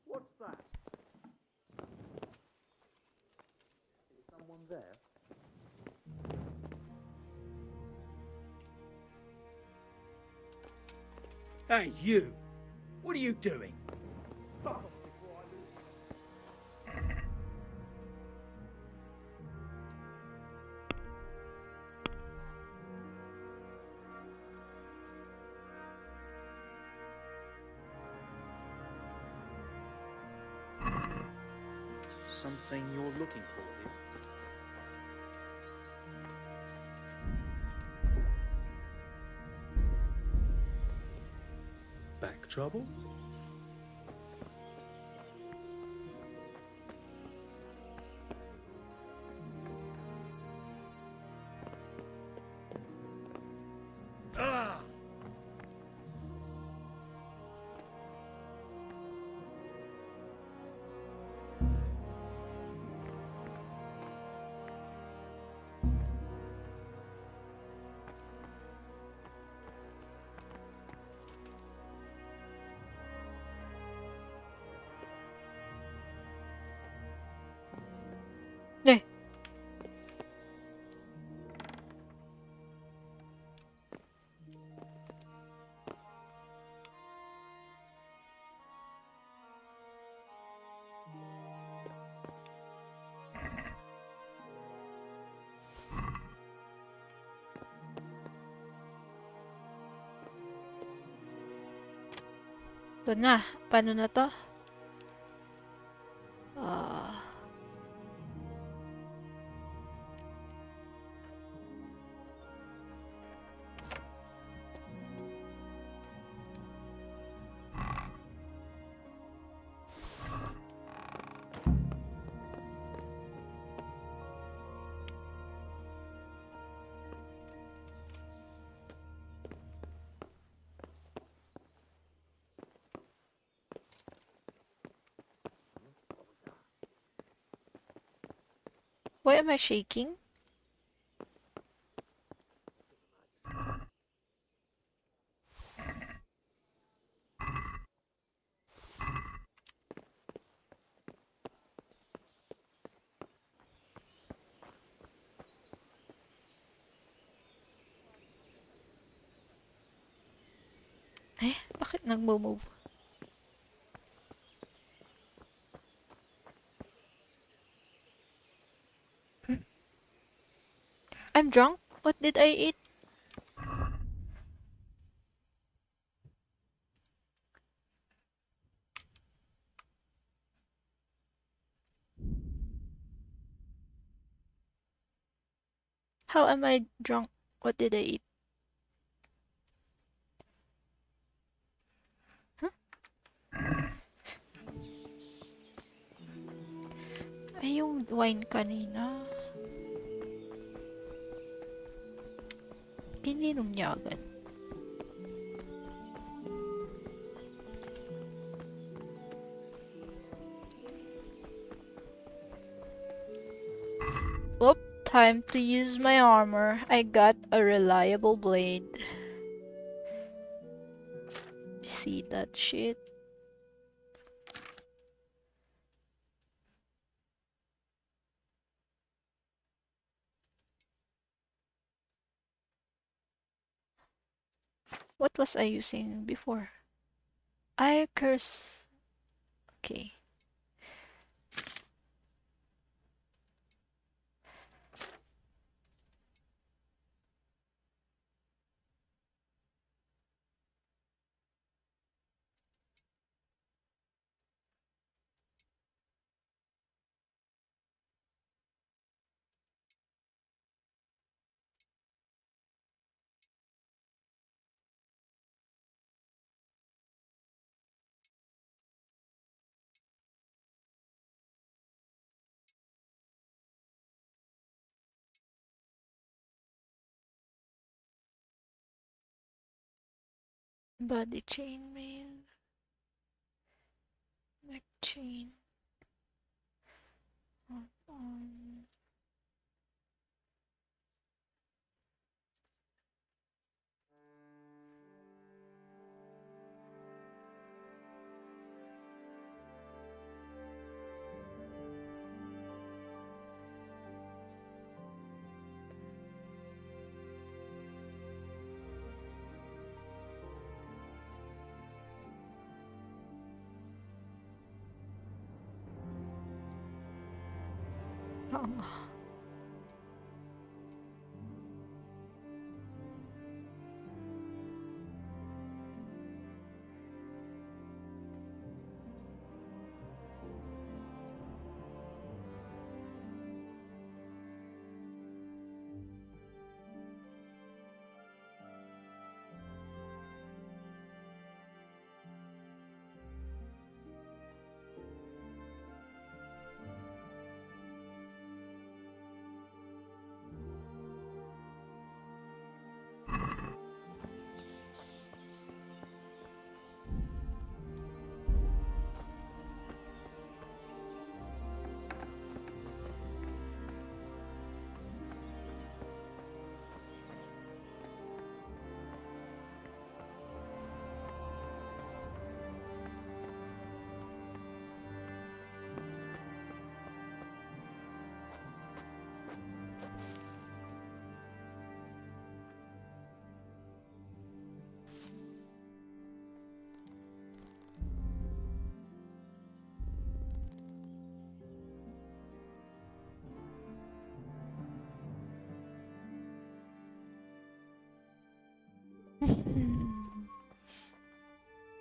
What's that? Is someone there? Hey, you! What are you doing? Fuck off before I lose. Something you're looking for here? Back trouble? Ah! Eh. Ito na. Paano na to? Why am I shaking? Eh, bakit nagmo-move? I'm drunk? What did I eat? How am I drunk? What did I eat? Huh? Ay, yung wine kanina. Ininom niya agad. Well, time to use my armor. I got a reliable blade. see that shit. What was I using before? I curse. Okay. Body chain mail. Neck chain. On. Oh.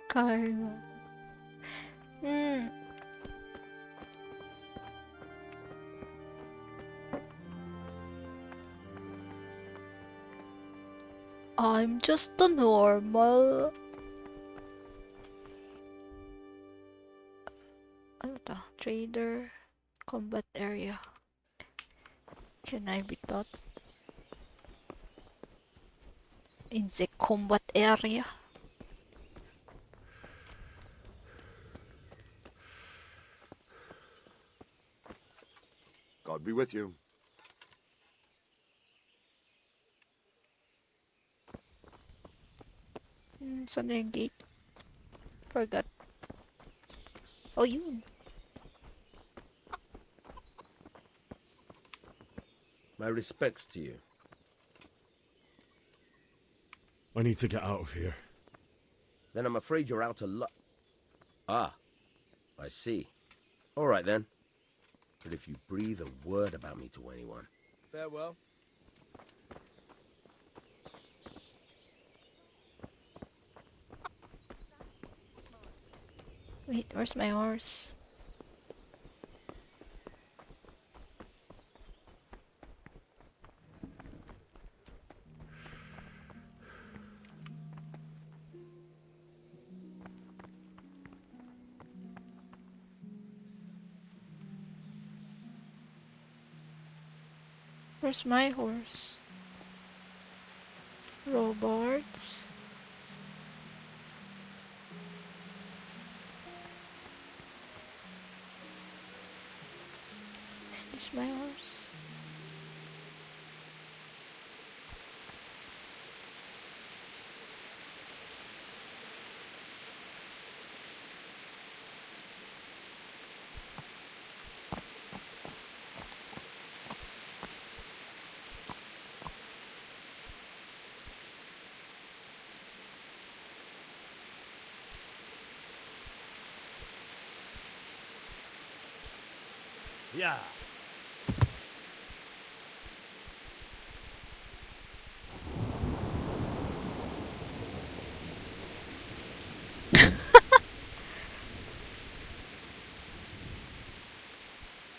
Karla. I'm just a normal. Ano to? Trader. Combat area. Can I be taught? In the combat area. God be with you. Saan na yung gate? Forgot. Oh, yun. My respects to you. I need to get out of here. Then I'm afraid you're out of luck. Ah, I see. All right then. But if you breathe a word about me to anyone... Farewell. Wait, where's my horse? Where's my horse? Robards. Is this my horse? Yeah.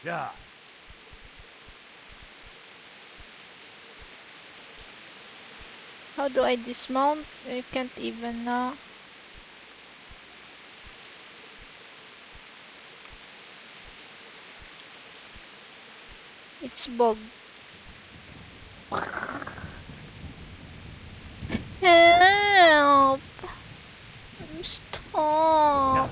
Yeah. How do I dismount? I can't even It's bug. Help! Stop!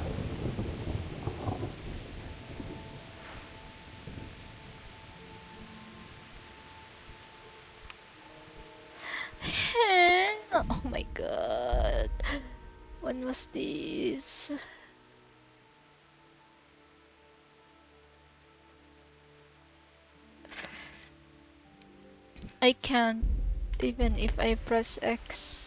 Oh my god. When was this? I can't, even if I press X.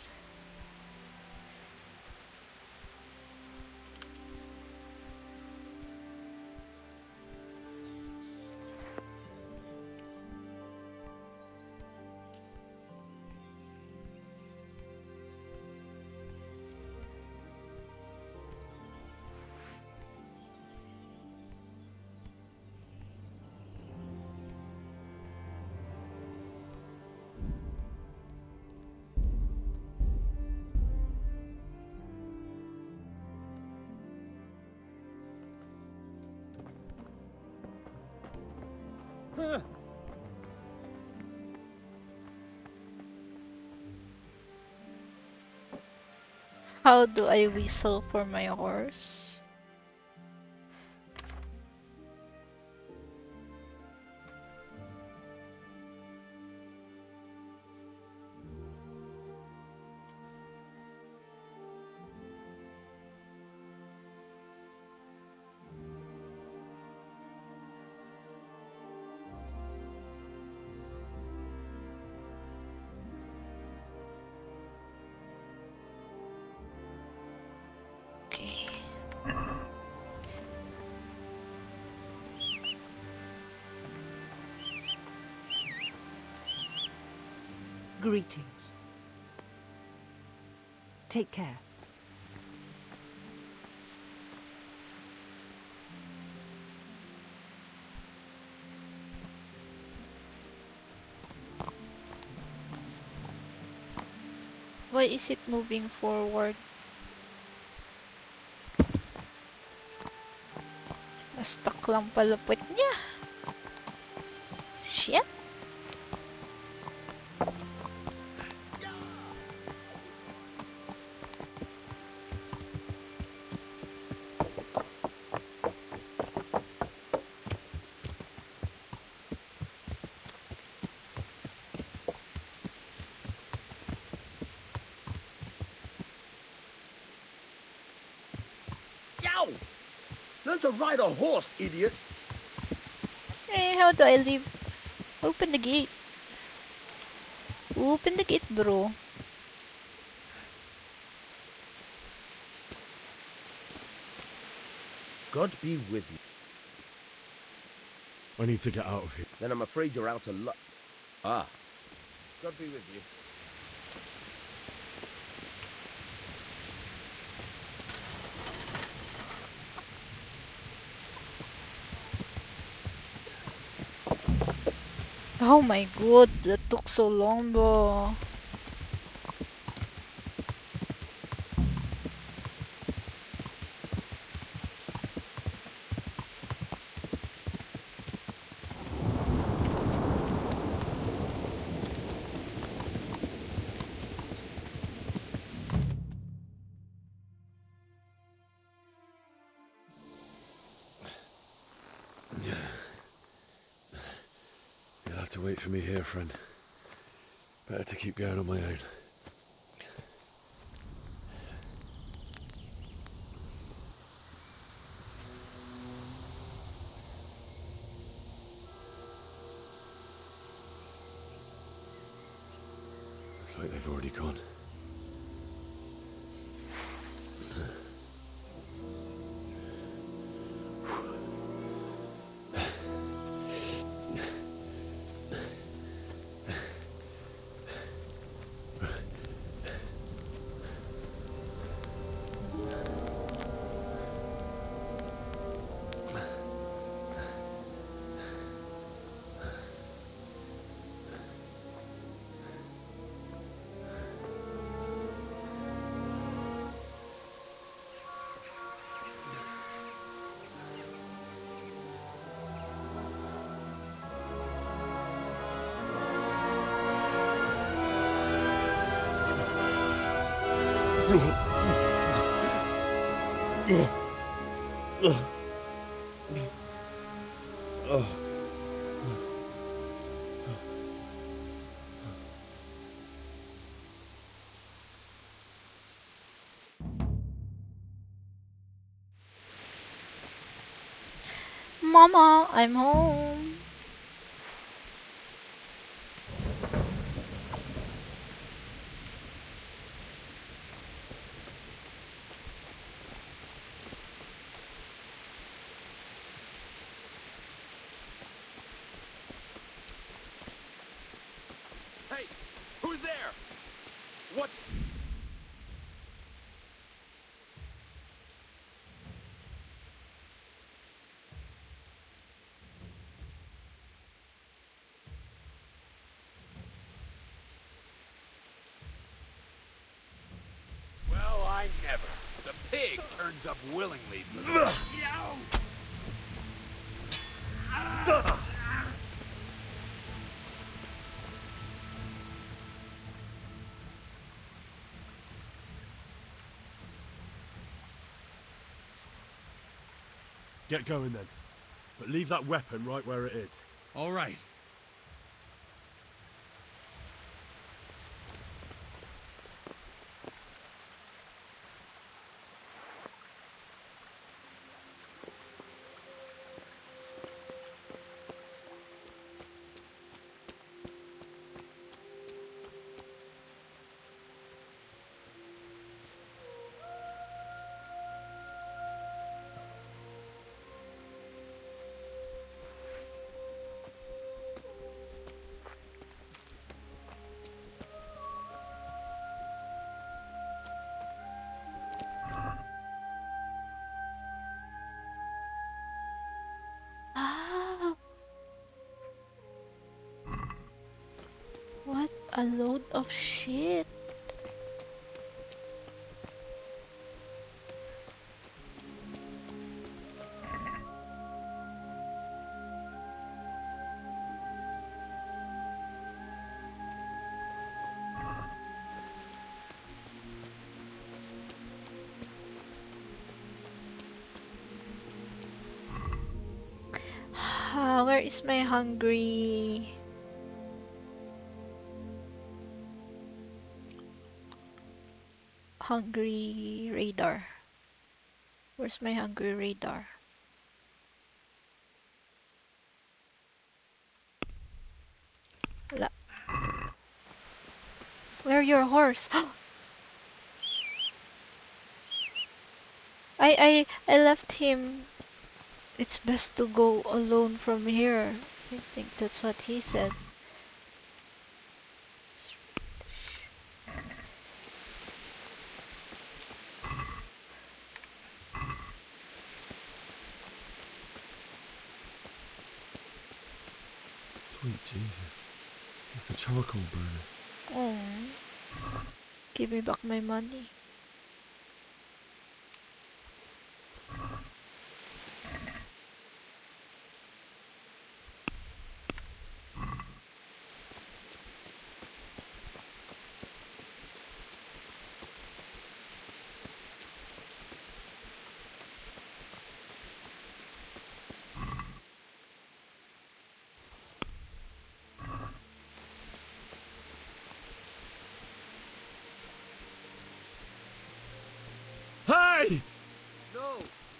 How do I whistle for my horse? Okay. Greetings. Take care. Why is it moving forward? Stuck lang pala puwet niya. Shit. Yow! Learn to ride a horse, idiot. Hey, how do I leave? Open the gate. Open the gate, bro. God be with you. I need to get out of here. Then I'm afraid you're out of luck. Ah. God be with you. Oh my god, that took so long, bro. You'll have to wait for me here, friend. Better to keep going on my own. Looks like they've already gone. Mama, I'm home. Hey, who's there? What's... Well, I never. The pig turns up willingly, but... Get going then. But leave that weapon right where it is. All right. Ah, what a load of shit. Where is my hungry radar? Where's my hungry radar? Where your horse? I left him. It's best to go alone from here. I think that's what he said. Sweet Jesus. It's the charcoal burner. Oh, give me back my money. Hey!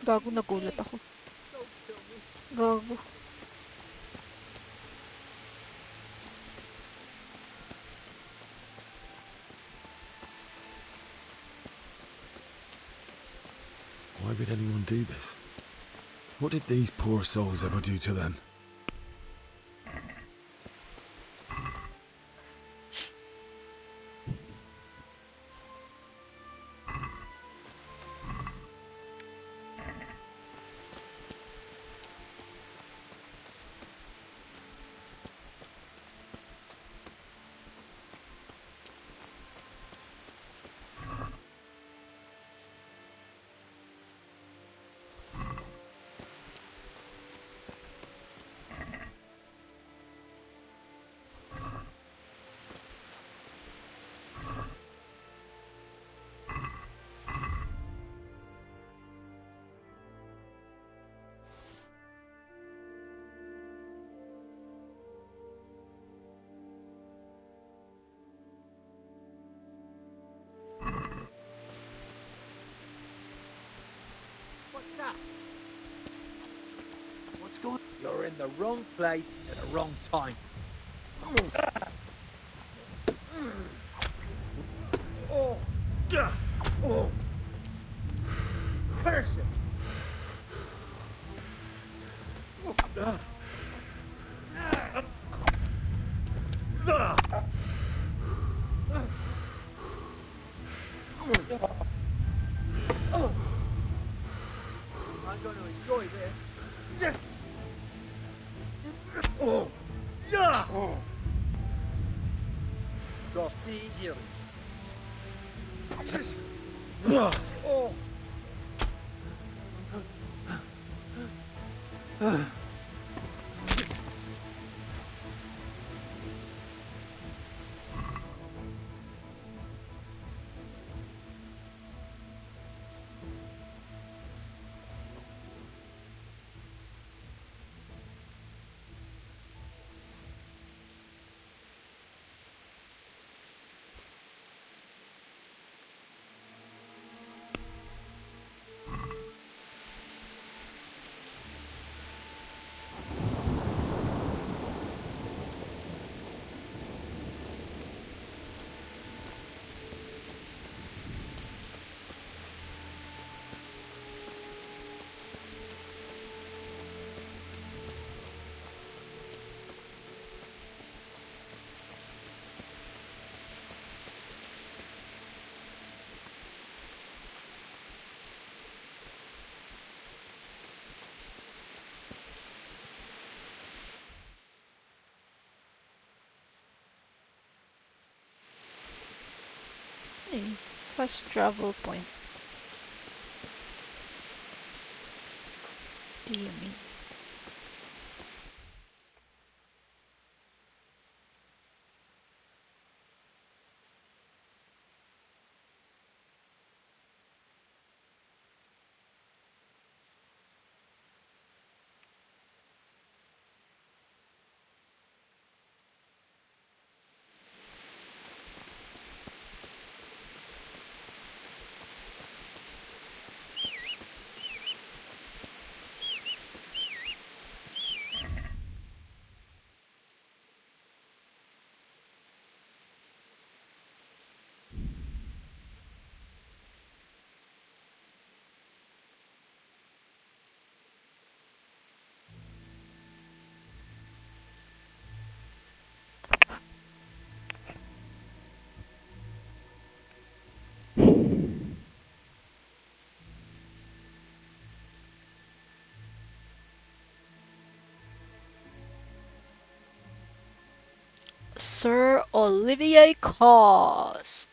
Gago, nagulat ako. Gago. Why would anyone do this? What did these poor souls ever do to them? What's that? What's going on? You're in the wrong place at the wrong time. Oh. Oh. Curse it. I'm going to enjoy this. Oh. Garcia here. Oh. First travel point. Do you mean? Sir Olivier Cost.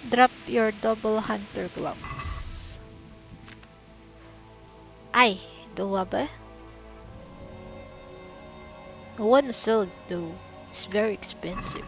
Drop your double hunter gloves. Ay, dua ba? I wanna sell it though. It's very expensive.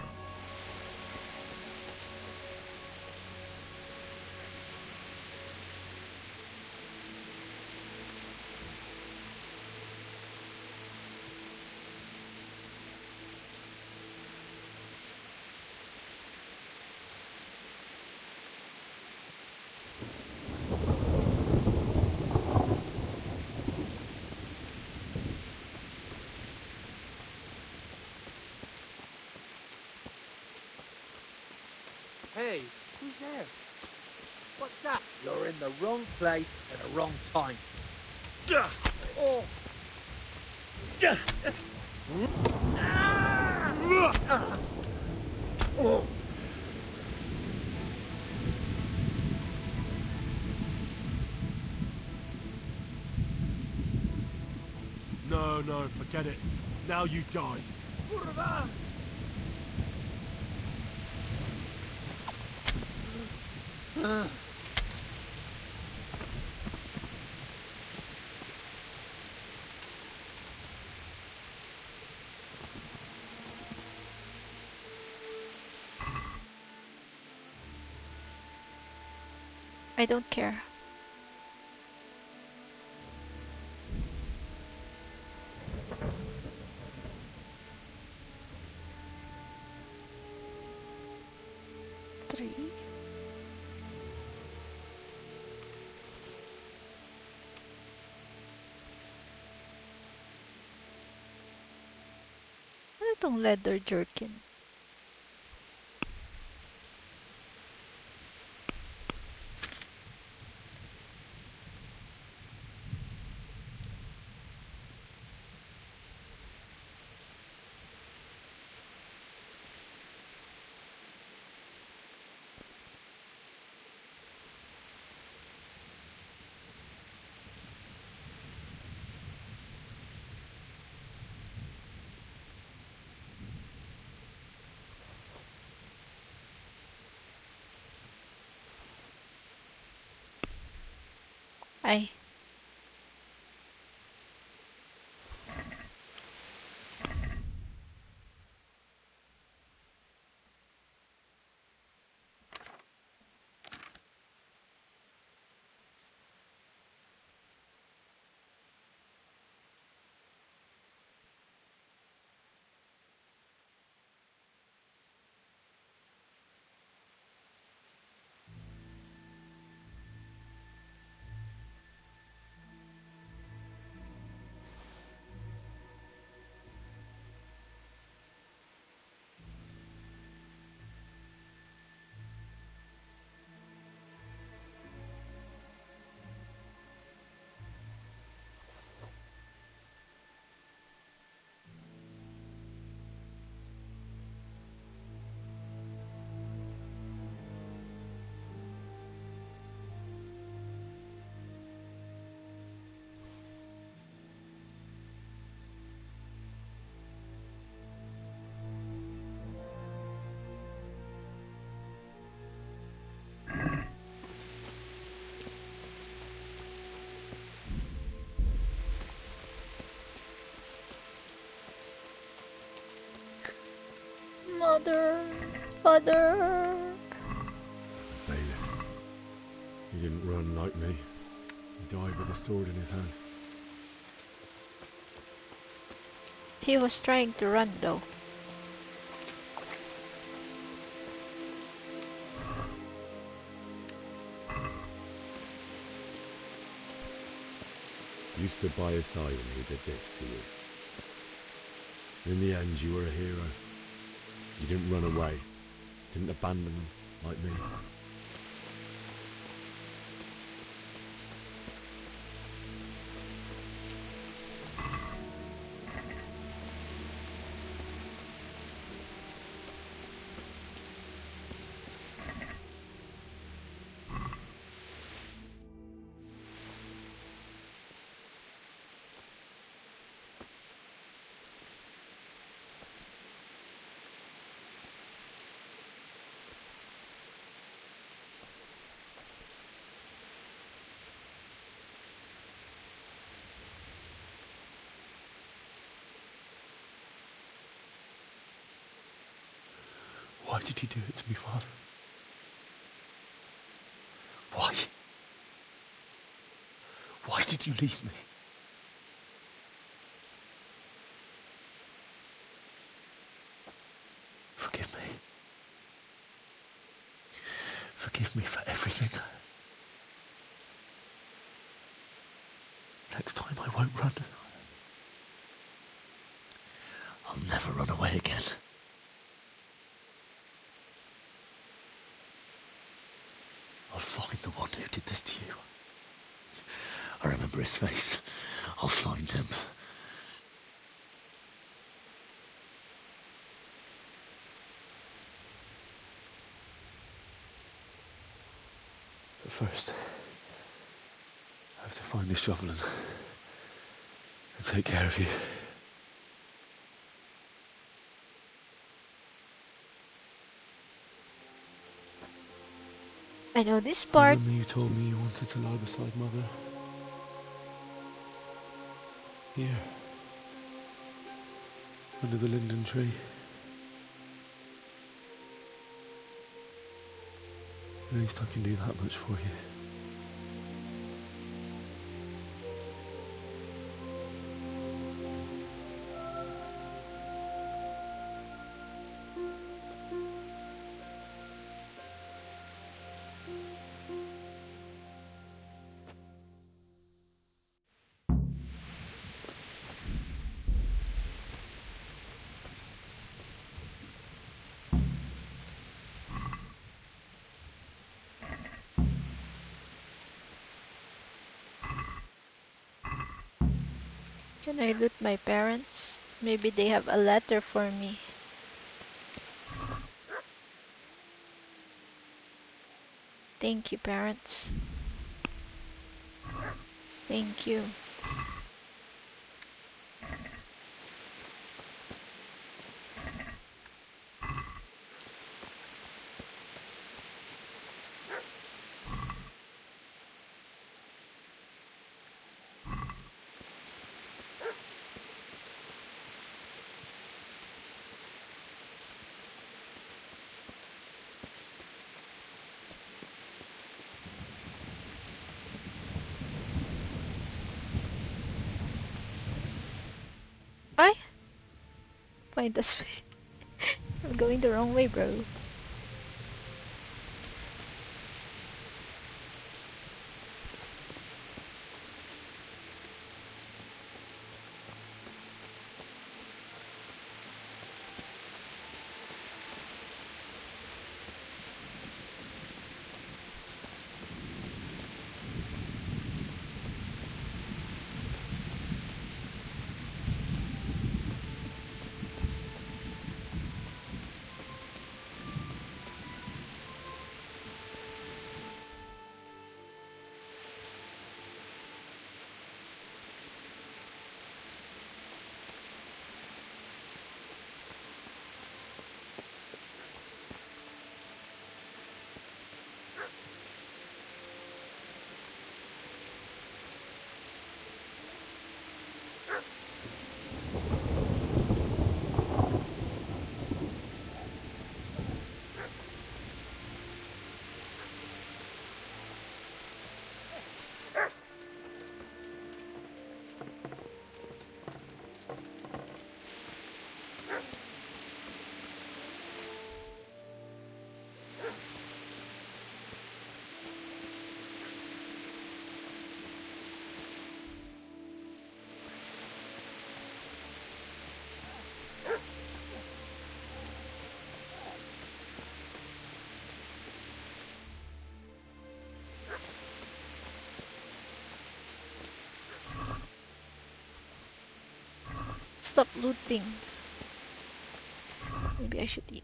Hey, who's there? What's that? You're in the wrong place at the wrong time. Oh. Oh. No, forget it. Now you die. I don't care. Three. Ano tong leather jerkin? Ay. Mother, father. Bailiff. He didn't run like me. He died with a sword in his hand. He was trying to run though. You stood by his side when he did this to you. In the end, you were a hero. You didn't run away. Didn't abandon them like me. Why did you do it to me, Father? Why? Why did you leave me? Forgive me. Forgive me for everything. Next time I won't run. I'll never run away again. find the one who did this to you. I remember his face. I'll find him. But first, I have to find this shovel and take care of you. I know this part. Remember you told me you wanted to lie beside Mother? Here. Under the linden tree. At least I can do that much for you. Can I loot my parents? Maybe they have a letter for me. Thank you, parents. Thank you. I find this way. I'm going the wrong way, bro. Stop looting. Maybe I should eat.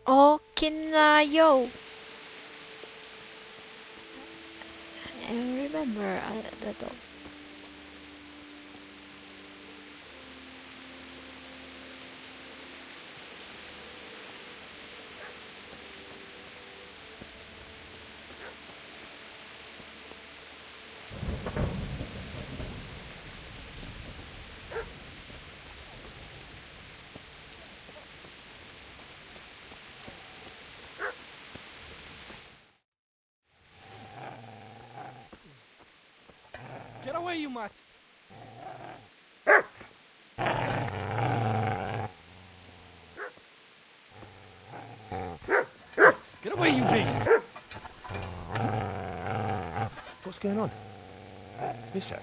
Oh, Kinayo. I remember that. Get away, you mutt! Get away, you beast! What's going on? Smishak,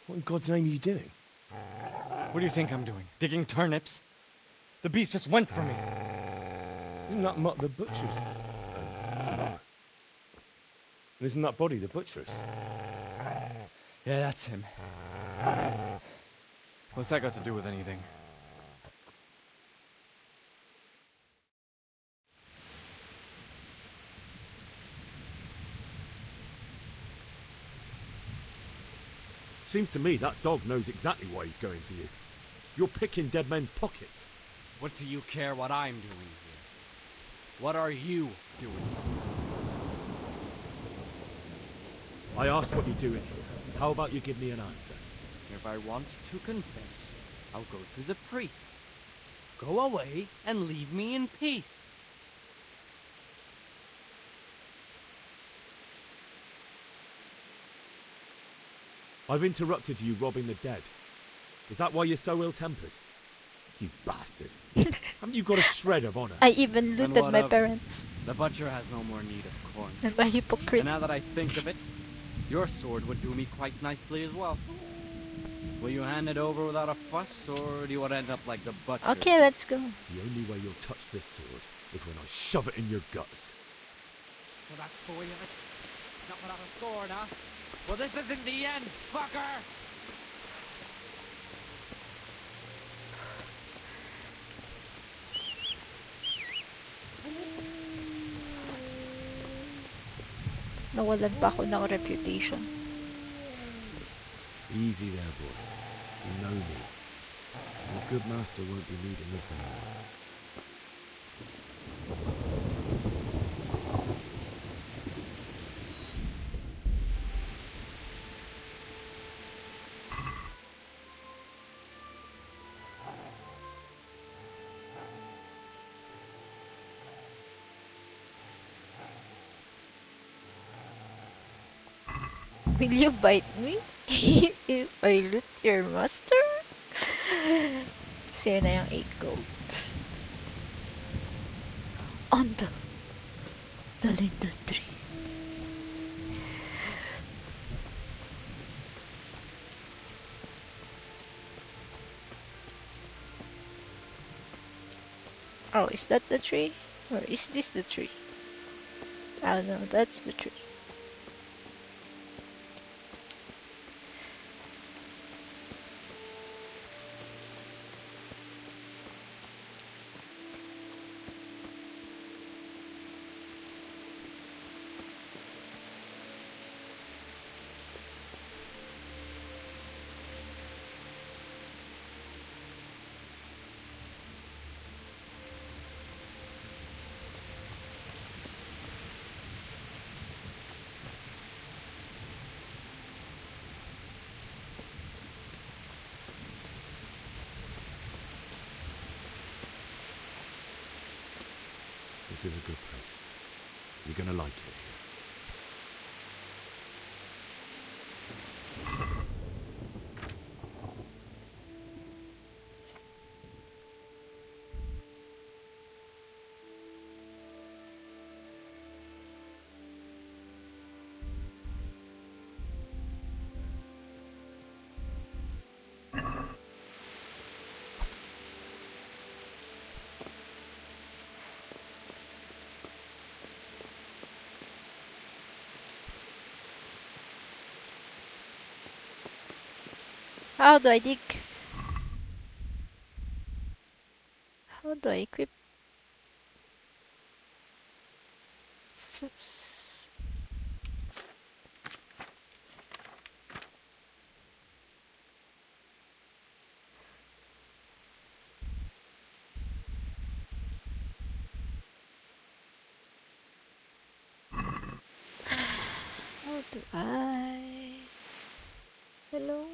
what in God's name are you doing? What do you think I'm doing? Digging turnips? The beast just went for me. Isn't that Mutt the butcher's? No. Isn't that body the butcher's? Yeah, that's him. What's that got to do with anything? Seems to me that dog knows exactly why he's going for you. You're picking dead men's pockets. What do you care what I'm doing here? What are you doing? I asked what you're doing here. How about you give me an answer? If I want to confess, I'll go to the priest. Go away and leave me in peace. I've interrupted you robbing the dead. Is that why you're so ill-tempered? You bastard. Haven't you got a shred of honor? I even And looted what my of it? parents. The butcher has no more need of corn. Am I hypocrite? And now that I think of it, your sword would do me quite nicely as well. Will you hand it over without a fuss, or do you want to end up like the butcher? Okay, let's go. The only way you'll touch this sword is when I shove it in your guts. So that's the way of it? Not without a sword, huh? Well, this isn't the end, fucker! Nawalan pa ako ng reputation. Easy there, boy. You know me. Your good master won't be needing this anymore. Will you bite me if I loot your master? Sa'yo na yung 8 gold. On the linden tree. Oh, is that the tree? Or is this the tree? I don't know, that's the tree. This is a good place. You're gonna like it. How do I dig? How do I equip? How do I? Hello?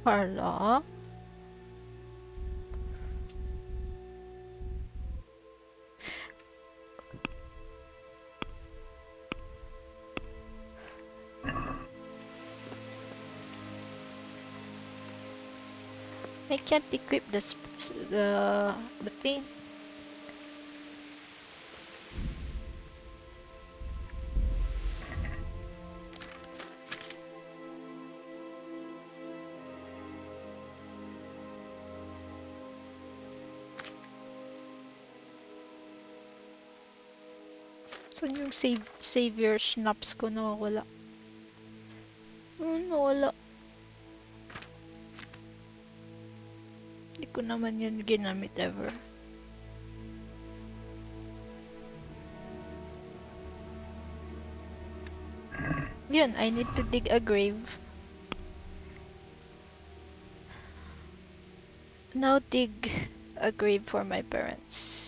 Karla. I can't equip the thing. Saan yung savior schnapps ko nawawala? Nawala. Hindi ko naman yun ginamit ever. Yun, I need to dig a grave. Now dig a grave for my parents.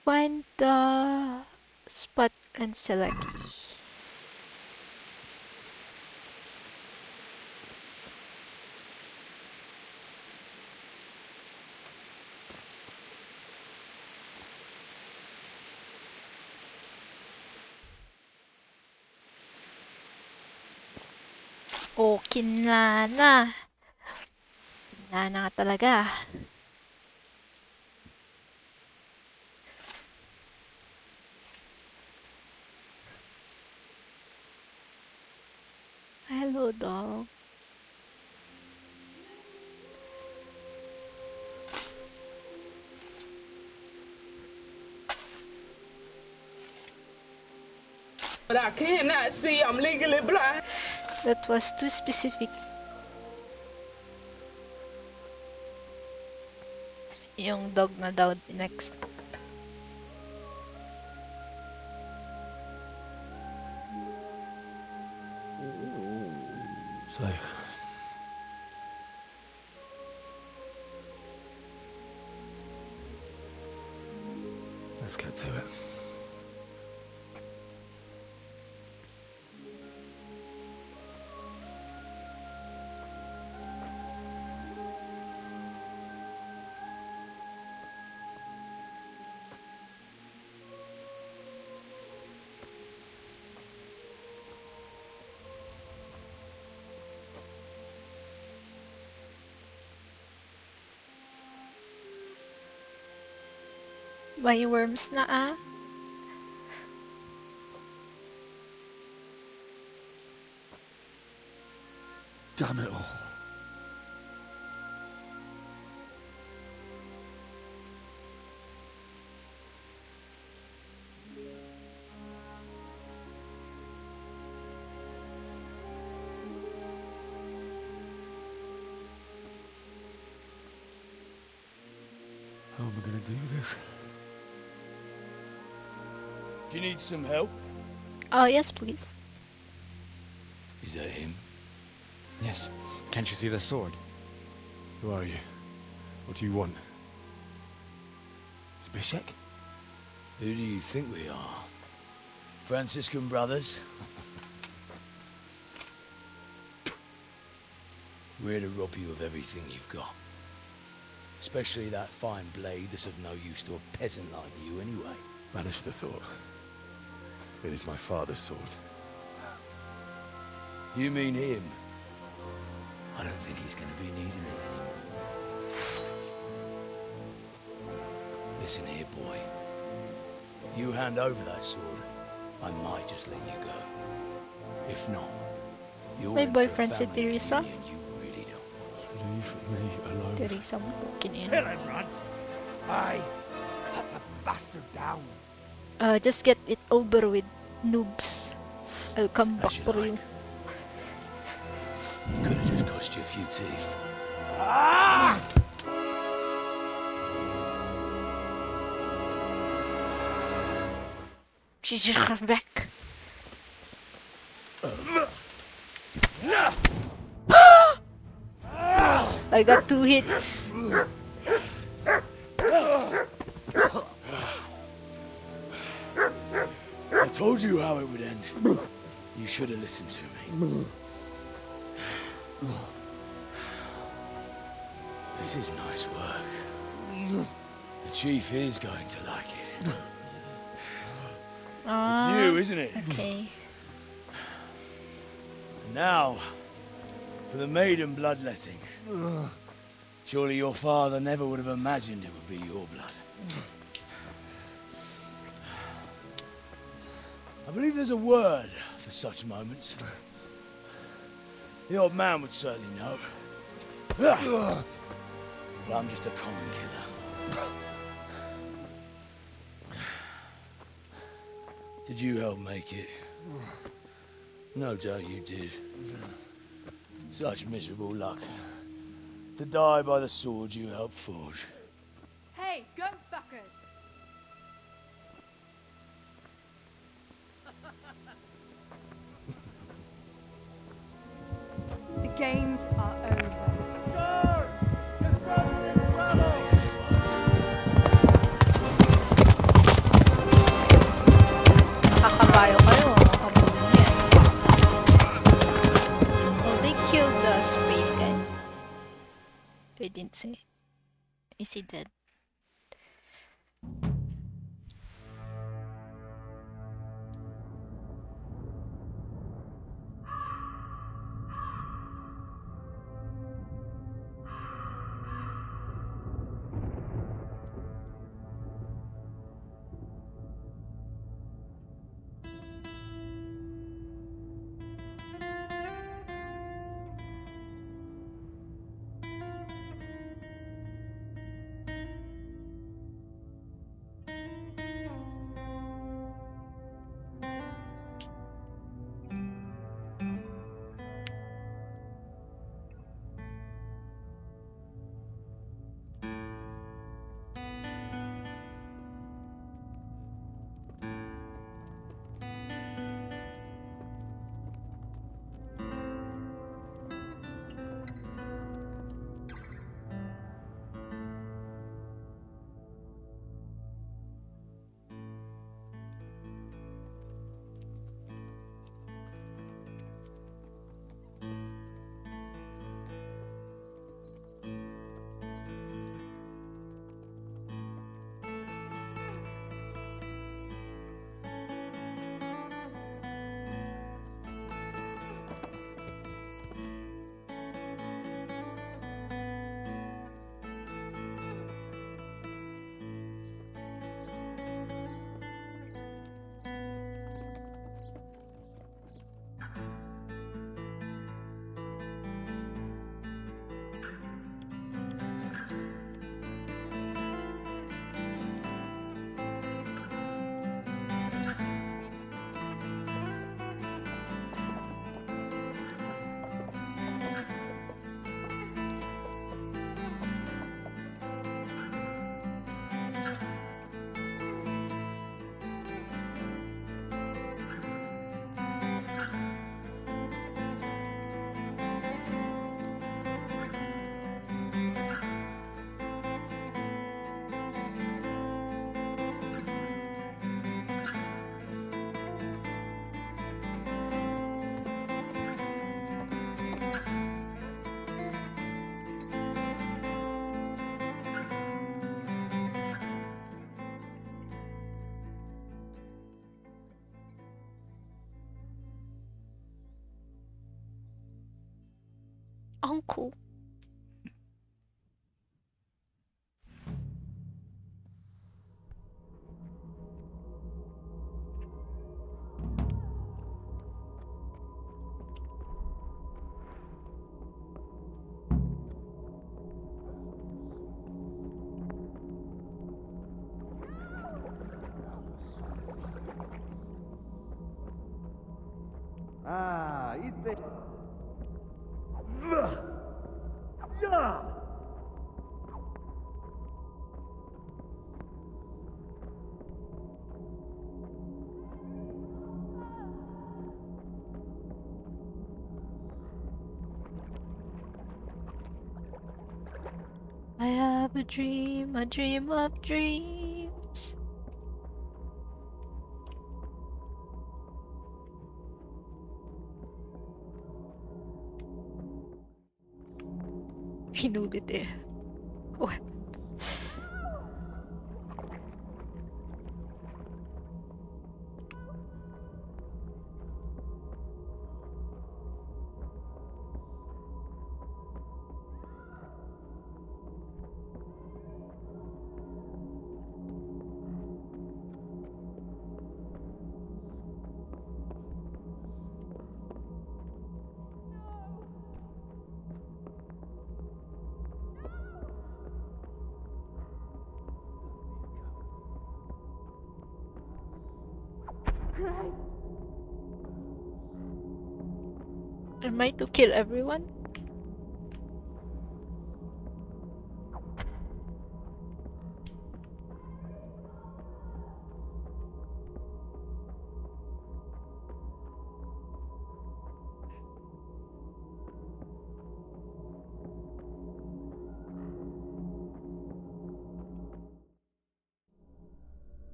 Find the spot and select E. Oh, kinana. Kinana nga talaga. Hello, dog. But I cannot see. I'm legally blind. That was too specific. Yung dog na daw next. So, let's get to it. May worms na ah. Damn it all. How am I going to do this? Do you need some help? Oh, yes, please. Is that him? Yes. Can't you see the sword? Who are you? What do you want? Zbyszek? Who do you think we are? Franciscan brothers? We're here to rob you of everything you've got. Especially that fine blade that's of no use to a peasant like you anyway. Banish the thought. It is my father's sword. You mean him? I don't think he's going to be needing it anymore. Listen here, boy. You hand over that sword, I might just let you go. If not, you're My in for a boyfriend si family Teresa. reunion you really don't want. Leave me alone. Teresa mo po Kill him, Runt. Aye. bastard down. Just get it over with, noobs. I'll come back for you. Could have just cost you a few teeth. She's back. I got 2 hits. I told you how it would end. You should have listened to me. This is nice work. The chief is going to like it. It's new, isn't it? Okay. And now, for the maiden bloodletting. Surely your father never would have imagined it would be your blood. I believe there's a word for such moments. The old man would certainly know. But I'm just a common killer. Did you help make it? No doubt you did. Such miserable luck. To die by the sword you helped forge. Hey, go fuckers! The games are over. Nakakabayo kayo. Oh, they killed the spade guy. They didn't say. Is he dead? Uncle. I have a dream of dreams. Hinulit eh. What? Am I to kill everyone?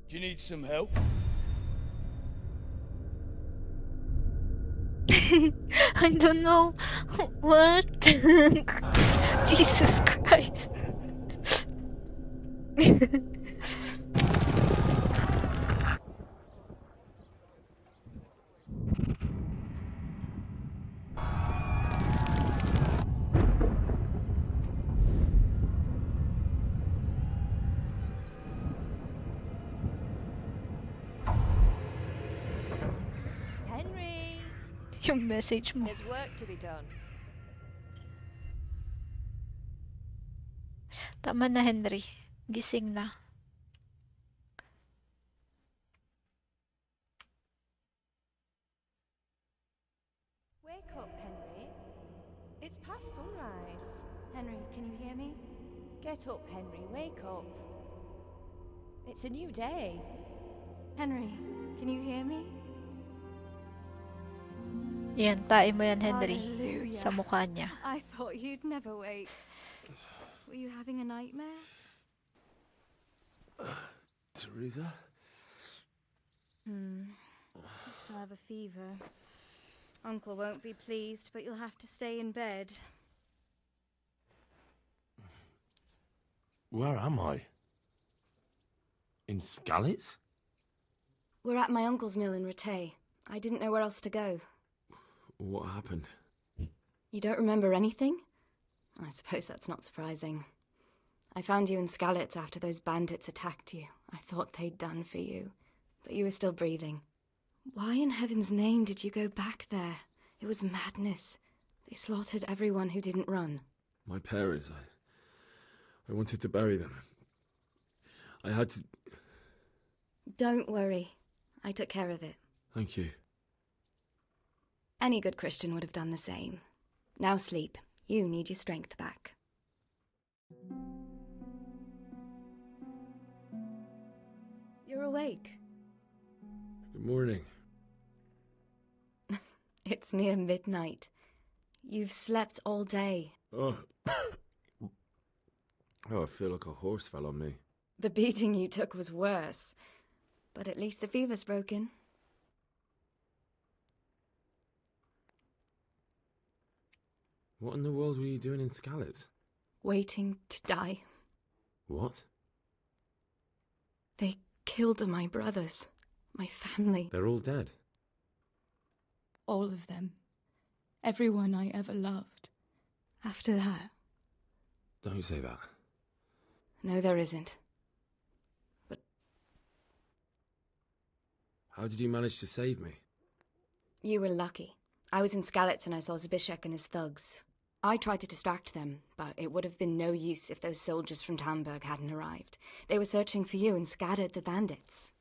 Do you need some help? I don't know. What? Jesus Christ. Henry! Yung message mo. There's work to be done. Tama na, Henry. Gising na. Wake up, Henry. It's past sunrise. Henry, can you hear me? Get up, Henry. Wake up. It's a new day. Henry, can you hear me? Yan, tae mo yan, Henry. Hallelujah. Sa mukha niya. I thought you'd never wake. Were you having a nightmare? Teresa? You still have a fever. Uncle won't be pleased, but you'll have to stay in bed. Where am I? In Skalitz? We're at my uncle's mill in Rattay. I didn't know where else to go. What happened? You don't remember anything? I suppose that's not surprising. I found you in Skalitz after those bandits attacked you. I thought they'd done for you, but you were still breathing. Why in heaven's name did you go back there? It was madness. They slaughtered everyone who didn't run. My parents, I wanted to bury them. I had to... Don't worry. I took care of it. Thank you. Any good Christian would have done the same. Now sleep. You need your strength back. You're awake. Good morning. It's near midnight. You've slept all day. Oh. Oh, I feel like a horse fell on me. The beating you took was worse. But at least the fever's broken. What in the world were you doing in Skalitz? Waiting to die. What? They killed my brothers. My family. They're all dead. All of them. Everyone I ever loved. After that. Don't say that. No, there isn't. But How did you manage to save me? you were lucky. I was in Skalitz and I saw Zbyszek and his thugs. I tried to distract them, but it would have been no use if those soldiers from Tamberg hadn't arrived. They were searching for you and scattered the bandits.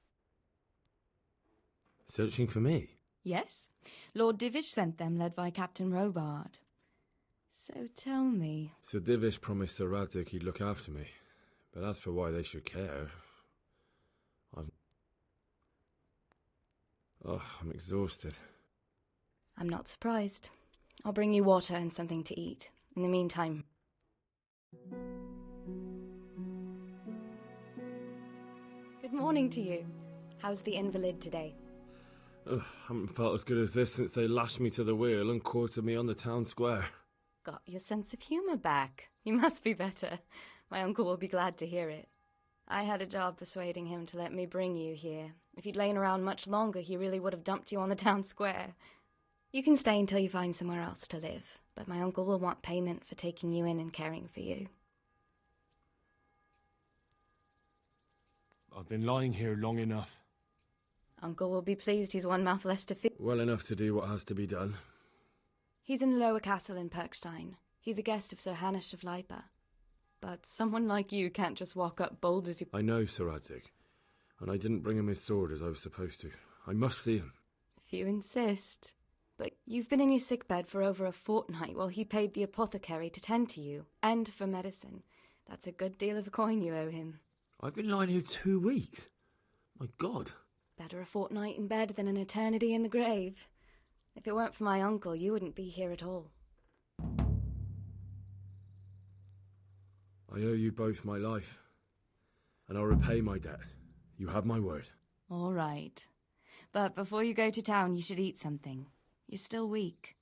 Searching for me? Yes, Lord Divish sent them, led by Captain Robard. So tell me... Sir Divish promised Sir Radzig he'd look after me. But as for why they should care... I'm exhausted. I'm not surprised. I'll bring you water and something to eat. In the meantime... Good morning to you. How's the invalid today? Haven't felt as good as this since they lashed me to the wheel and quartered me on the town square. Got your sense of humour back. You must be better. My uncle will be glad to hear it. I had a job persuading him to let me bring you here. If you'd lain around much longer, he really would have dumped you on the town square. You can stay until you find somewhere else to live, but my uncle will want payment for taking you in and caring for you. I've been lying here long enough. Uncle will be pleased he's one mouth less to feed. Well enough to do what has to be done. He's in the lower castle in Perkstein. He's a guest of Sir Hanush of Leipa. But someone like you can't just walk up bold as you... I know Sir Radzig, and I didn't bring him his sword as I was supposed to. I must see him. If you insist. But you've been in your sickbed for over a fortnight while he paid the apothecary to tend to you, and for medicine. That's a good deal of a coin you owe him. I've been lying here 2 weeks. My God. Better a fortnight in bed than an eternity in the grave. If it weren't for my uncle, you wouldn't be here at all. I owe you both my life, and I'll repay my debt. You have my word. All right. But before you go to town, you should eat something. You're still weak.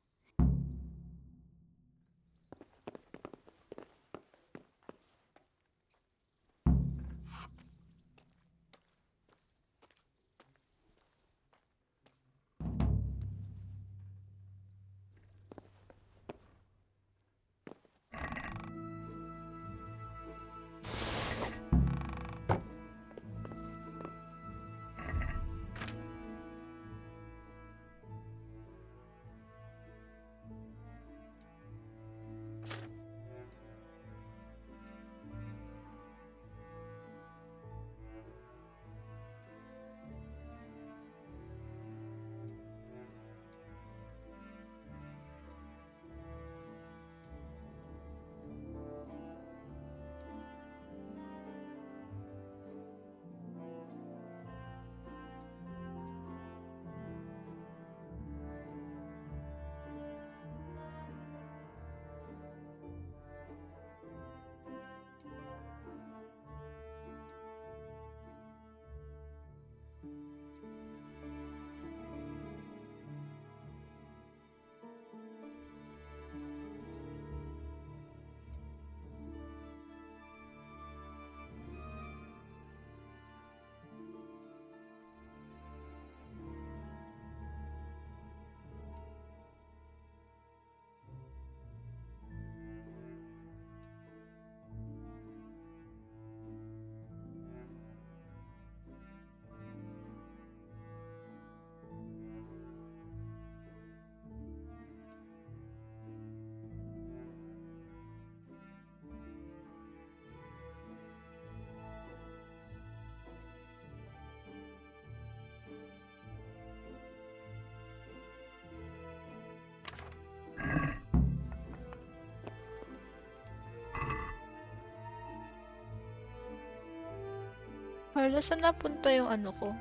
Karla, saan napunta yung ano ko?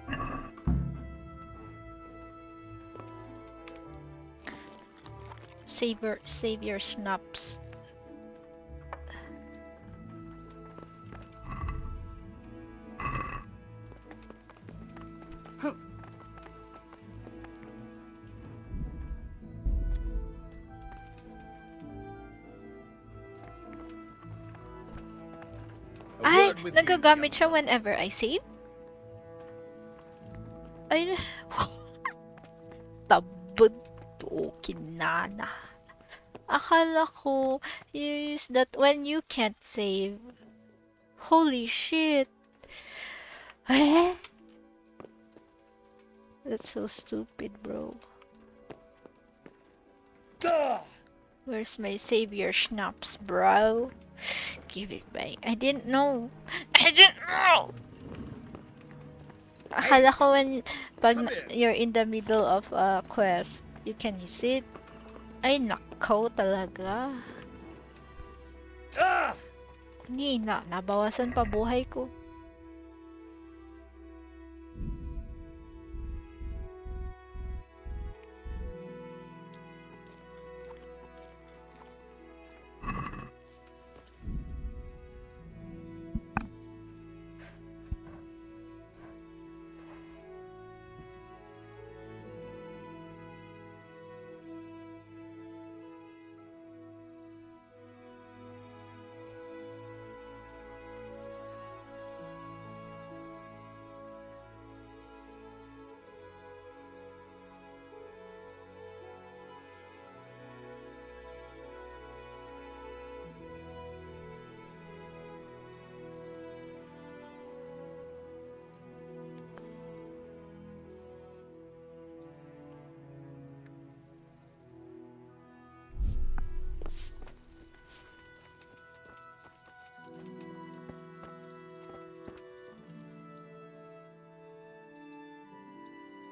Save your schnapps. Ay, nagagamit siya whenever I save? Ay, tabod to kinana. Akala ko, you use that when you can't save. Holy shit. Eh? That's so stupid, bro. Where's my savior schnapps, bro? Give it back. I didn't know. I didn't know. Akala ko pag you're in the middle of a quest, you can use it. Ay, nakaw talaga. Hindi na, nabawasan pa buhay ko.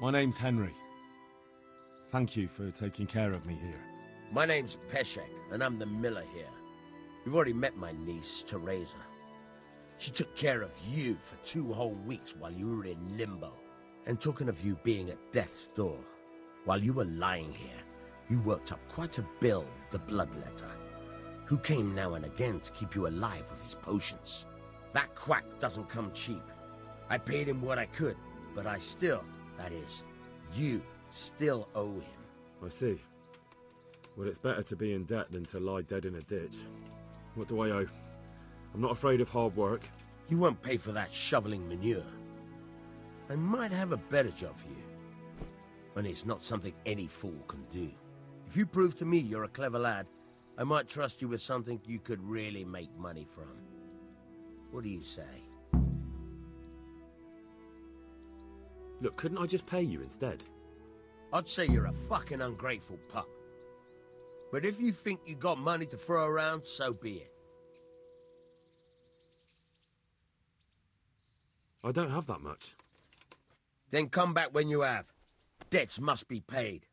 My name's Henry. Thank you for taking care of me here. My name's Peshek, and I'm the miller here. You've already met my niece, Teresa. She took care of you for 2 whole weeks while you were in limbo. And talking of you being at death's door, while you were lying here, you worked up quite a bill with the bloodletter, who came now and again to keep you alive with his potions. That quack doesn't come cheap. I paid him what I could, but I still, that is, you still owe him. I see. Well, it's better to be in debt than to lie dead in a ditch. What do I owe? I'm not afraid of hard work. You won't pay for that shoveling manure. I might have a better job for you. And it's not something any fool can do. If you prove to me you're a clever lad, I might trust you with something you could really make money from. What do you say? Look, couldn't I just pay you instead? I'd say you're a fucking ungrateful pup. But if you think you got money to throw around, so be it. I don't have that much. Then come back when you have. Debts must be paid.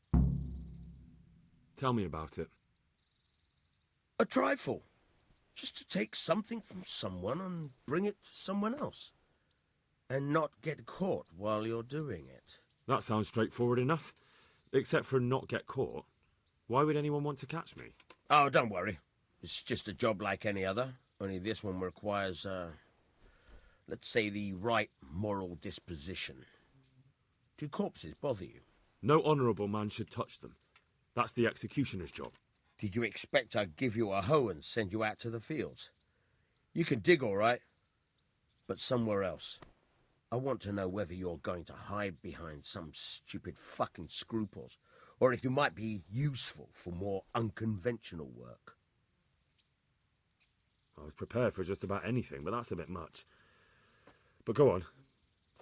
Tell me about it. A trifle. Just to take something from someone and bring it to someone else. And not get caught while you're doing it. That sounds straightforward enough. Except for not get caught. Why would anyone want to catch me? Oh, don't worry. It's just a job like any other. Only this one requires, let's say, the right moral disposition. Do corpses bother you? No honourable man should touch them. That's the executioner's job. Did you expect I'd give you a hoe and send you out to the fields? You can dig all right, but somewhere else. I want to know whether you're going to hide behind some stupid fucking scruples, or if you might be useful for more unconventional work. I was prepared for just about anything, but that's a bit much. But go on.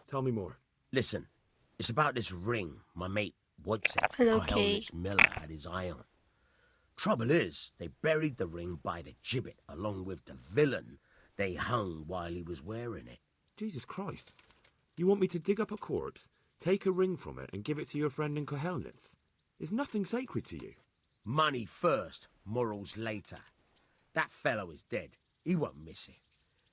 Tell me more. Listen, it's about this ring my mate Wojciech Okay. Miller had his eye on. Trouble is, they buried the ring by the gibbet along with the villain they hung while he was wearing it. Jesus Christ. You want me to dig up a corpse, take a ring from it, and give it to your friend in Kohelnitz? Is nothing sacred to you? Money first, morals later. That fellow is dead. He won't miss it.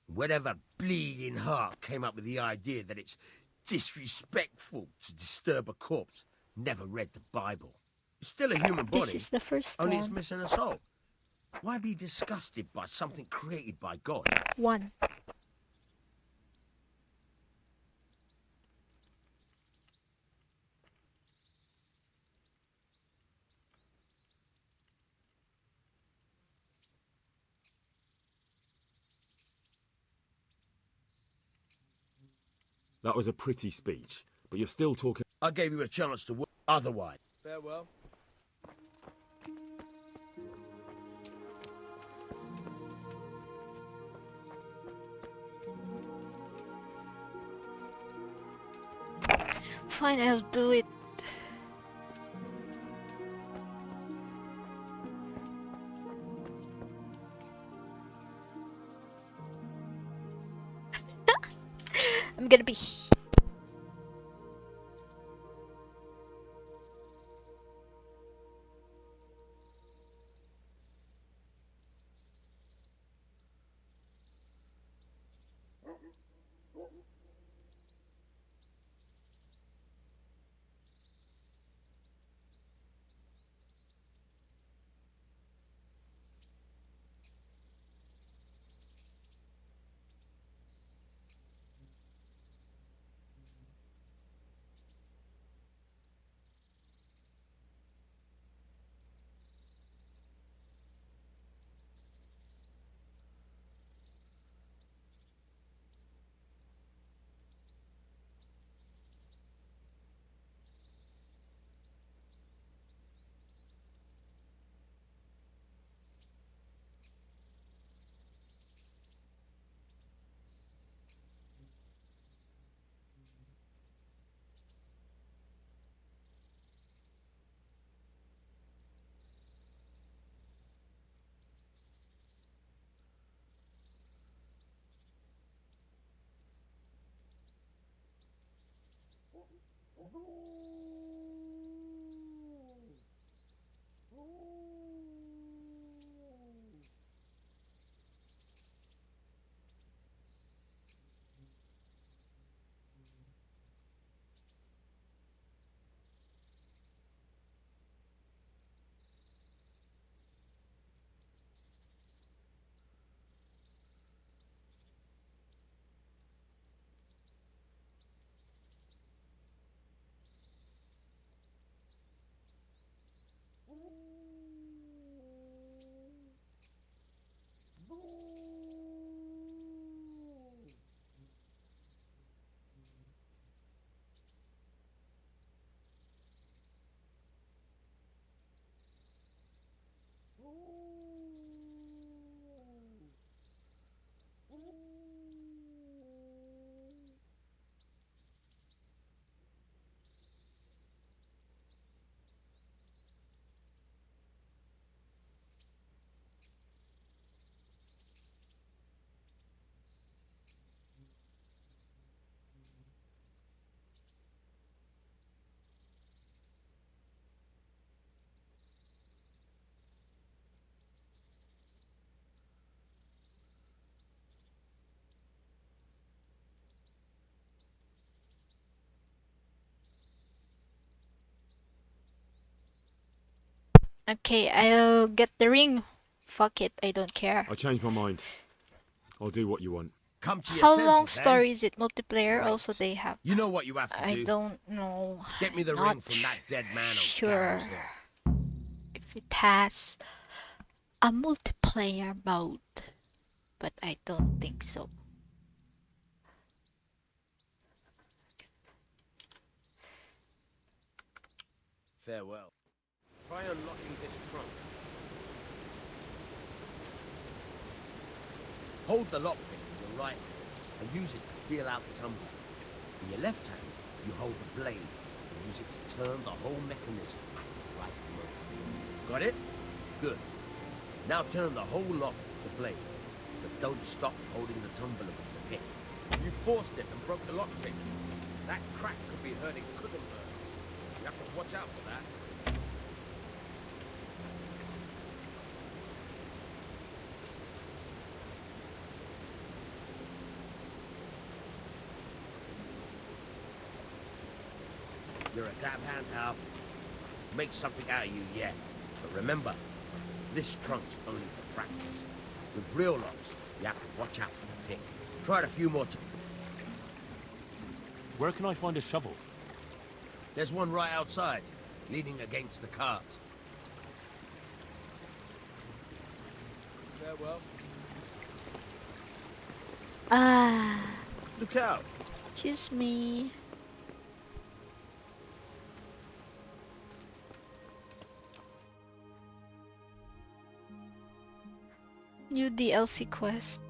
Whatever bleeding heart came up with the idea that it's disrespectful to disturb a corpse never read the Bible. It's still a human body. This is the first only it's one. missing a soul. Why be disgusted by something created by God? One. That was a pretty speech, but you're still talking... I gave you a chance to work otherwise. Farewell. Fine, I'll do it. I'm gonna be... Okay, I'll get the ring. Fuck it, I don't care. I changed my mind. I'll do what you want. Come to your How senses, long eh? story is it? Multiplayer? Great. Also, they have. You know what you have to I do. don't know. Get me the Not ring from that dead man on sure Gallows Hill. if it has a multiplayer mode, but I don't think so. Farewell. Try unlocking this trunk. Hold the lockpick in your right hand and use it to feel out the tumbler. In your left hand, you hold the blade and use it to turn the whole mechanism at the right moment. Got it? Good. Now turn the whole lock with the blade, but don't stop holding the tumbler with the pick. You forced it and broke the lockpick. That crack could be hurting Kuttenberg. You have to watch out for that. You're a dab hand, Hal. Make something out of you yet. But remember, this trunk's only for practice. With real locks, you have to watch out for the pick. Try it a few more times. Where can I find a shovel? There's one right outside, leaning against the cart. Farewell. Ah, Look out! excuse me. New DLC quest.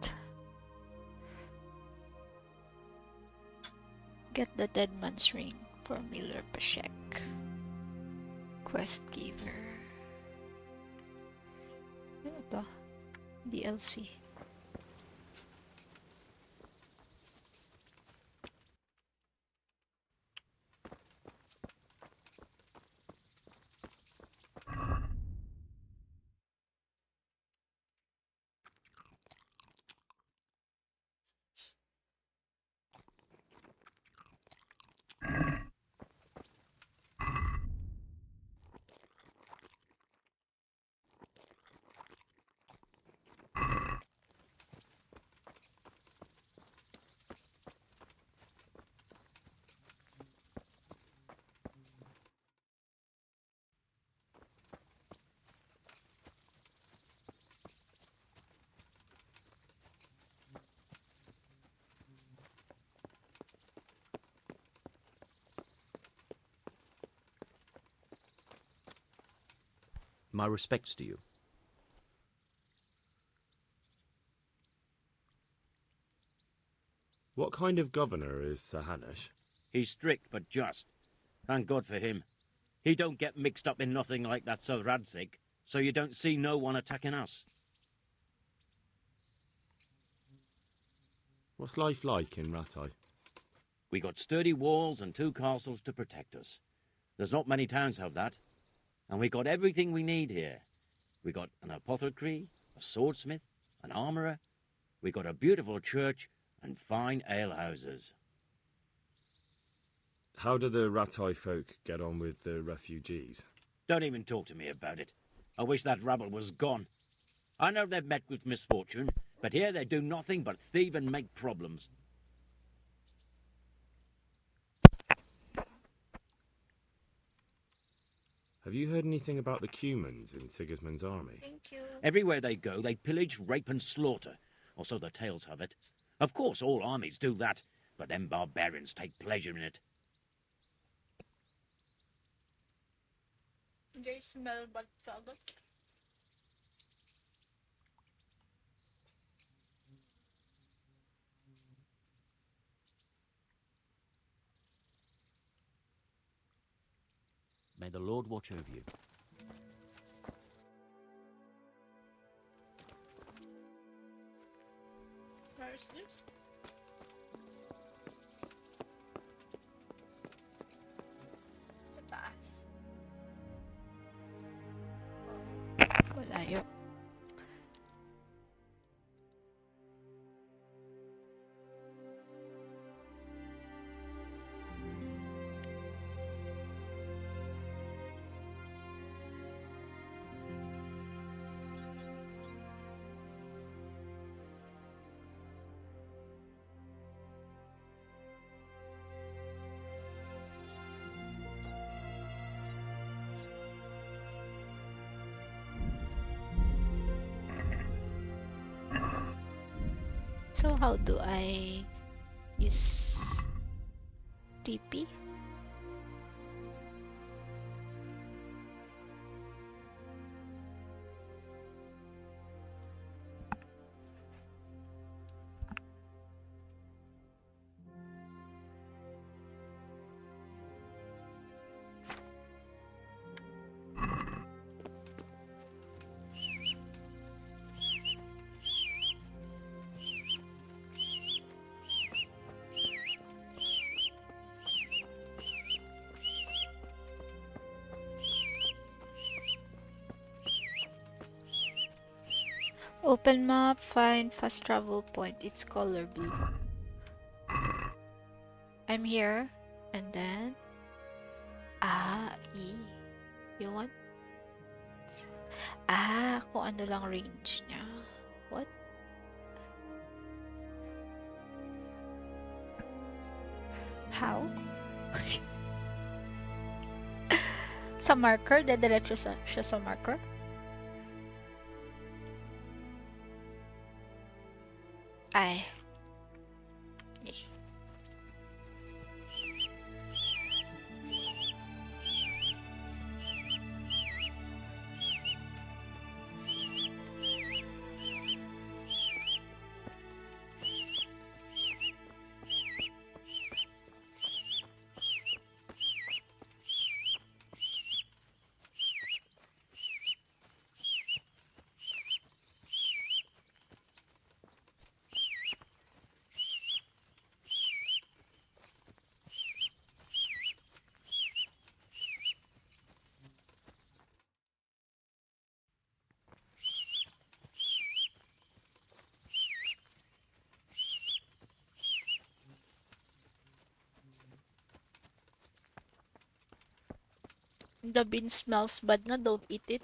Get the dead man's ring for Miller Pashek. Quest giver. Ano to? DLC. My respects to you. What kind of governor is Sir Hanush? He's strict but just. Thank God for him. He don't get mixed up in nothing like that Sir Radzig, so you don't see no one attacking us. What's life like in Ratai? We got sturdy walls and 2 castles to protect us. There's not many towns have that. And we got everything we need here. We got an apothecary, a swordsmith, an armourer. We got a beautiful church and fine alehouses. How do the Ratai folk get on with the refugees? Don't even talk to me about it. I wish that rabble was gone. I know they've met with misfortune, but here they do nothing but thieve and make problems. Have you heard anything about the Cumans in Sigismund's army? Thank you. Everywhere they go, they pillage, rape and slaughter, or so the tales have it. Of course, all armies do that, but them barbarians take pleasure in it. They smell bad faggot. May the Lord watch over you. Where is this? Sa taas. Malayo. So how do I use TP? Open map, find fast travel point. It's color blue. I'm here, and then E. You want? Kung ano lang range niya. What? How? Sa marker? Dediretso siya sa marker? Ay. The bean smells bad na, don't eat it.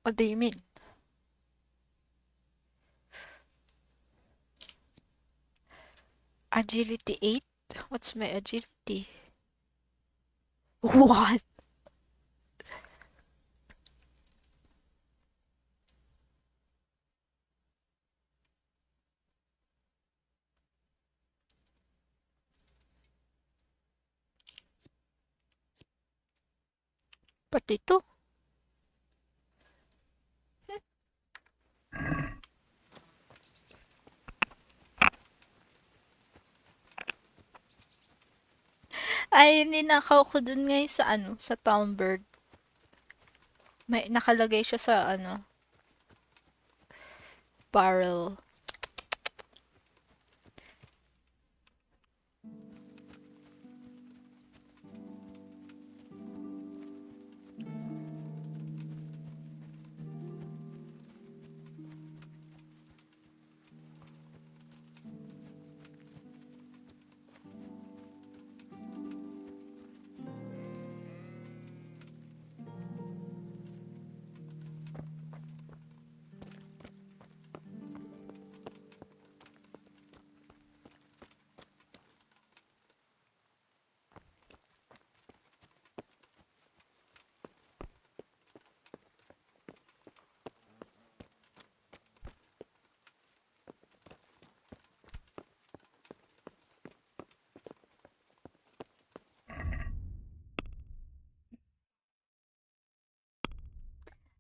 What do you mean? Agility 8? What's my agility? What? Ba't ito? Ay, ninakaw ko dun ngayon sa ano, sa Talmberg. May nakalagay siya sa ano, barrel.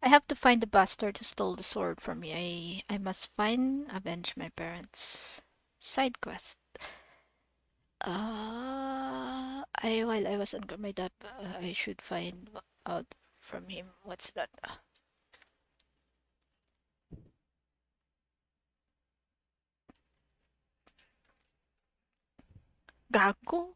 I have to find the bastard who stole the sword from me. I must avenge my parents. Side quest. While I was on my dap, I should find out from him. What's that? Gago?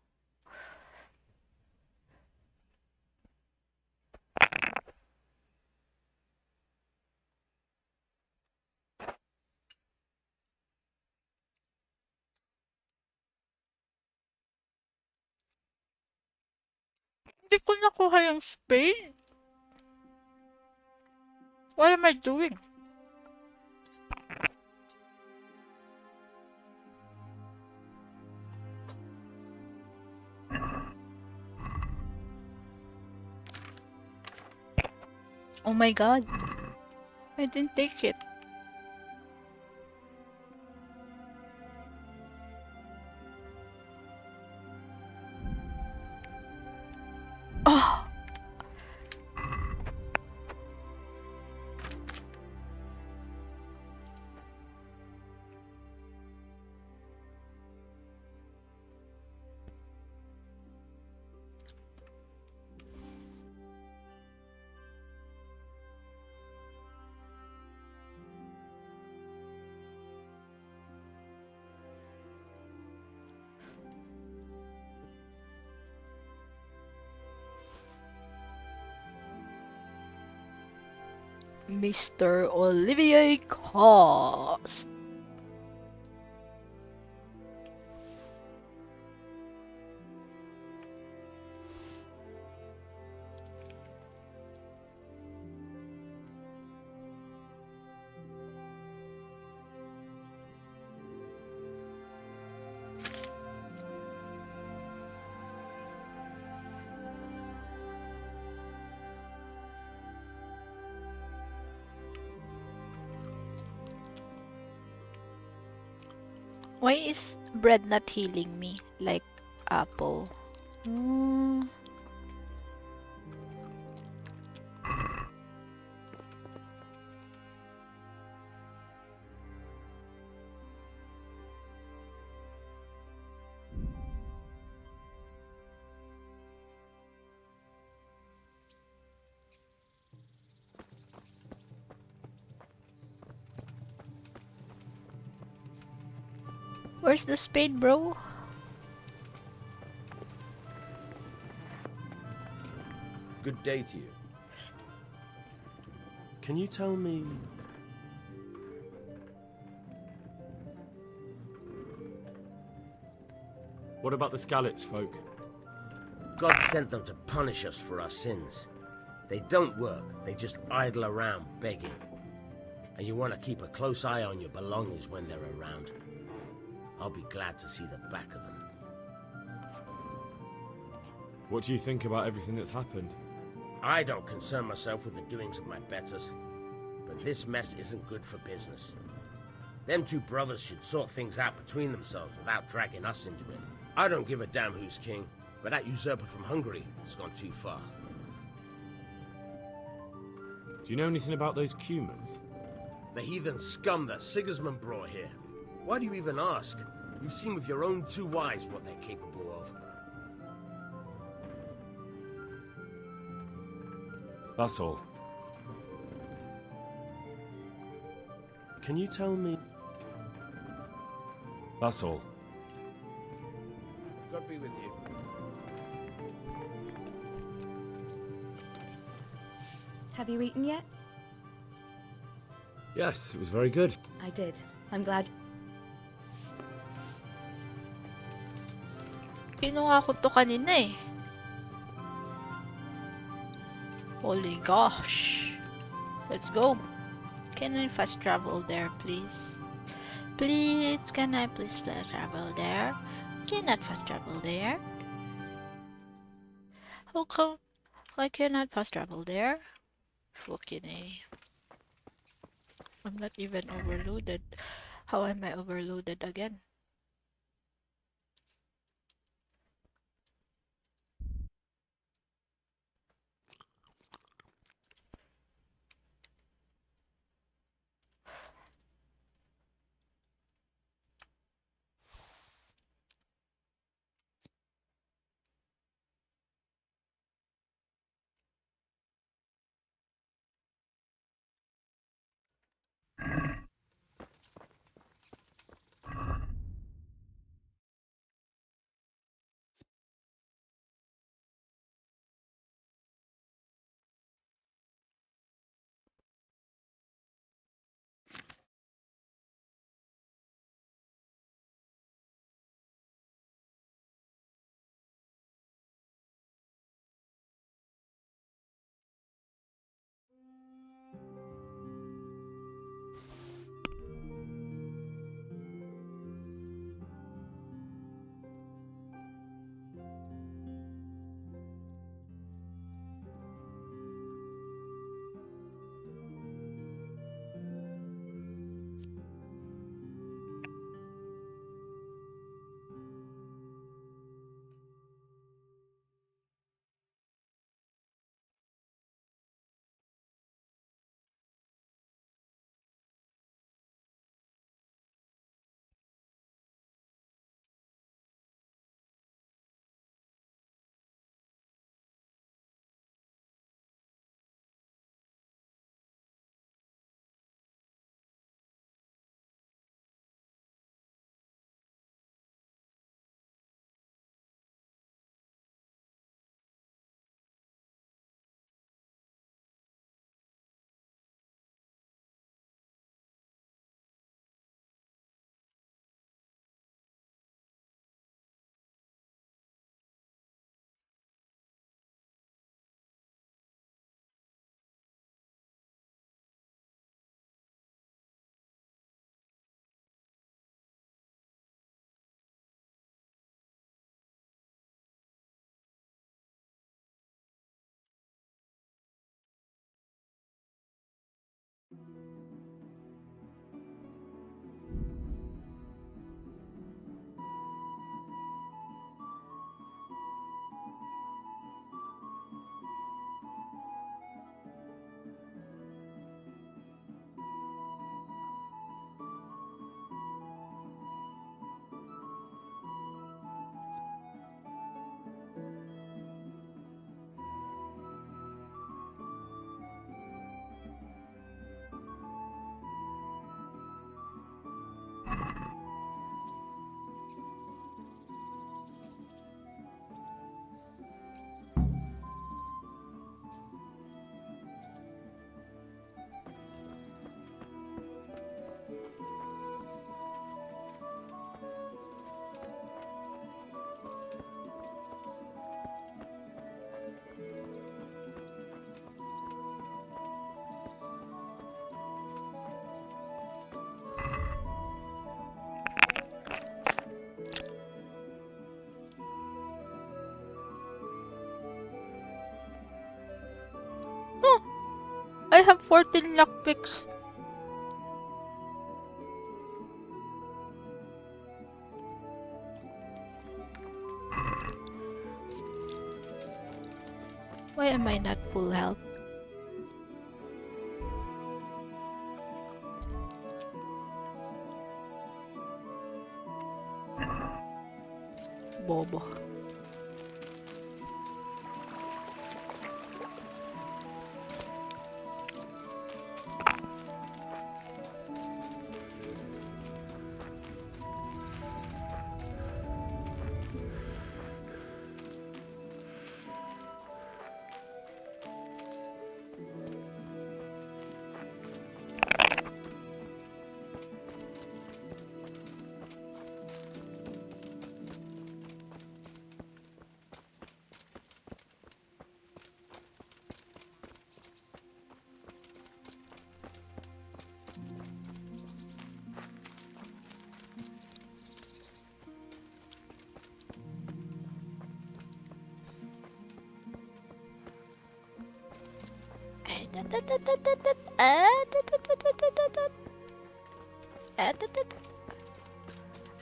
Hindi ko nakuha yung spade. What am I doing? Oh my god. I didn't take it. Oh! Mr. Olivier Cost. Why is bread not healing me like apple? Where's the spade, bro? Good day to you. Can you tell me... What about the Skalitz folk? God sent them to punish us for our sins. They don't work, they just idle around begging. And you want to keep a close eye on your belongings when they're around. I'll be glad to see the back of them. What do you think about everything that's happened? I don't concern myself with the doings of my betters, but this mess isn't good for business. Them two brothers should sort things out between themselves without dragging us into it. I don't give a damn who's king, but that usurper from Hungary has gone too far. Do you know anything about those Cumans? The heathen scum that Sigismund brought here. Why do you even ask? You've seen with your own two eyes what they're capable of. That's all. Can you tell me? That's all. God be with you. Have you eaten yet? Yes, it was very good. I did. I'm glad. Kinuha ko to kanina eh. Holy gosh. Let's go. Can I fast travel there, please? Please, can I please fast travel there? Cannot fast travel there. How come I cannot fast travel there? Fucking A. I'm not even overloaded. How am I overloaded again? I have 14 lockpicks. Why am I not full health? Bobo.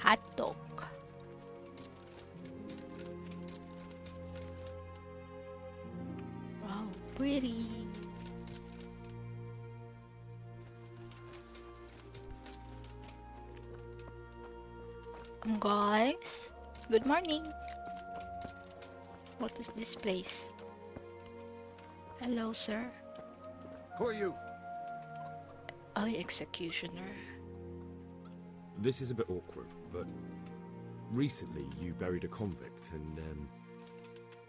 Hot dog. Wow, pretty. Guys, good morning. What is this place? Hello, sir. Who are you? Executioner. This is a bit awkward, but recently you buried a convict, and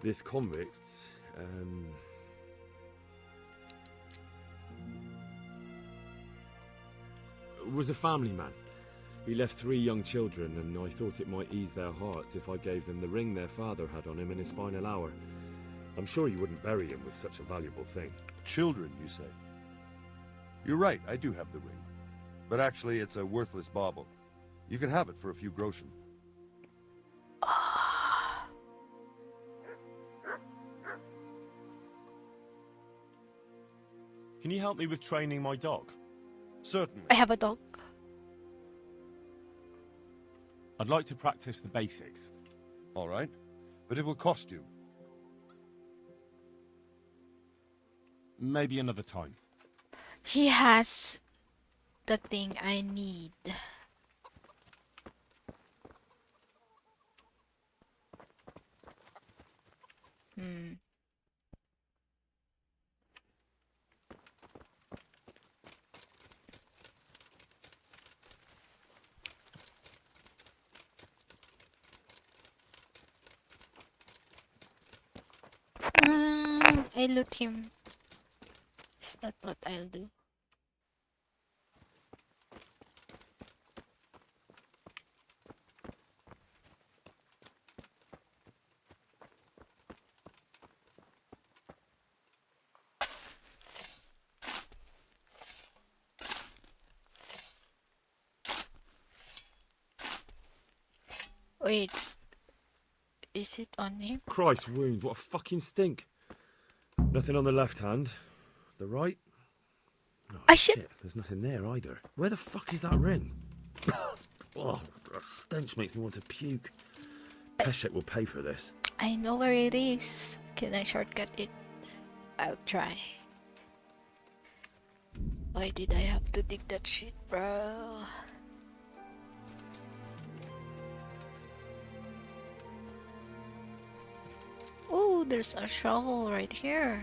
this convict, was a family man. He left 3 young children, and I thought it might ease their hearts if I gave them the ring their father had on him in his final hour. I'm sure you wouldn't bury him with such a valuable thing. Children, you say? You're right, I do have the ring. But actually, it's a worthless bauble. You can have it for a few groschen. Can you help me with training my dog? Certainly. I have a dog. I'd like to practice the basics. All right, but it will cost you. Maybe another time. He has the thing I need. I loot him. Is that what I'll do? Wait, is it on him? Christ wound, what a fucking stink. Nothing on the left hand. The right? Oh, shit, there's nothing there either. Where the fuck is that ring? Oh, the stench makes me want to puke. Peshek will pay for this. I know where it is. Can I shortcut it? I'll try. Why did I have to dig that shit, bro? Oh, there's a shovel right here.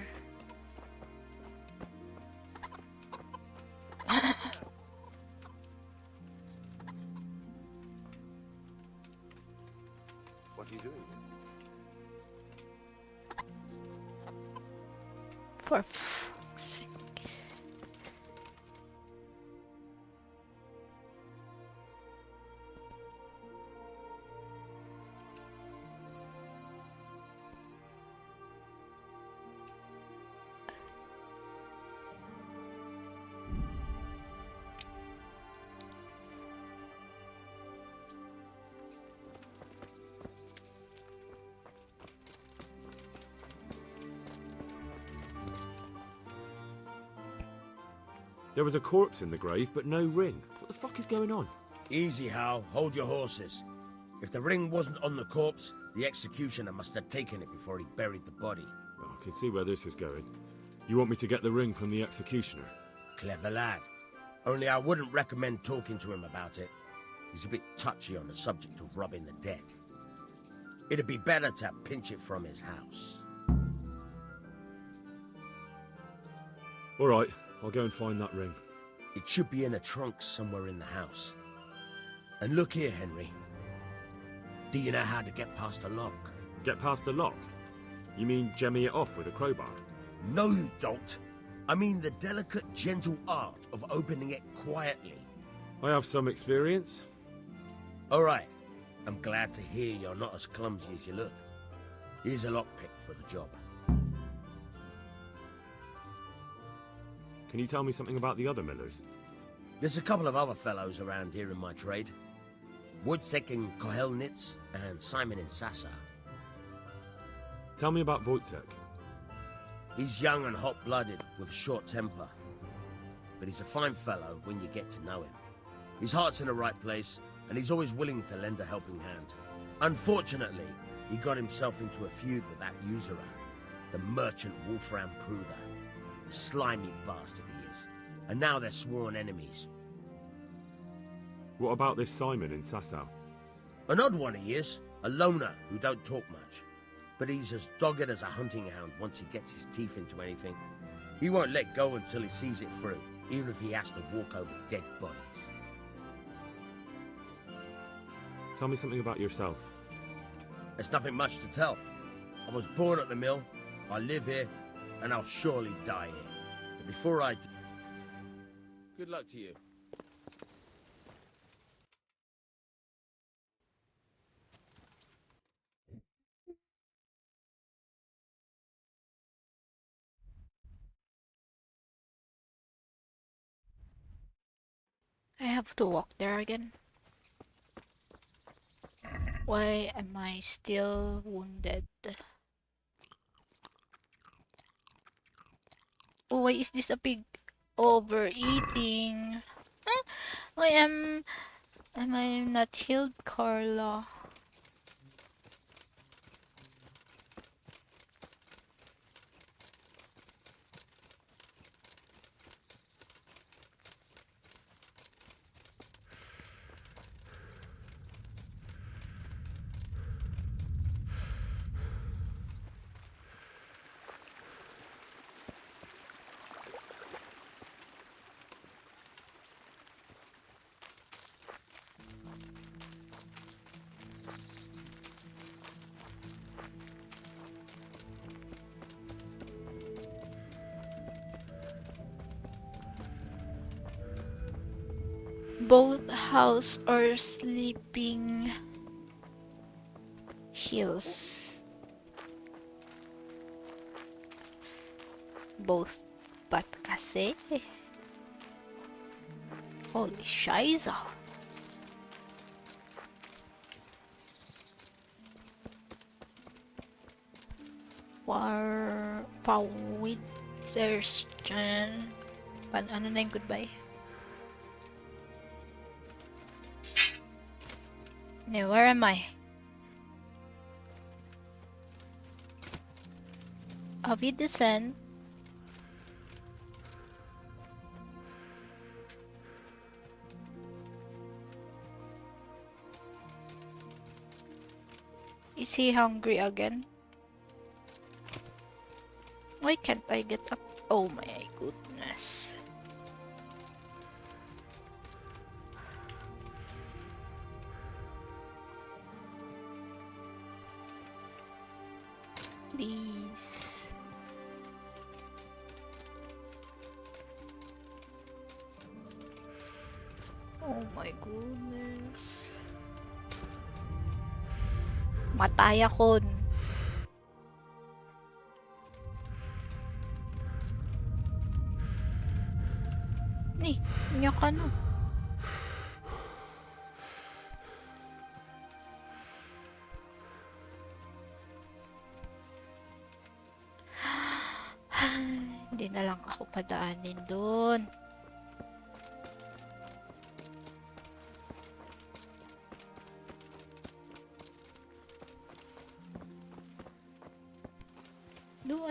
What are you doing? For fuck's sake. There was a corpse in the grave, but no ring. What the fuck is going on? Easy, Hal. Hold your horses. If the ring wasn't on the corpse, the executioner must have taken it before he buried the body. Oh, I can see where this is going. You want me to get the ring from the executioner? Clever lad. Only I wouldn't recommend talking to him about it. He's a bit touchy on the subject of robbing the dead. It'd be better to pinch it from his house. All right, I'll go and find that ring. It should be in a trunk somewhere in the house. And look here, Henry. Do you know how to get past a lock? Get past a lock? You mean jemmy it off with a crowbar? No, you don't. I mean the delicate, gentle art of opening it quietly. I have some experience. All right. I'm glad to hear you're not as clumsy as you look. Here's a lockpick for the job. Can you tell me something about the other millers? There's a couple of other fellows around here in my trade. Wojciech in Kohelnitz and Simon in Sassa. Tell me about Wojciech. He's young and hot-blooded with a short temper. But he's a fine fellow when you get to know him. His heart's in the right place, and he's always willing to lend a helping hand. Unfortunately, he got himself into a feud with that usurer, the merchant Wolfram Pruder. The slimy bastard he is. And now they're sworn enemies. What about this Simon in Sasau? An odd one he is, a loner who don't talk much. But he's as dogged as a hunting hound once he gets his teeth into anything. He won't let go until he sees it through, even if he has to walk over dead bodies. Tell me something about yourself. There's nothing much to tell. I was born at the mill, I live here, and I'll surely die here. But before I do... Good luck to you. I have to walk there again. Why am I still wounded? Oh, why is this a pig overeating? Huh? Why am I not healed, Karla? Both house are sleeping hills. Both but kasi. Holy shiza. War Pawitzer Chan. Ano na yung goodbye? No, where am I? Avid descent. Is he hungry again? Why can't I get up? Oh my goodness. Please. Oh my goodness. Matay ako. Ni, niya ka na. Hindi na lang ako padaanin doon.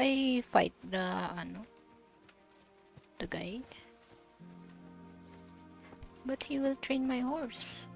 I fight the guy? But he will train my horse.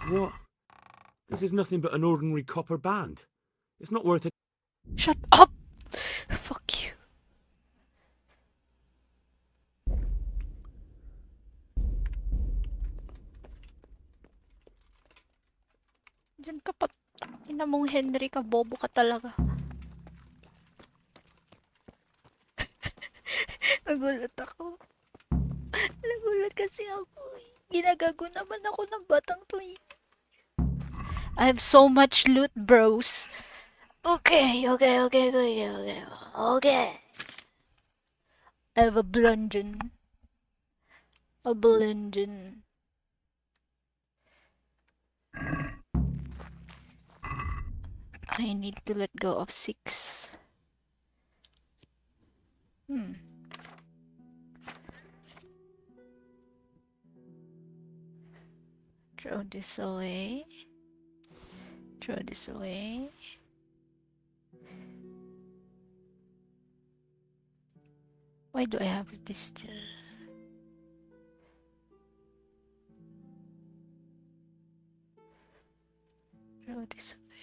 What? This is nothing but an ordinary copper band. It's not worth it. Shut up! Fuck you. Diyan ka pa. Ina mong Henry ka, bobo ka talaga. Nagulat ako. Nagulat kasi ako. Ginagago naman ako ng batang to. I have so much loot, bros. Okay. I have a bludgeon. A bludgeon. I need to let go of 6. Throw this away. Throw this away. Why do I have this still? Throw this away.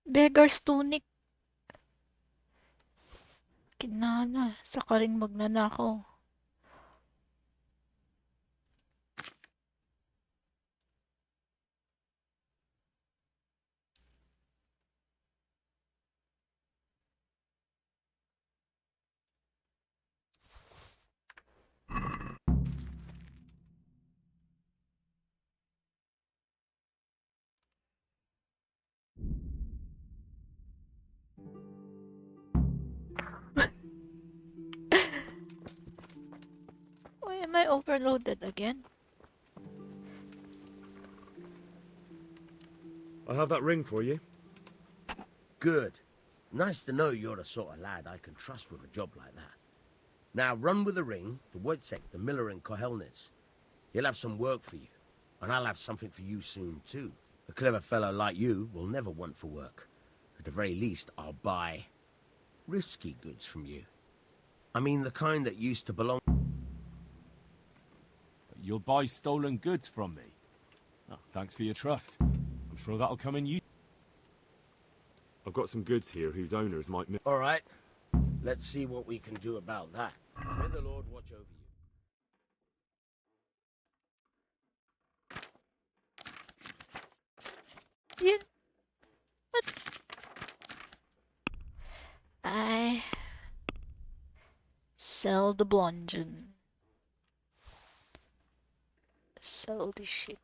Beggar's tunic. Kinana, saka rin magnanakaw. Why am I overloaded again? I have that ring for you. Good. Nice to know you're the sort of lad I can trust with a job like that. Now run with the ring to Wojciech, the miller in Kohelnitz. He'll have some work for you, and I'll have something for you soon too. A clever fellow like you will never want for work. At the very least, I'll buy risky goods from you. I mean the kind that used to belong... You'll buy stolen goods from me. Oh, thanks for your trust. I'm sure that'll come in you. I've got some goods here whose owners might... All right. Let's see what we can do about that. May the Lord watch over you. What? Sell the bludgeon. Sell the shit.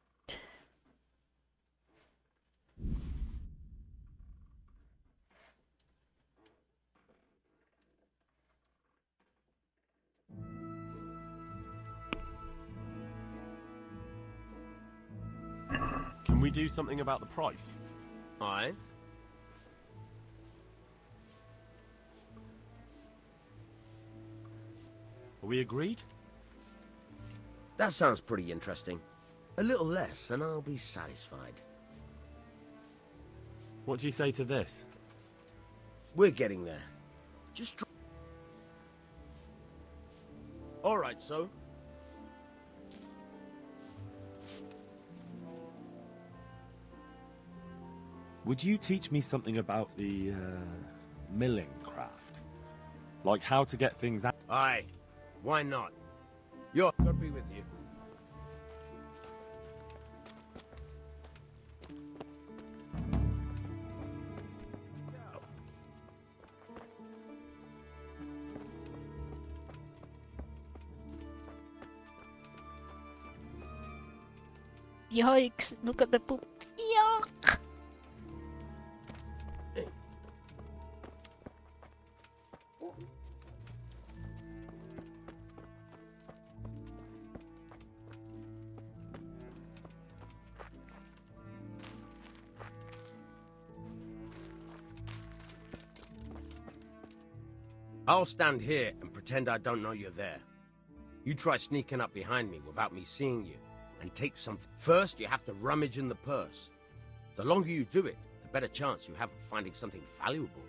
Can we do something about the price? Aye. Are we agreed? That sounds pretty interesting. A little less and I'll be satisfied. What do you say to this? We're getting there. Just all right, so. Would you teach me something about the, milling craft? Like how to get things out? Aye. Why not? God be with you. Yikes, look at the poop. Yuck! I'll stand here and pretend I don't know you're there. You try sneaking up behind me without me seeing you, and take something. First, you have to rummage in the purse. The longer you do it, the better chance you have of finding something valuable,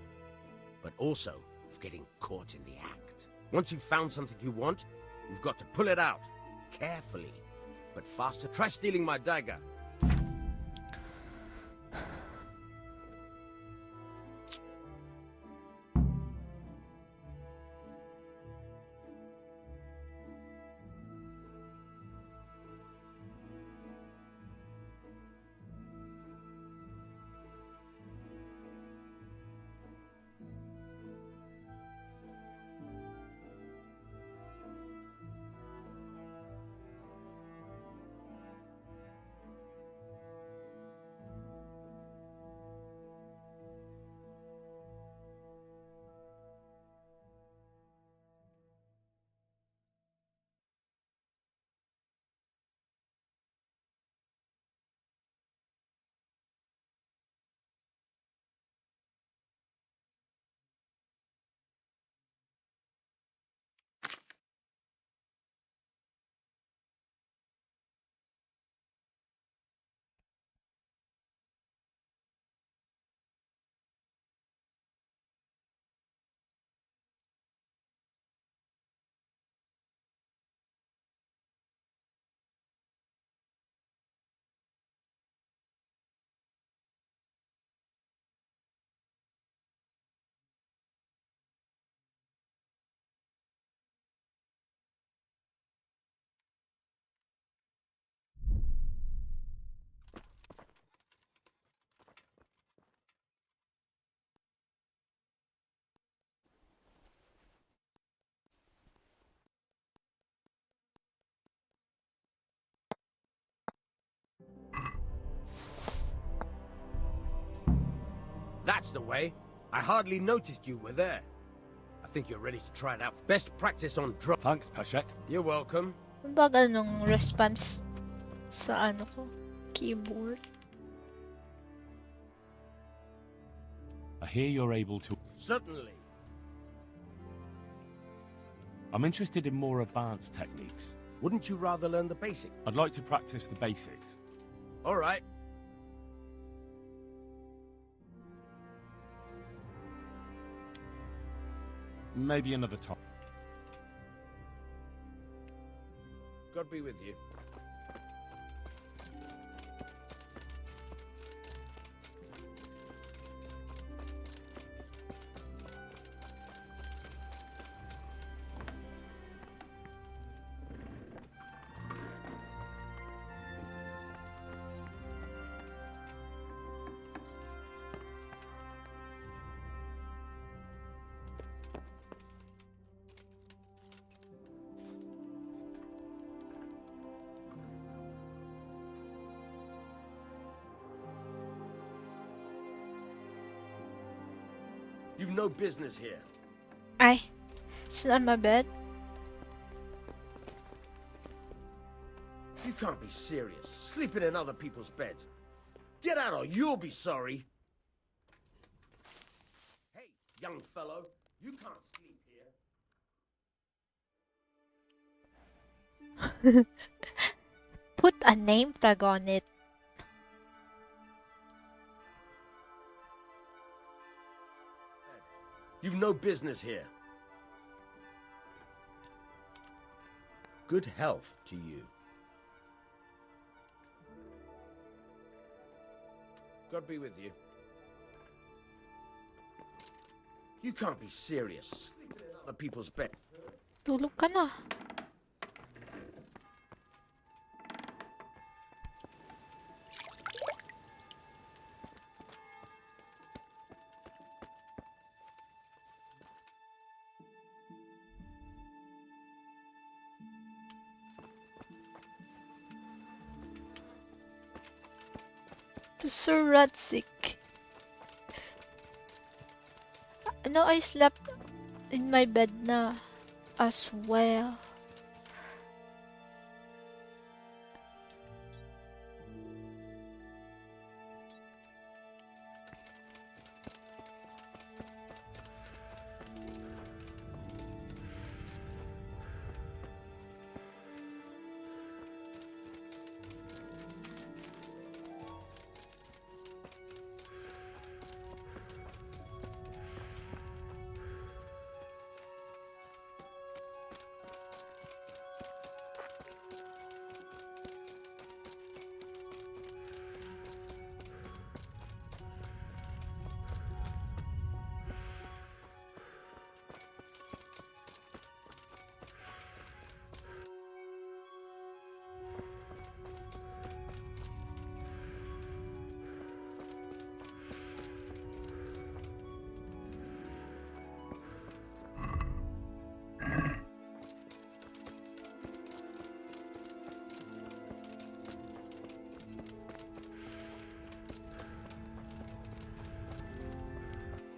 but also of getting caught in the act. Once you've found something you want, you've got to pull it out, carefully, but faster. Try stealing my dagger. That's the way. I hardly noticed you were there. I think you're ready to try it out. Best practice on drum. Thanks, Pashek. You're welcome. Bagal nung response sa ano ko, keyboard. I hear you're able to... Certainly. I'm interested in more advanced techniques. Wouldn't you rather learn the basics? I'd like to practice the basics. All right. Maybe another time. God be with you. You've no business here. Ay, it's not my bed. You can't be serious. Sleeping in other people's beds. Get out or you'll be sorry. Hey, young fellow, you can't sleep here. Put a name tag on it. You've no business here. Good health to you. God be with you. You can't be serious. Sleeping in other people's bed. Tulog ka na. To Sir Ratsik. No, I slept in my bed na as well.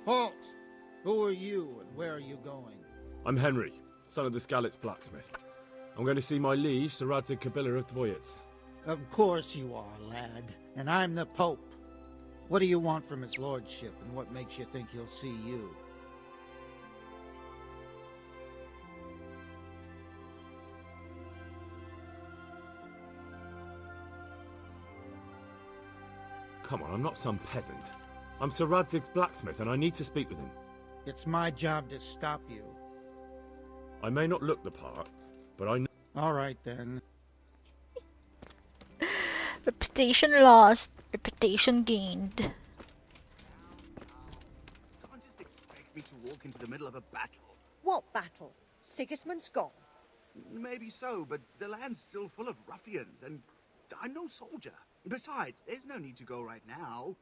Halt! Who are you and where are you going? I'm Henry, son of the Skalitz blacksmith. I'm going to see my liege, Sir Radzig Kabila of Dvoyitz. Of course you are, lad. And I'm the Pope. What do you want from his lordship, and what makes you think he'll see you? Come on, I'm not some peasant. I'm Sir Radzig's blacksmith, and I need to speak with him. It's my job to stop you. I may not look the part, but I know... All right, then. Reputation lost, reputation gained. You can't just expect me to walk into the middle of a battle. What battle? Sigismund's gone. Maybe so, but the land's still full of ruffians, and I'm no soldier. Besides, there's no need to go right now.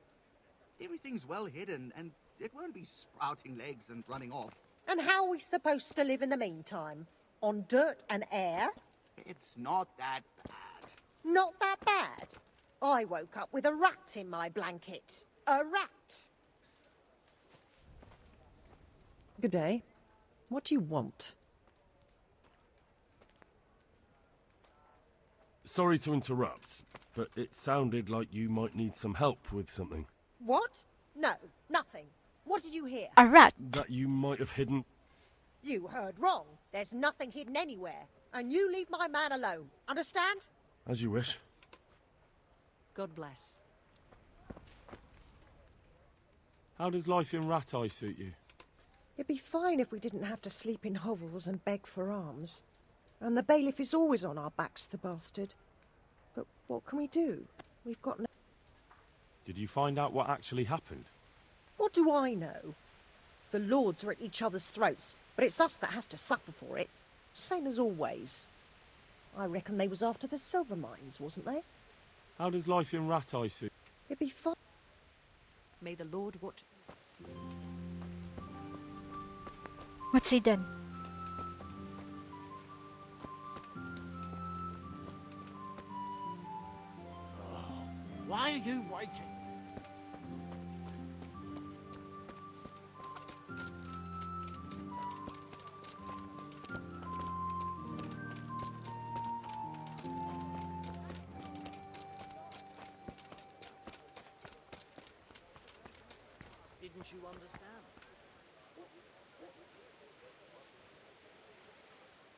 Everything's well hidden, and it won't be sprouting legs and running off. And how are we supposed to live in the meantime? On dirt and air? It's not that bad. Not that bad. I woke up with a rat in my blanket. A rat. Good day. What do you want? Sorry to interrupt, but it sounded like you might need some help with something. What? No, nothing. What did you hear? A rat. That you might have hidden. You heard wrong. There's nothing hidden anywhere. And you leave my man alone. Understand? As you wish. God bless. How does life in Rat Eye suit you? It'd be fine if we didn't have to sleep in hovels and beg for alms. And the bailiff is always on our backs, the bastard. But what can we do? We've got no... Did you find out what actually happened? What do I know? The lords are at each other's throats, but it's us that has to suffer for it. Same as always. I reckon they was after the silver mines, wasn't they? How does life in Rat Eye suit? It'd be fine. May the Lord watch... What's he done? Why are you waking?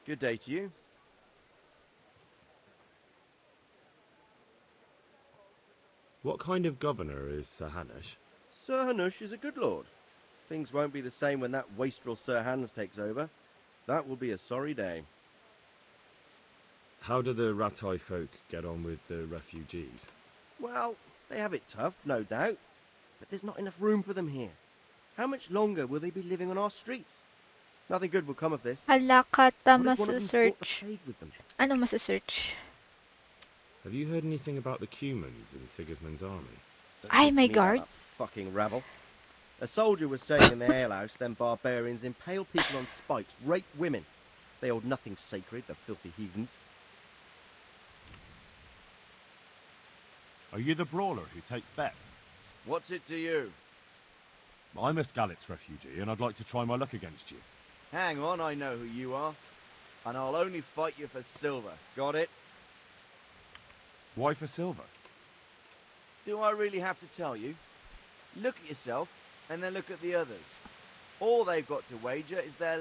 Good day to you. What kind of governor is Sir Hanush? Sir Hanush is a good lord. Things won't be the same when that wastrel Sir Hans takes over. That will be a sorry day. How do the Ratai folk get on with the refugees? Well, they have it tough, no doubt. But there's not enough room for them here. How much longer will they be living on our streets? Nothing good will come of this. Hala ka, What if one of them brought the search. plague with them? Ano masa-search? Have you heard anything about the Cumans in Sigismund's army? Don't Ay, talk to my me about guard. that fucking rabble. A soldier was saying in the alehouse, them barbarians impale people on spikes, rape women. They hold nothing sacred, the filthy heathens. Are you the brawler who takes bets? What's it to you? I'm a Skalitz refugee, and I'd like to try my luck against you. Hang on, I know who you are. And I'll only fight you for silver. Got it? Why for silver? Do I really have to tell you? Look at yourself, and then look at the others. All they've got to wager is their...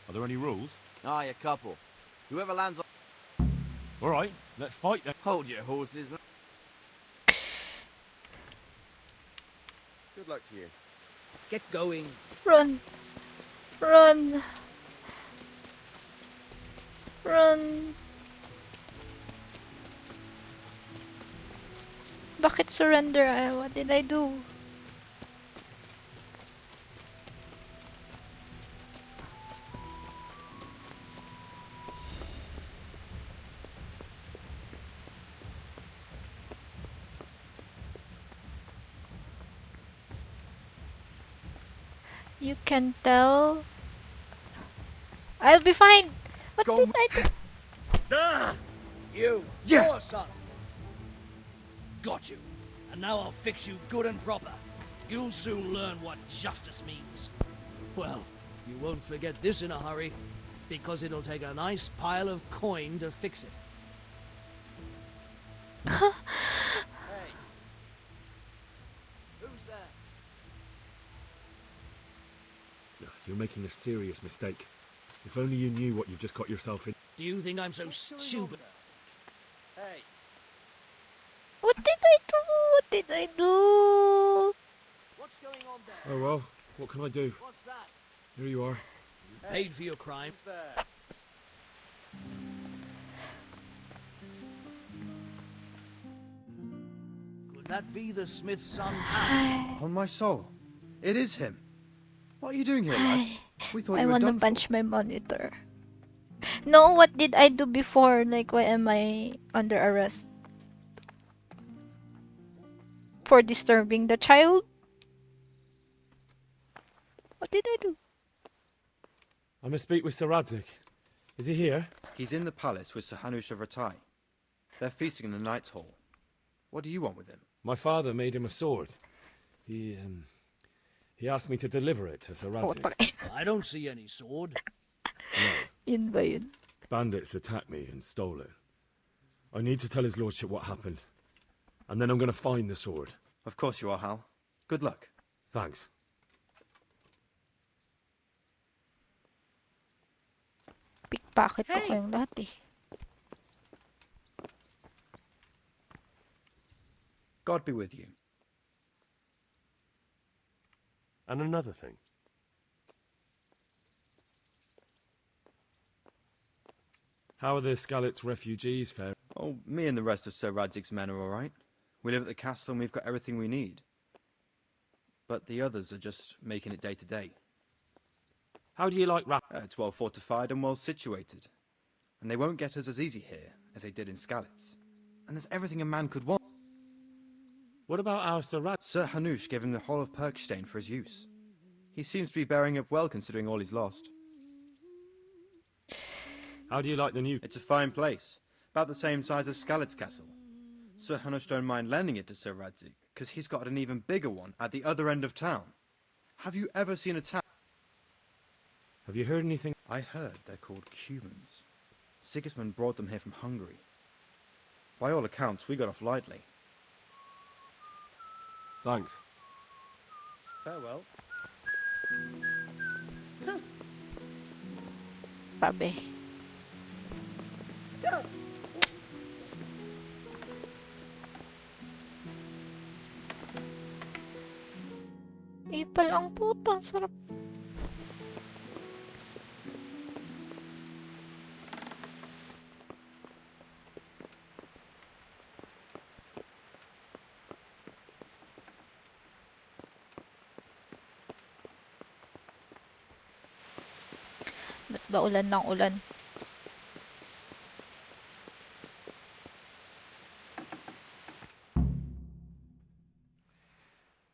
Are there any rules? Aye, a couple. Whoever lands on... All right, let's fight then. Hold your horses. Good luck to you. Get going. Run! Run! Run! Bakit surrender? What did I do? You can tell. I'll be fine. What did I do? Ah! You, your son. Got you. And now I'll fix you good and proper. You'll soon learn what justice means. Well, you won't forget this in a hurry, because it'll take a nice pile of coin to fix it. Hey. Who's there? You're making a serious mistake. If only you knew what you've just got yourself in. Do you think I'm so stupid? Hey. What did I do? What did I do? What's going on there? Oh well, what can I do? What's that? Here you are. You've paid for your crime. There. Could that be the smith's son? On my soul, it is him. What are you doing here, lad? We thought I you were wanna done punch my monitor. No, what did I do before? Like, why am I under arrest? For disturbing the child? What did I do? I must speak with Sir Radzik. Is he here? He's in the palace with Sir Hanush of Ratai. They're feasting in the Knight's Hall. What do you want with him? My father made him a sword. He asked me to deliver it to Sir Radzik. I don't see any sword. Yun ba yun? Bandits attacked me and stole it. I need to tell his lordship what happened. And then I'm going to find the sword. Of course you are, Hal. Good luck. Thanks. Pickpocket pa kayong lahat eh. God be with you. And another thing. How are the Skalitz refugees faring? Oh, me and the rest of Sir Radzig's men are all right. We live at the castle and we've got everything we need. But the others are just making it day to day. How do you like It's well fortified and well situated. And they won't get us as easy here as they did in Skalitz. And there's everything a man could want. What about our Sir Rad? Sir Hanush gave him the whole of Perkstein for his use. He seems to be bearing up well considering all he's lost. How do you like the new... It's a fine place. About the same size as Skalitz Castle. Sir Hanush don't mind lending it to Sir Radzik, because he's got an even bigger one at the other end of town. Have you ever seen a town? Have you heard anything? I heard they're called Cumans. Sigismund brought them here from Hungary. By all accounts, we got off lightly. Thanks. Farewell. Grabe. Ipal ang puta. Sarap. Ba't ba ulan ng ulan?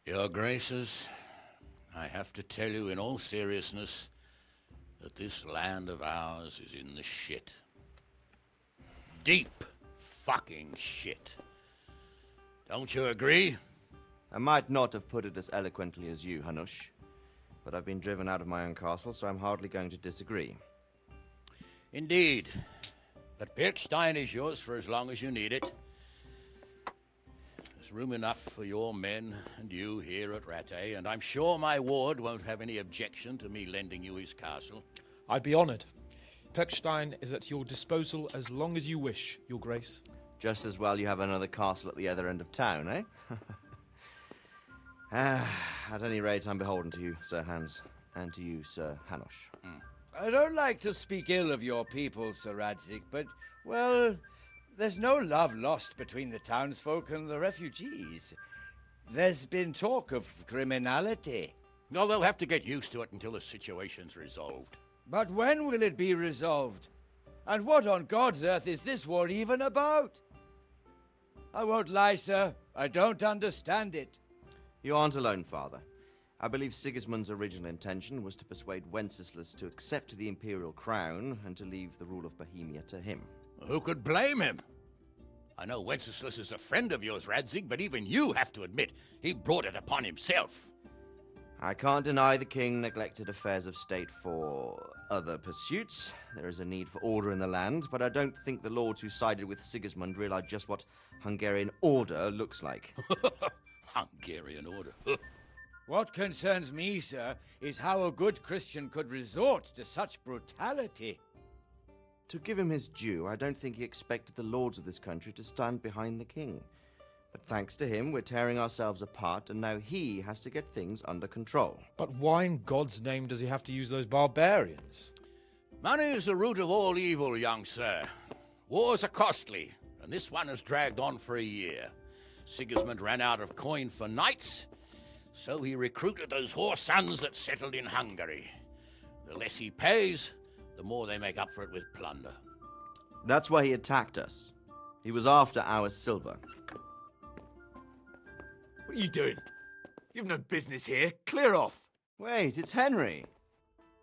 Your Graces, I have to tell you in all seriousness that this land of ours is in the shit. Deep fucking shit. Don't you agree? I might not have put it as eloquently as you, Hanush, but I've been driven out of my own castle, so I'm hardly going to disagree. Indeed. But Birkstein is yours for as long as you need it. There's room enough for your men and you here at Rattay, and I'm sure my ward won't have any objection to me lending you his castle. I'd be honoured. Pechstein is at your disposal as long as you wish, Your Grace. Just as well you have another castle at the other end of town, eh? At any rate, I'm beholden to you, Sir Hans, and to you, Sir Hanush. I don't like to speak ill of your people, Sir Radzik, but, well, there's no love lost between the townsfolk and the refugees. There's been talk of criminality. No, they'll have to get used to it until the situation's resolved. But when will it be resolved? And what on God's earth is this war even about? I won't lie, sir. I don't understand it. You aren't alone, Father. I believe Sigismund's original intention was to persuade Wenceslas to accept the imperial crown and to leave the rule of Bohemia to him. Who could blame him? I know Wenceslas is a friend of yours, Radzig, but even you have to admit he brought it upon himself. I can't deny the king neglected affairs of state for other pursuits. There is a need for order in the land, but I don't think the lords who sided with Sigismund realized just what Hungarian order looks like. Hungarian order? What concerns me, sir, is how a good Christian could resort to such brutality. To give him his due, I don't think he expected the lords of this country to stand behind the king. But thanks to him, we're tearing ourselves apart, and now he has to get things under control. But why in God's name does he have to use those barbarians? Money is the root of all evil, young sir. Wars are costly, and this one has dragged on for a year. Sigismund ran out of coin for knights, so he recruited those whore sons that settled in Hungary. The less he pays, the more they make up for it with plunder. That's why he attacked us. He was after our silver. What are you doing? You've no business here. Clear off. Wait, it's Henry.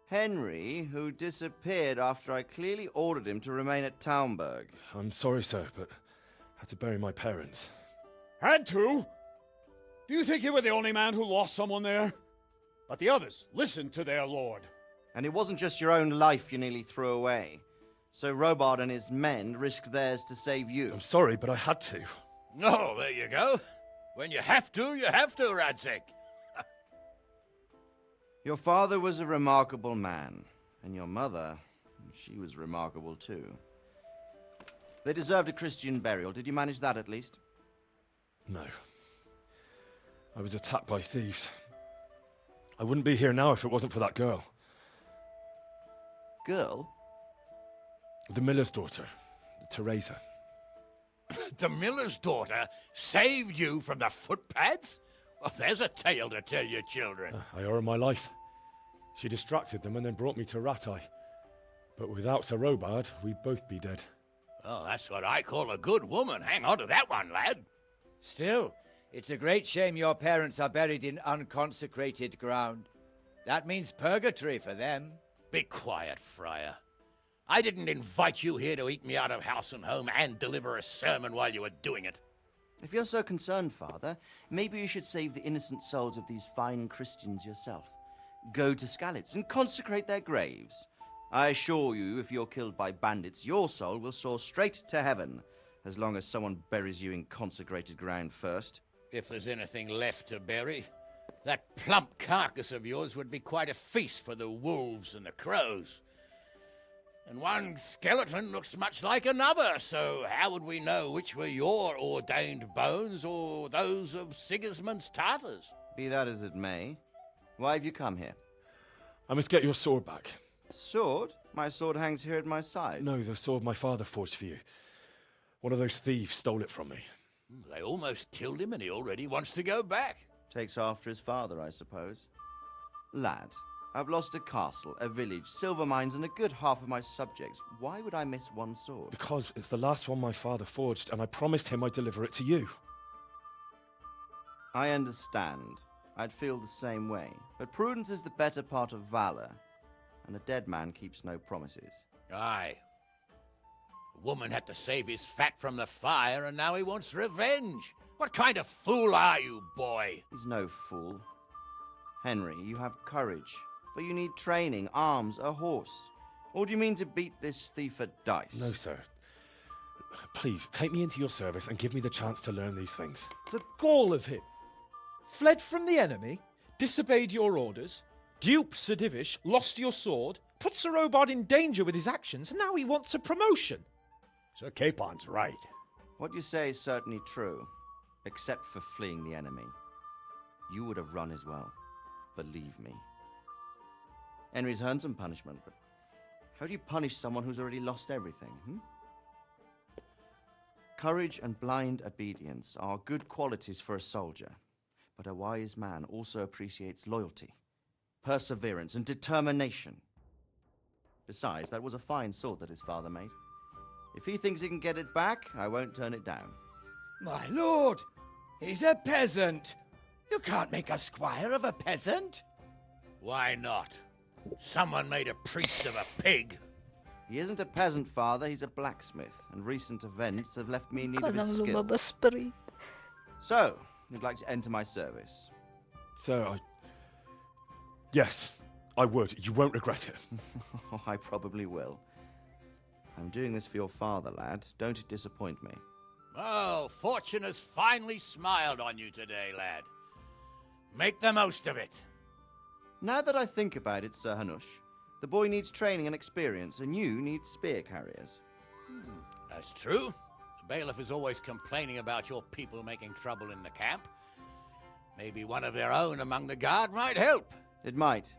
Henry, who disappeared after I clearly ordered him to remain at Taunberg. I'm sorry, sir, but I had to bury my parents. Had to? Do you think you were the only man who lost someone there? But the others listened to their lord. And it wasn't just your own life you nearly threw away. So Robard and his men risked theirs to save you. I'm sorry, but I had to. Oh, there you go. When you have to, Radzig. Your father was a remarkable man, and your mother, she was remarkable too. They deserved a Christian burial. Did you manage that at least? No. I was attacked by thieves. I wouldn't be here now if it wasn't for that girl. Girl? The miller's daughter, Teresa. The miller's daughter saved you from the footpads? Well, there's a tale to tell your children. I owe her my life. She distracted them and then brought me to Rattay. But without Sir Robard, we'd both be dead. Oh, that's what I call a good woman. Hang on to that one, lad. Still, it's a great shame your parents are buried in unconsecrated ground. That means purgatory for them. Be quiet, Friar. I didn't invite you here to eat me out of house and home and deliver a sermon while you were doing it. If you're so concerned, Father, maybe you should save the innocent souls of these fine Christians yourself. Go to Skalitz and consecrate their graves. I assure you, if you're killed by bandits, your soul will soar straight to heaven, as long as someone buries you in consecrated ground first. If there's anything left to bury, that plump carcass of yours would be quite a feast for the wolves and the crows. And one skeleton looks much like another, so how would we know which were your ordained bones or those of Sigismund's Tartars? Be that as it may, why have you come here? I must get your sword back. Sword? My sword hangs here at my side. No, the sword my father forged for you. One of those thieves stole it from me. They almost killed him and he already wants to go back. Takes after his father, I suppose. Lad, I've lost a castle, a village, silver mines, and a good half of my subjects. Why would I miss one sword? Because it's the last one my father forged, and I promised him I'd deliver it to you. I understand. I'd feel the same way. But prudence is the better part of valor, and a dead man keeps no promises. Aye. The woman had to save his fat from the fire, and now he wants revenge. What kind of fool are you, boy? He's no fool. Henry, you have courage, but you need training, arms, a horse. Or do you mean to beat this thief at dice? No, sir. Please, take me into your service and give me the chance to learn these things. The gall of him. Fled from the enemy, disobeyed your orders, duped Sir Divish, lost your sword, put Sir Robard in danger with his actions, and now he wants a promotion. Sir Capon's right. What you say is certainly true, except for fleeing the enemy. You would have run as well, believe me. Henry's earned some punishment, but how do you punish someone who's already lost everything, Courage and blind obedience are good qualities for a soldier, but a wise man also appreciates loyalty, perseverance, and determination. Besides, that was a fine sword that his father made. If he thinks he can get it back, I won't turn it down. My lord, he's a peasant. You can't make a squire of a peasant. Why not? Someone made a priest of a pig. He isn't a peasant, father. He's a blacksmith, and recent events have left me in need of his Kanang skills. lumabas pa rin. So, you'd like to enter my service? Sir, Yes, I would. You won't regret it. I probably will. I'm doing this for your father, lad. Don't disappoint me. Oh, fortune has finally smiled on you today, lad. Make the most of it. Now that I think about it, Sir Hanush, the boy needs training and experience, and you need spear carriers. That's true. The bailiff is always complaining about your people making trouble in the camp. Maybe one of their own among the guard might help. It might.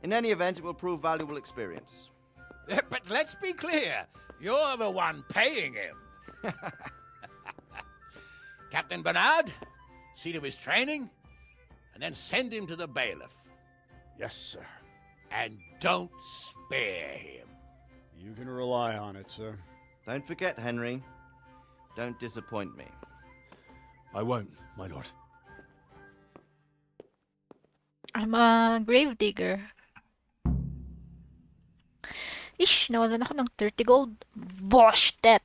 In any event, it will prove valuable experience. But let's be clear. You're the one paying him. Captain Bernard, see to his training, and then send him to the bailiff. Yes, sir. And don't spare him. You can rely on it, sir. Don't forget, Henry. Don't disappoint me. I won't, my lord. I'm a grave digger. Ish, nawalan ako ng 30 gold. Bosh that!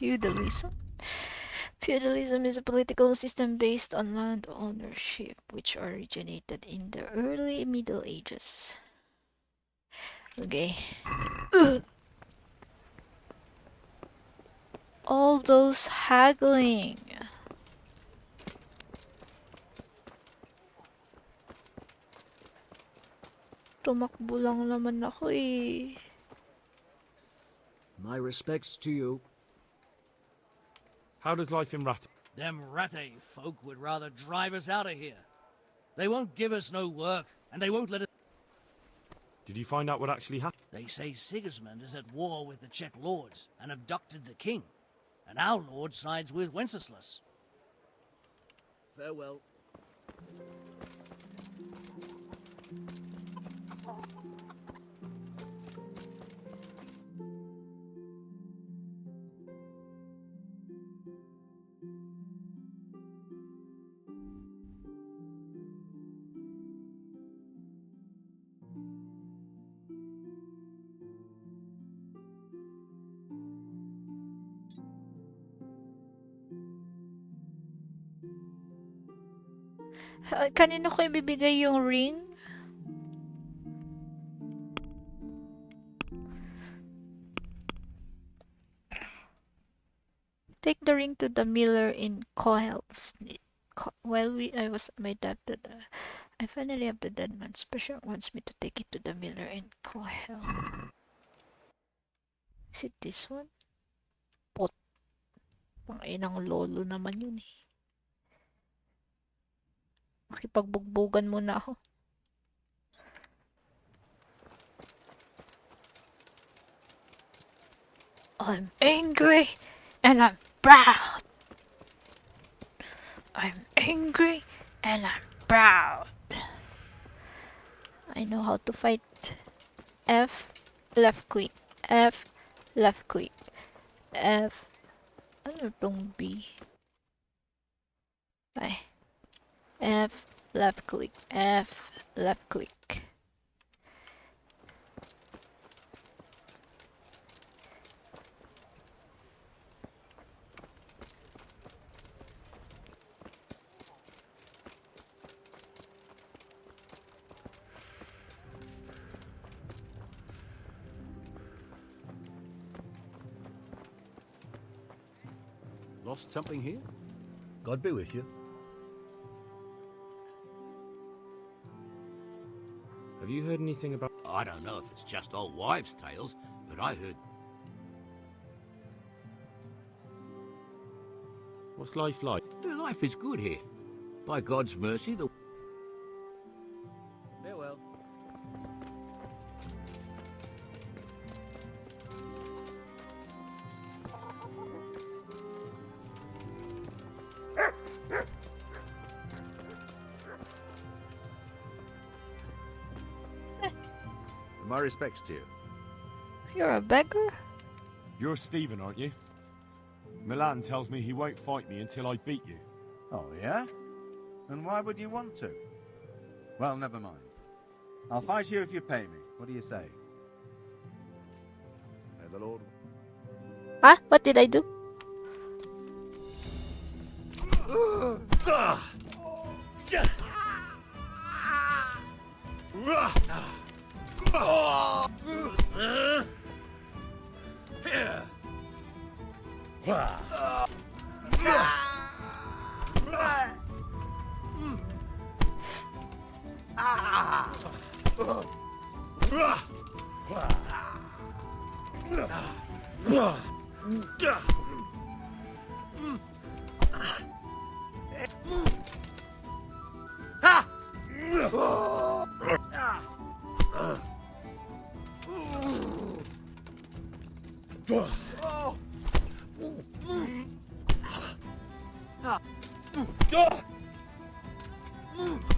Feudalism. Feudalism is a political system based on land ownership, which originated in the early Middle Ages. Okay. All those haggling. Tumakbo lang naman ako eh. My respects to you. How does life in Rat? Them Ratte folk would rather drive us out of here. They won't give us no work, and they won't let us... Did you find out what actually happened? They say Sigismund is at war with the Czech lords and abducted the king, and our lord sides with Wenceslas. Farewell. Kanino ko ibibigay yung ring? Take the ring to the miller in Cohel's. While I was at my dad, I finally have the dead man's pressure wants me to take it to the miller in Cohel. Is it this one? Pot. Panginang lolo naman yun eh. Makipagbugbuggan muna ako. I'm angry and I'm proud. I'm angry and I'm proud. I know how to fight. F, left click. F, left click. F. Ano tong B? Ay. F, left click. F, left click. Lost something here? God be with you. Have you heard anything about... I don't know if it's just old wives' tales, but I heard... What's life like? Life is good here. By God's mercy, the... Farewell. My respects to you. You're a beggar? You're Stephen, aren't you? Milan tells me he won't fight me until I beat you. Oh, yeah? And why would you want to? Well, never mind. I'll fight you if you pay me. What do you say? May the Lord... Huh? What did I do?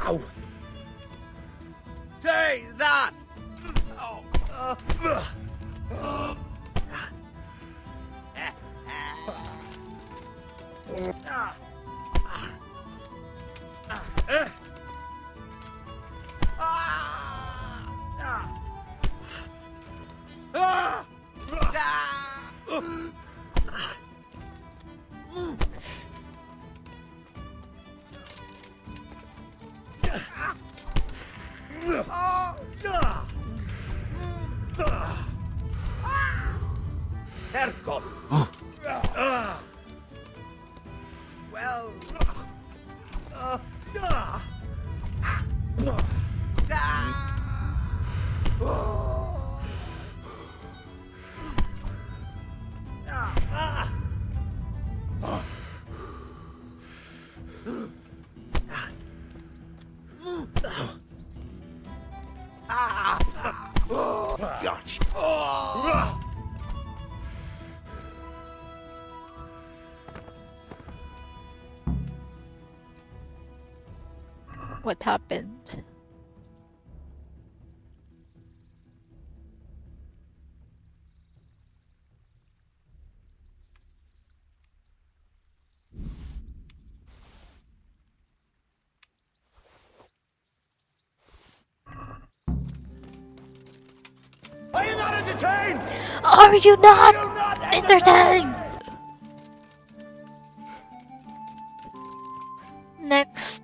Ow! Take that! Herrgott! Well... Gotcha. What happened? Are you not entertained? Are you not entertained? Next,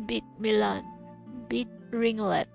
beat Milan. Beat Ringlet.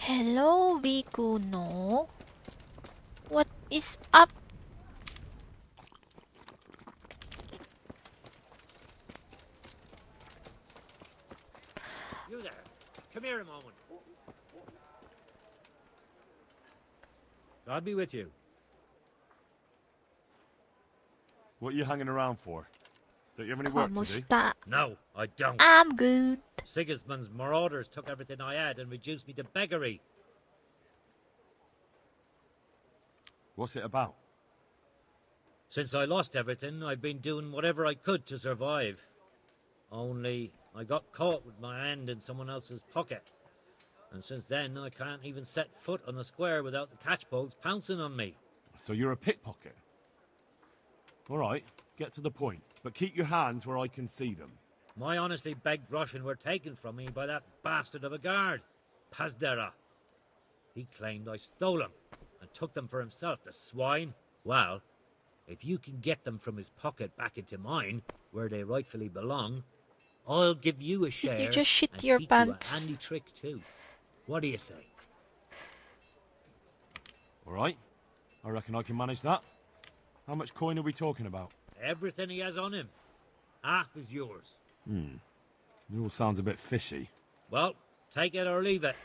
Hello, Vikuno. What is up? You there. Come here a moment. God be with you. What are you hanging around for? Don't you have any work to do? Kamusta? No, I don't. I'm good. Sigismund's marauders took everything I had and reduced me to beggary. What's it about? Since I lost everything, I've been doing whatever I could to survive. Only, I got caught with my hand in someone else's pocket. And since then, I can't even set foot on the square without the catchpoles pouncing on me. So you're a pickpocket? All right, get to the point. But keep your hands where I can see them. My honestly begged groschen were taken from me by that bastard of a guard, Pazdera. He claimed I stole them and took them for himself, the swine. Well, if you can get them from his pocket back into mine, where they rightfully belong, I'll give you a share. You just shit and your teach pants. you a handy trick too. What do you say? All right, I reckon I can manage that. How much coin are we talking about? Everything he has on him. Half is yours. It all sounds a bit fishy. Well, take it or leave it.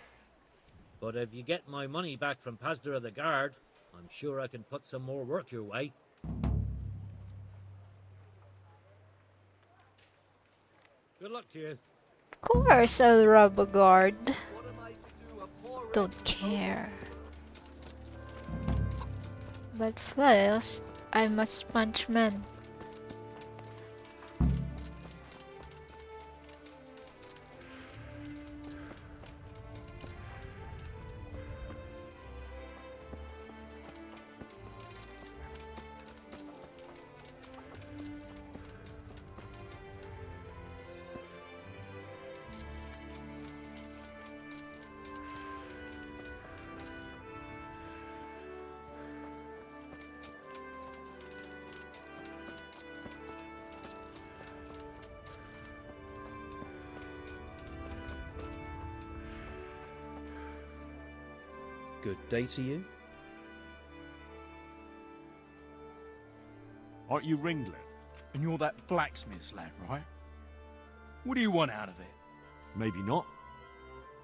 But if you get my money back from Pazdera the guard, I'm sure I can put some more work your way. Good luck to you. Of course, I'll rob a guard. Don't care. But first, I must punch man. Good day to you. Aren't you Ringlet? And you're that blacksmith's lad, right? What do you want out of it? Maybe not.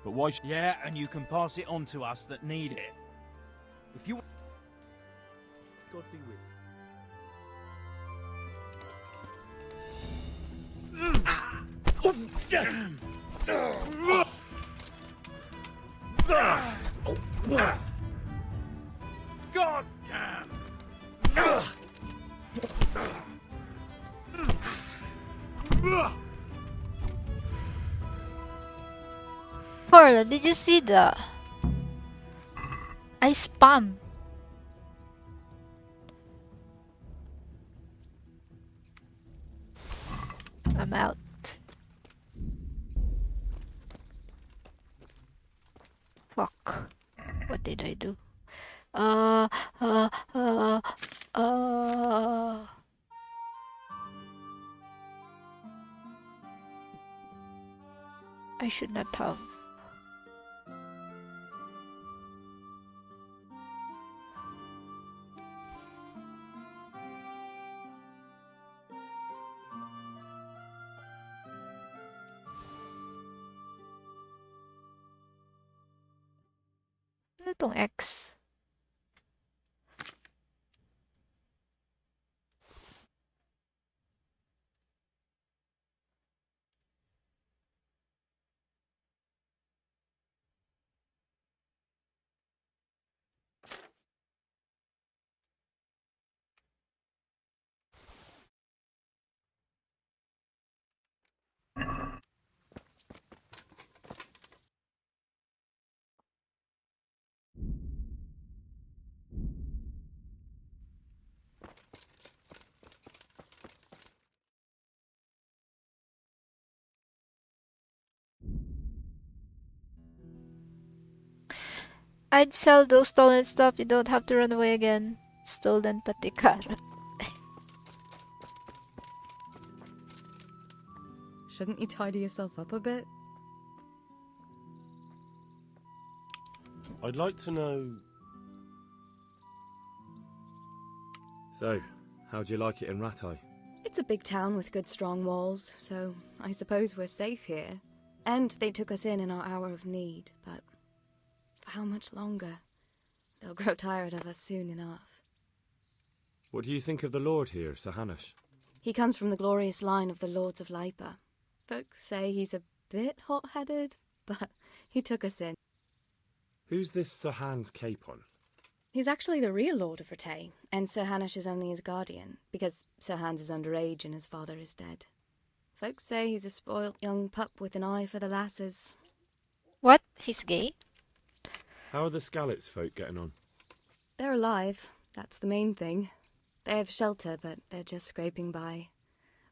But why Yeah, and you can pass it on to us that need it. If you... God be with God damn! Karla, did you see that? I spam. I'm out. Fuck. What did I do? I should not have. Ano tong X? I'd sell those stolen stuff. You don't have to run away again. Stolen patikara. Shouldn't you tidy yourself up a bit? I'd like to know... So, how'd you like it in Rattay? It's a big town with good strong walls, so I suppose we're safe here. And they took us in our hour of need, but for how much longer? They'll grow tired of us soon enough. What do you think of the Lord here, Sir Hanush? He comes from the glorious line of the Lords of Lipa. Folks say he's a bit hot-headed, but he took us in. Who's this Sir Hans Capon? He's actually the real Lord of Rattay, and Sir Hanush is only his guardian, because Sir Hans is underage and his father is dead. Folks say he's a spoilt young pup with an eye for the lasses. What? He's gay? How are the Skalitz folk getting on? They're alive, that's the main thing. They have shelter, but they're just scraping by.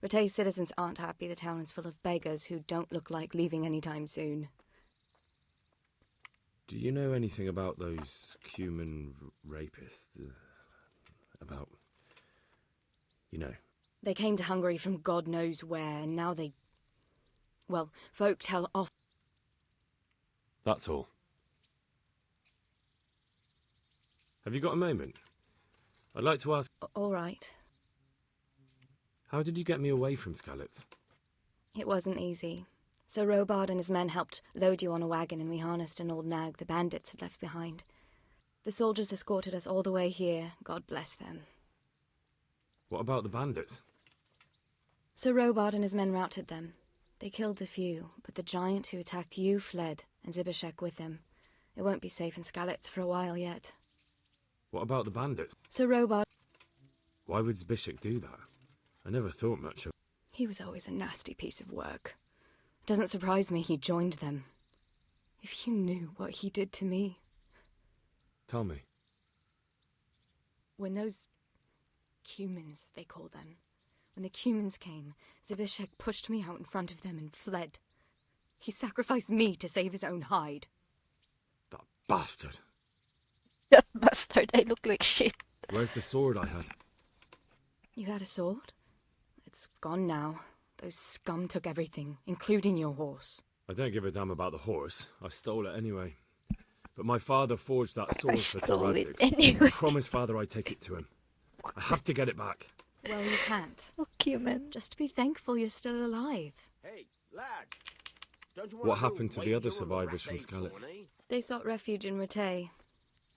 Rattay citizens aren't happy the town is full of beggars who don't look like leaving anytime soon. Do you know anything about those human rapists? About... you know... They came to Hungary from God knows where, and now they... well, folk tell off... That's all. Have you got a moment? I'd like to ask... All right. How did you get me away from Skalitz? It wasn't easy. Sir Robard and his men helped load you on a wagon, and we harnessed an old nag the bandits had left behind. The soldiers escorted us all the way here, God bless them. What about the bandits? Sir Robard and his men routed them. They killed the few, but the giant who attacked you fled, and Zibishek with him. It won't be safe in Skalitz for a while yet. What about the bandits? Sir Robard... Why would Zbyszek do that? I never thought much of... He was always a nasty piece of work. It doesn't surprise me he joined them. If you knew what he did to me... Tell me. When those... Cumans, they call them. When the Cumans came, Zbyszek pushed me out in front of them and fled. He sacrificed me to save his own hide. That bastard! That bastard, I look like shit. Where's the sword I had? You had a sword? It's gone now. Those scum took everything, including your horse. I don't give a damn about the horse. I stole it anyway. But my father forged that sword for stole it Thoradzik. anyway. I promised father I'd take it to him. I have to get it back. Well, you can't. Okay, man. Just be thankful you're still alive. Hey, lad. Don't you What happened to the other survivors from Skalitz? They sought refuge in Rattay.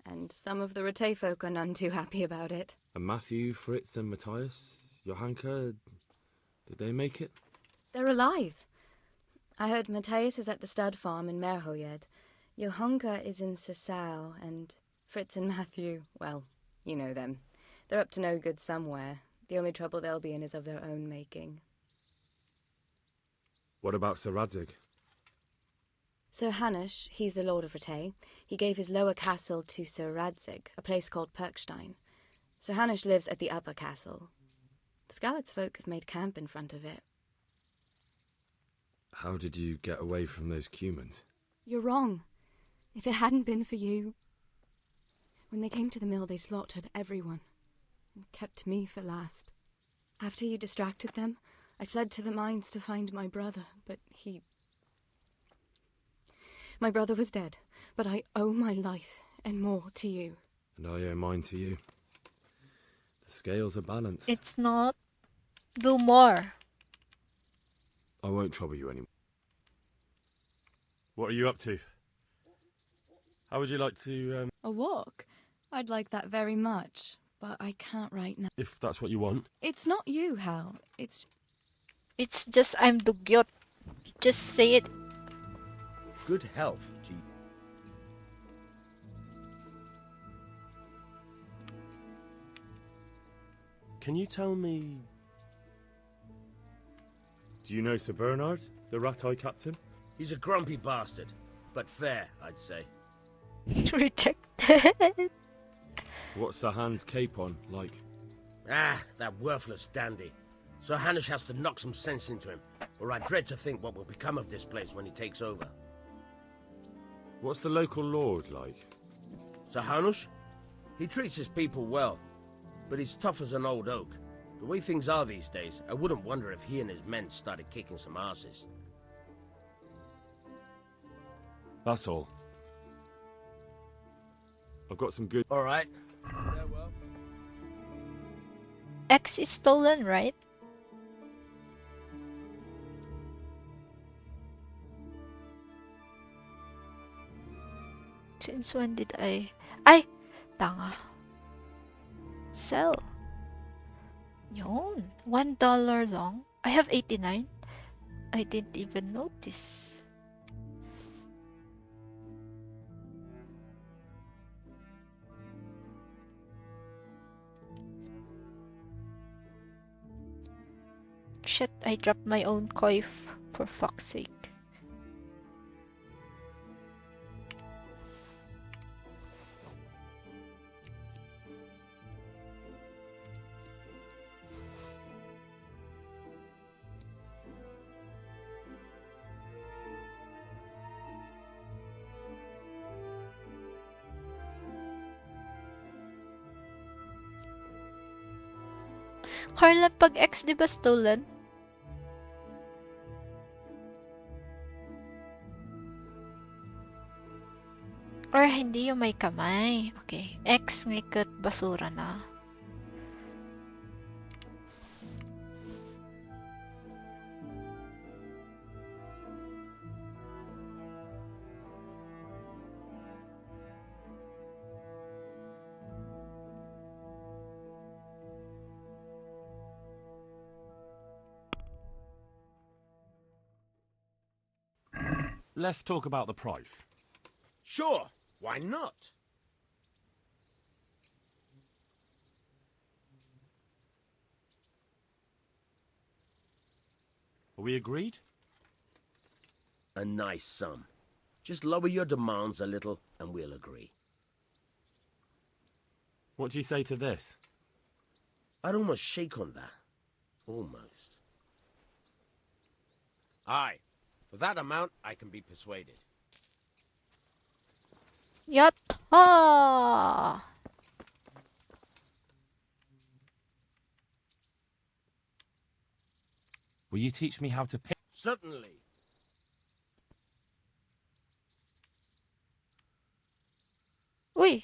And some of the Rattay folk are none too happy about it. And Matthew, Fritz and Matthias? Johanka? Did they make it? They're alive. I heard Matthias is at the stud farm in Merhojed. Johanka is in Sasau, and Fritz and Matthew, well, you know them. They're up to no good somewhere. The only trouble they'll be in is of their own making. What about Sir Radzig? Sir Hanush, he's the Lord of Rattay. He gave his lower castle to Sir Radzig, a place called Perkstein. Sir Hanush lives at the upper castle. The Skalitz folk have made camp in front of it. How did you get away from those Cumans? You're wrong. If it hadn't been for you... When they came to the mill, they slaughtered everyone. And kept me for last. After you distracted them, I fled to the mines to find my brother, but he... My brother was dead, but I owe my life and more to you. And I owe mine to you. The scales are balanced. It's not. Do more. I won't trouble you anymore. What are you up to? How would you like to, A walk? I'd like that very much, but I can't right now. if that's what you want? It's not you, Hal. It's just I'm dugyot. Just say it. Good health to you. Can you tell me... Do you know Sir Bernard, the Rattay captain? He's a grumpy bastard, but fair, I'd say. Rejected. What's Sir Hans Capon like? Ah, that worthless dandy. Sir Hanush has to knock some sense into him, or I dread to think what will become of this place when he takes over. What's the local lord like? Sir Hanush? He treats his people well, but he's tough as an old oak. The way things are these days, I wouldn't wonder if he and his men started kicking some asses. That's all. I've got some good... All right. X is stolen, right? Since when did I... Ay! Tanga. Sell. Yun. $1 long. I have 89. I didn't even notice. Shit, I dropped my own coif, for fuck's sake. Karla, pag X di ba stolen? Or hindi yung may kamay. Okay. X ngikot basura na. Let's talk about the price. Sure, why not? Are we agreed? A nice sum. Just lower your demands a little and we'll agree. What do you say to this? I'd almost shake on that. Almost. Aye. For that amount, I can be persuaded. Yatta! Will you teach me how to pick? Certainly. Uy.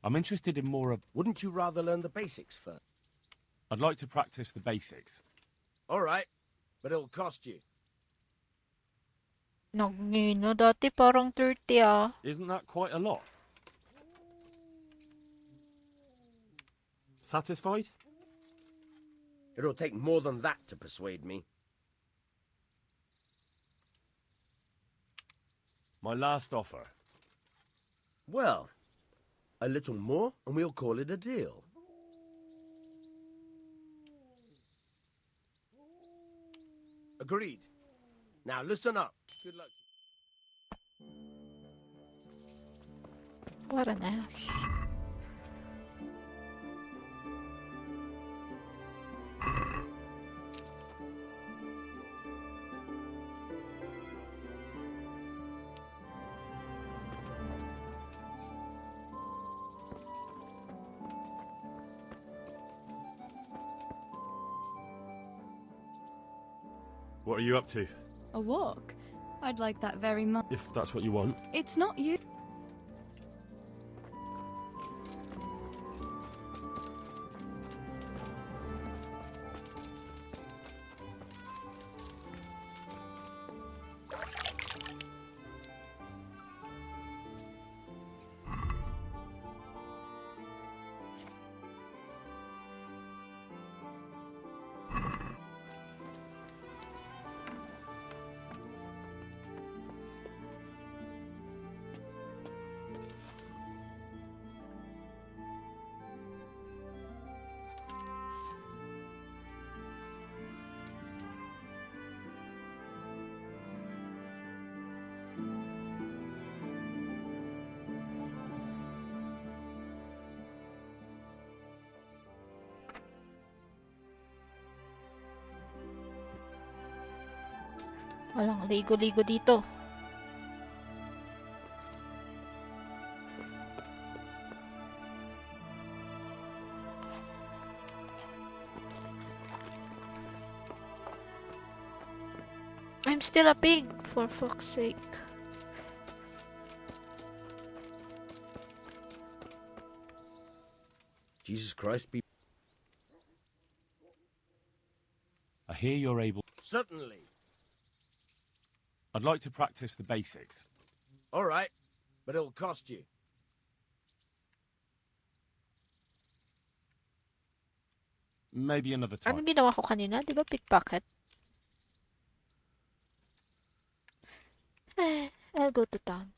I'm interested in more of... Wouldn't you rather learn the basics first? I'd like to practice the basics. All right, but it'll cost you. Nagngino, dati parang 30 ah. Isn't that quite a lot? Satisfied? It'll take more than that to persuade me. My last offer. Well, a little more and we'll call it a deal. Agreed. Now listen up. Good luck. What an ass. What are you up to? A walk? I'd like that very much. If that's what you want. It's not you. Walang ligo-ligo dito. I'm still a pig, for fuck's sake. Jesus Christ be... I hear you're able... Certainly. I'd like to practice the basics. All right, but it'll cost you. Maybe another time. Anong ginawa ko kanina? Di ba pickpocket? I'll go to town.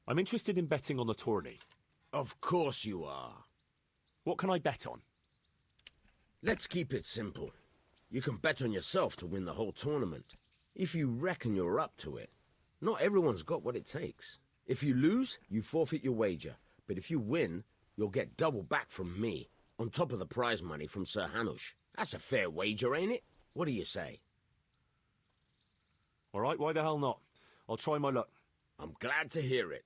I'm interested in betting on the tourney. Of course you are. What can I bet on? Let's keep it simple. You can bet on yourself to win the whole tournament. If you reckon you're up to it. Not everyone's got what it takes. If you lose, you forfeit your wager. But if you win, you'll get double back from me, on top of the prize money from Sir Hanush. That's a fair wager, ain't it? What do you say? All right, why the hell not? I'll try my luck. I'm glad to hear it.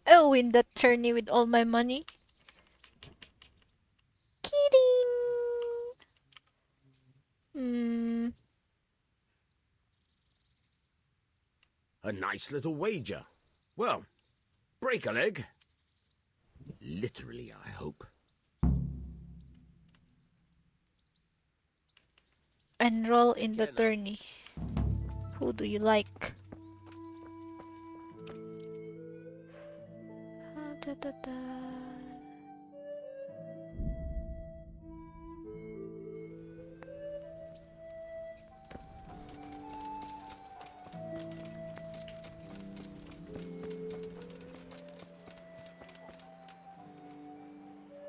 I'll win that tourney with all my money. Kidding. A nice little wager. Well, break a leg. Literally, I hope. Enroll in the tourney. Who do you like?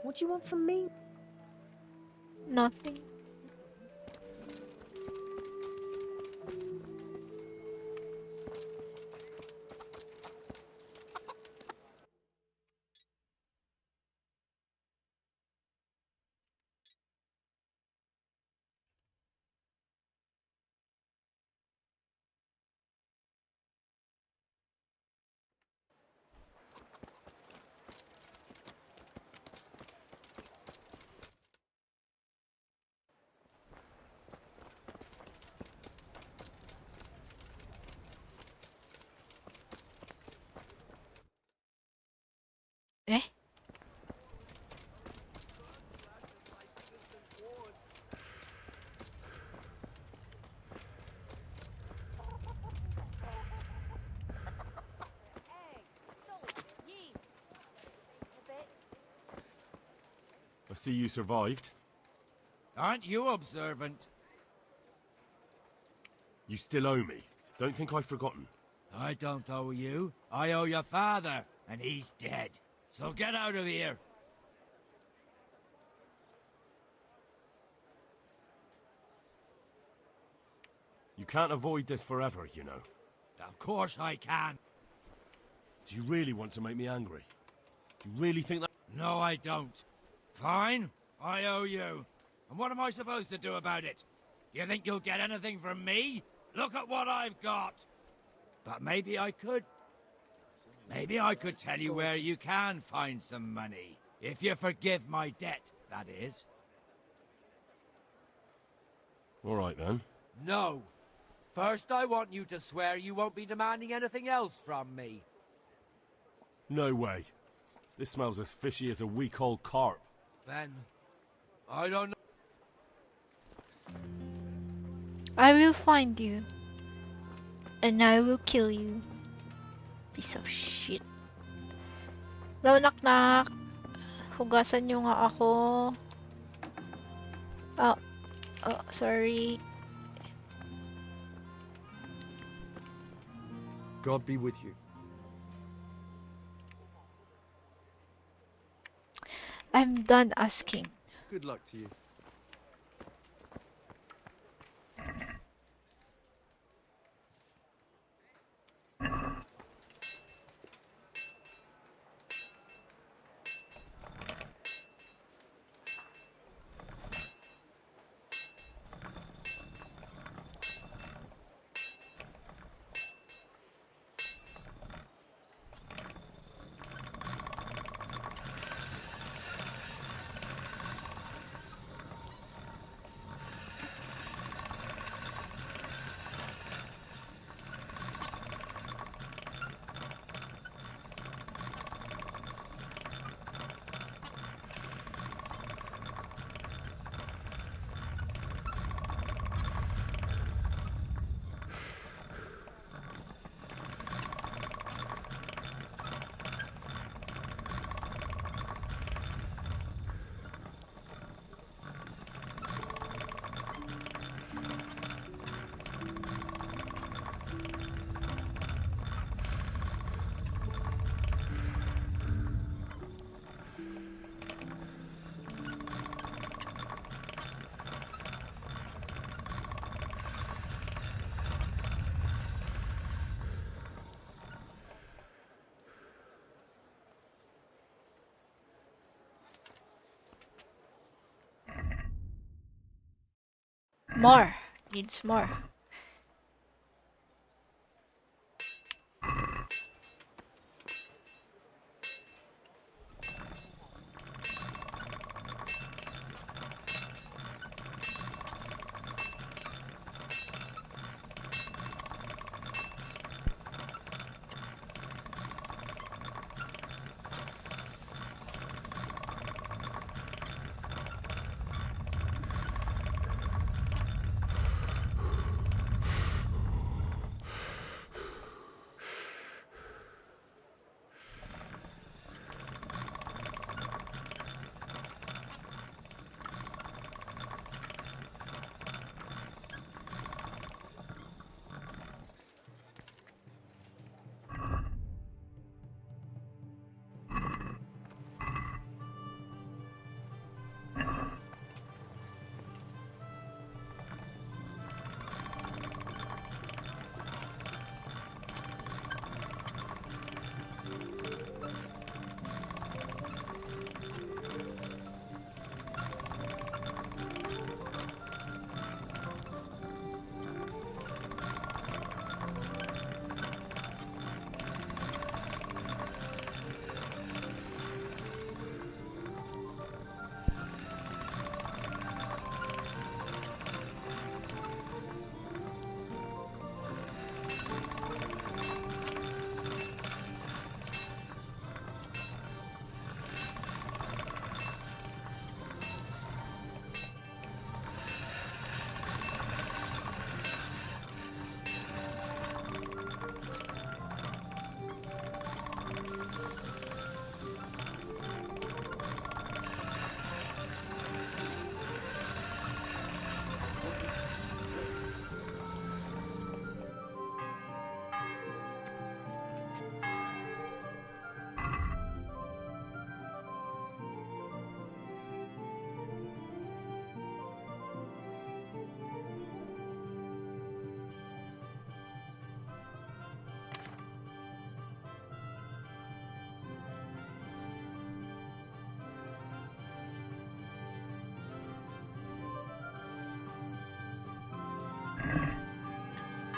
What do you want from me? Nothing. Eh? I see you survived. Aren't you observant? You still owe me. Don't think I've forgotten. I don't owe you. I owe your father, and he's dead. So get out of here. You can't avoid this forever, you know. Of course I can. Do you really want to make me angry? Do you really think that... No, I don't. Fine, I owe you. And what am I supposed to do about it? Do you think you'll get anything from me? Look at what I've got. But maybe I could. Maybe I could tell you where you can find some money. If you forgive my debt, that is. All right, then. No. First, I want you to swear you won't be demanding anything else from me. No way. This smells as fishy as a week-old carp. Then, I don't know. I will find you. And I will kill you. Piece of shit. Hello, knock-knock. Hugasan nyo nga ako. Oh, sorry. God be with you. I'm done asking. Good luck to you. More. Needs more.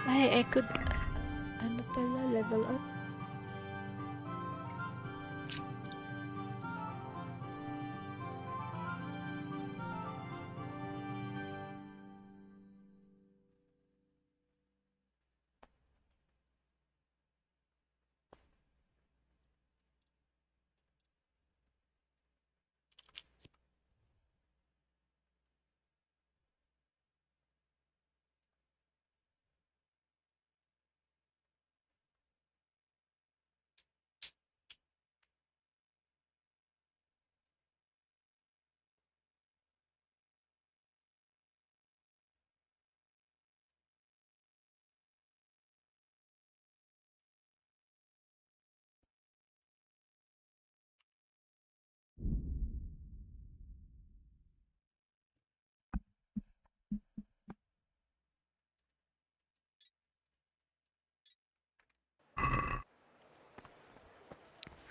Ay, I could... Ano pala? Level up?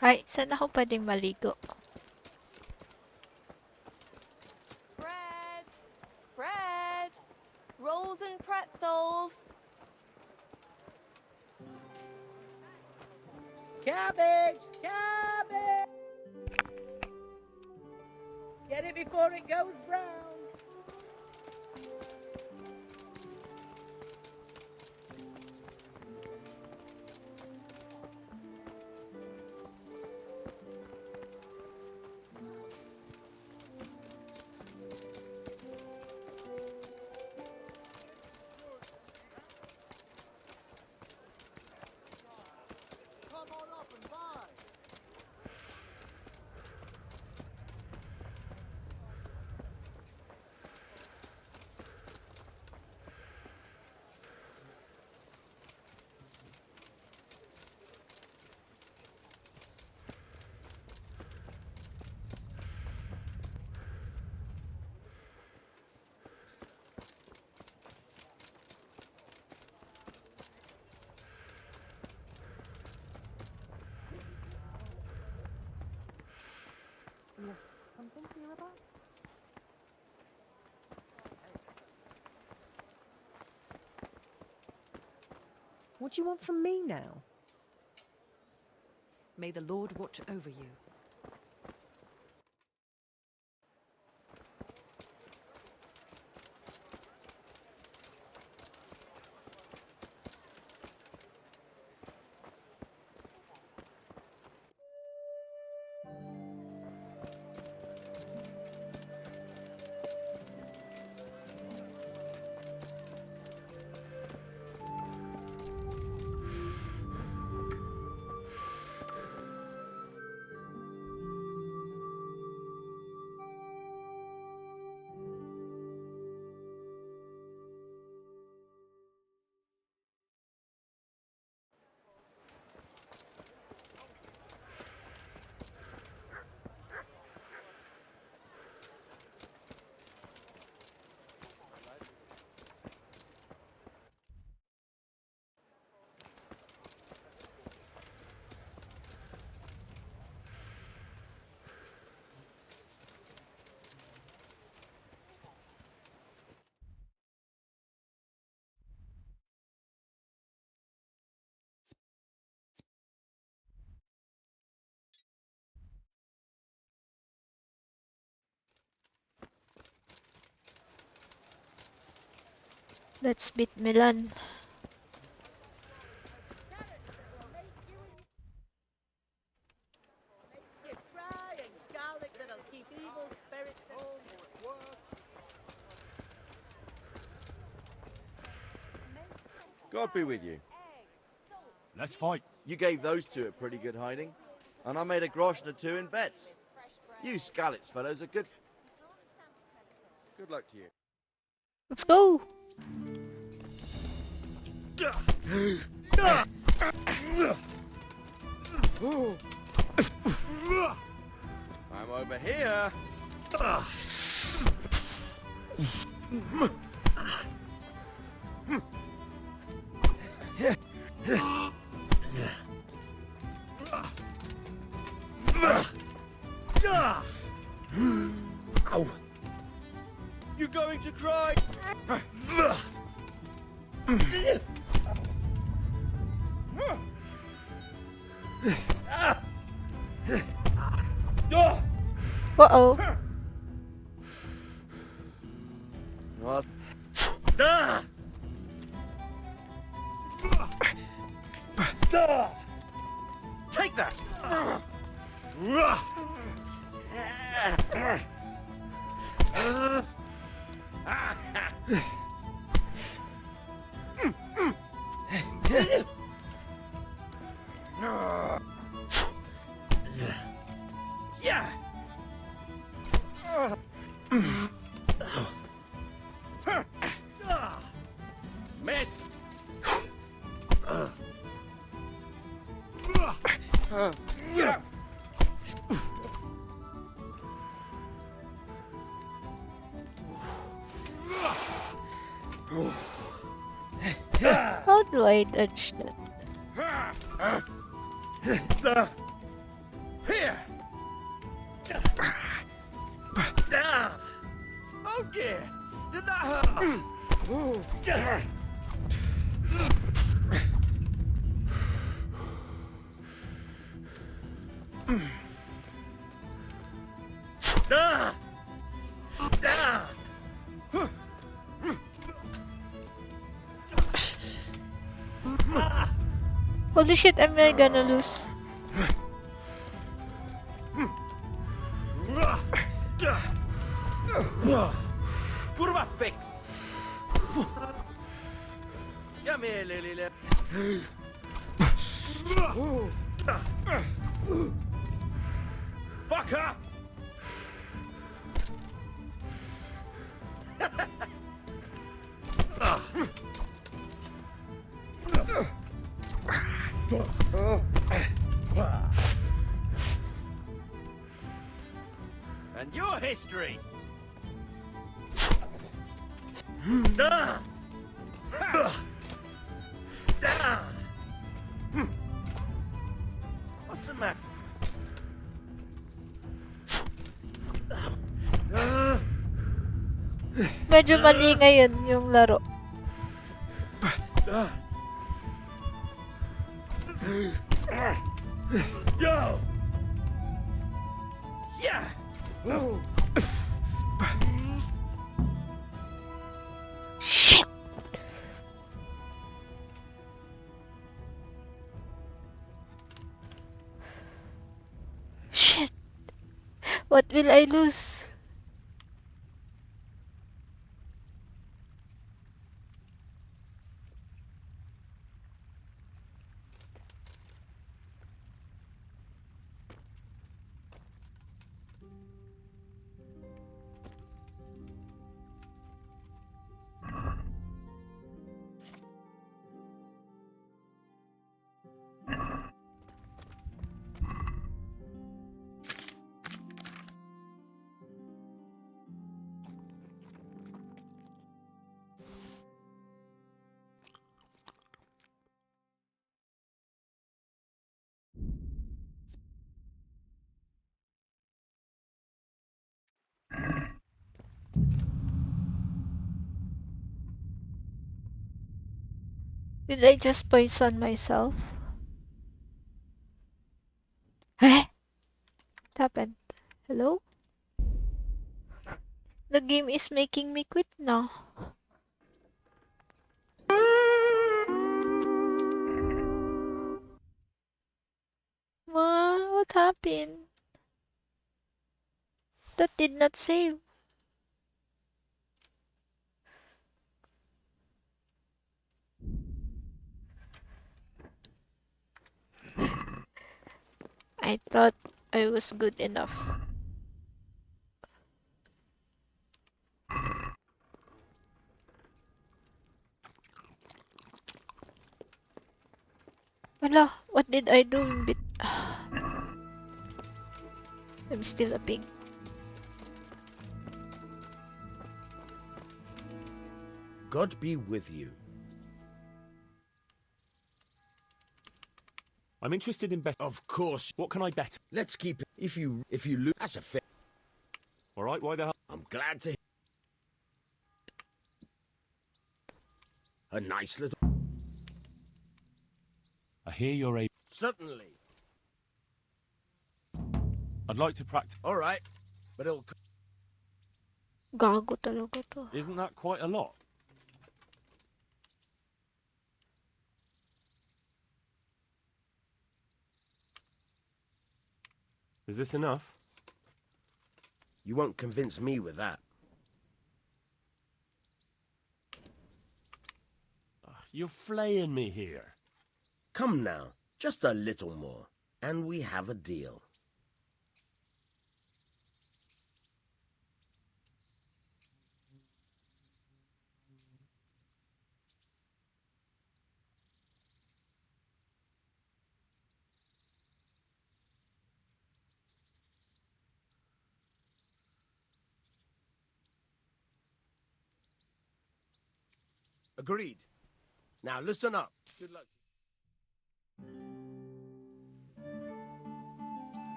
Right, saan ako pwedeng maligo? Bread! Bread! Rolls and pretzels! Cabbage! Cabbage! Get it before it goes brown. Something hereabouts? What do you want from me now? May the Lord watch over you. Let's beat Milan. You try and garlic that'll keep evil spirits home or work. God be with you. Let's fight. You gave those two a pretty good hiding, and I made a grosh and a two in bets. You Skalitz fellows are good. Good luck to you. Let's go. I'm over here. Ow. You going to cry? Uh-oh. Take that! Yeah! Missed! How do I dodge that? Here! Oh dear! Did that hurt? Holy shit, am I gonna lose? Kurva fix! Come here, Lily. Fuck her! And your history! What's the matter? Medyo mali ngayon yung laro. Go! Yeah! Shit! Shit! What will I lose? Did I just poison myself? Eh? What happened? Hello? The game is making me quit now. What happened? That did not save. I thought I was good enough. Wala, what did I do in bit? I'm still a pig. God be with you. I'm interested in bet. Of course. What can I bet? Let's keep it. If you lose, that's a fair. All right, why the hell? I'm glad to. A nice little. I hear you're a. Certainly. I'd like to practice. All right, but it'll. Gago talaga to. Isn't that quite a lot? Is this enough? You won't convince me with that. You're flaying me here. Come now, just a little more, and we have a deal. Agreed. Now listen up. Good luck.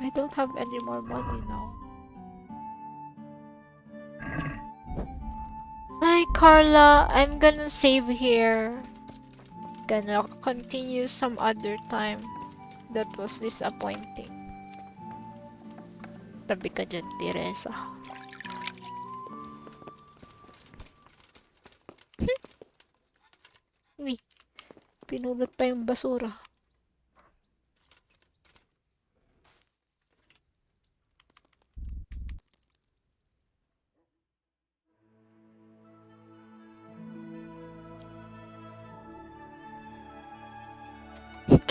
I don't have any more money now. Hi Carla, I'm gonna save here. Gonna continue some other time. That was disappointing. Tabi ka dyan, Teresa. Uy, pinulot pa yung basura.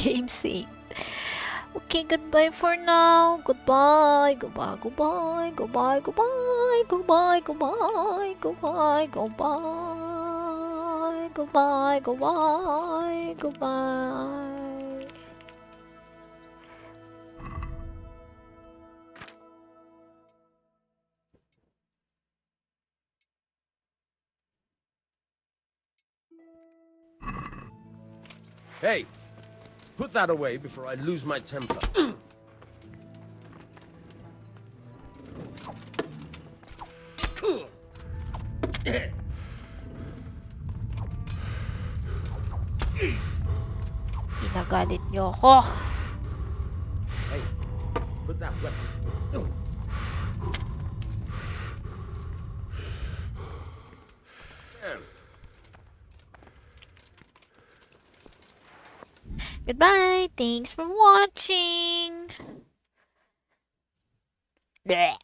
Game saved. Okay, goodbye for now. Goodbye, goodbye, goodbye, goodbye, goodbye, goodbye, goodbye, goodbye, goodbye, goodbye, goodbye, goodbye. Hey, put that away before I lose my temper. Nagalit niyo ako. Hey, put that weapon. Goodbye. Thanks for watching. Blech.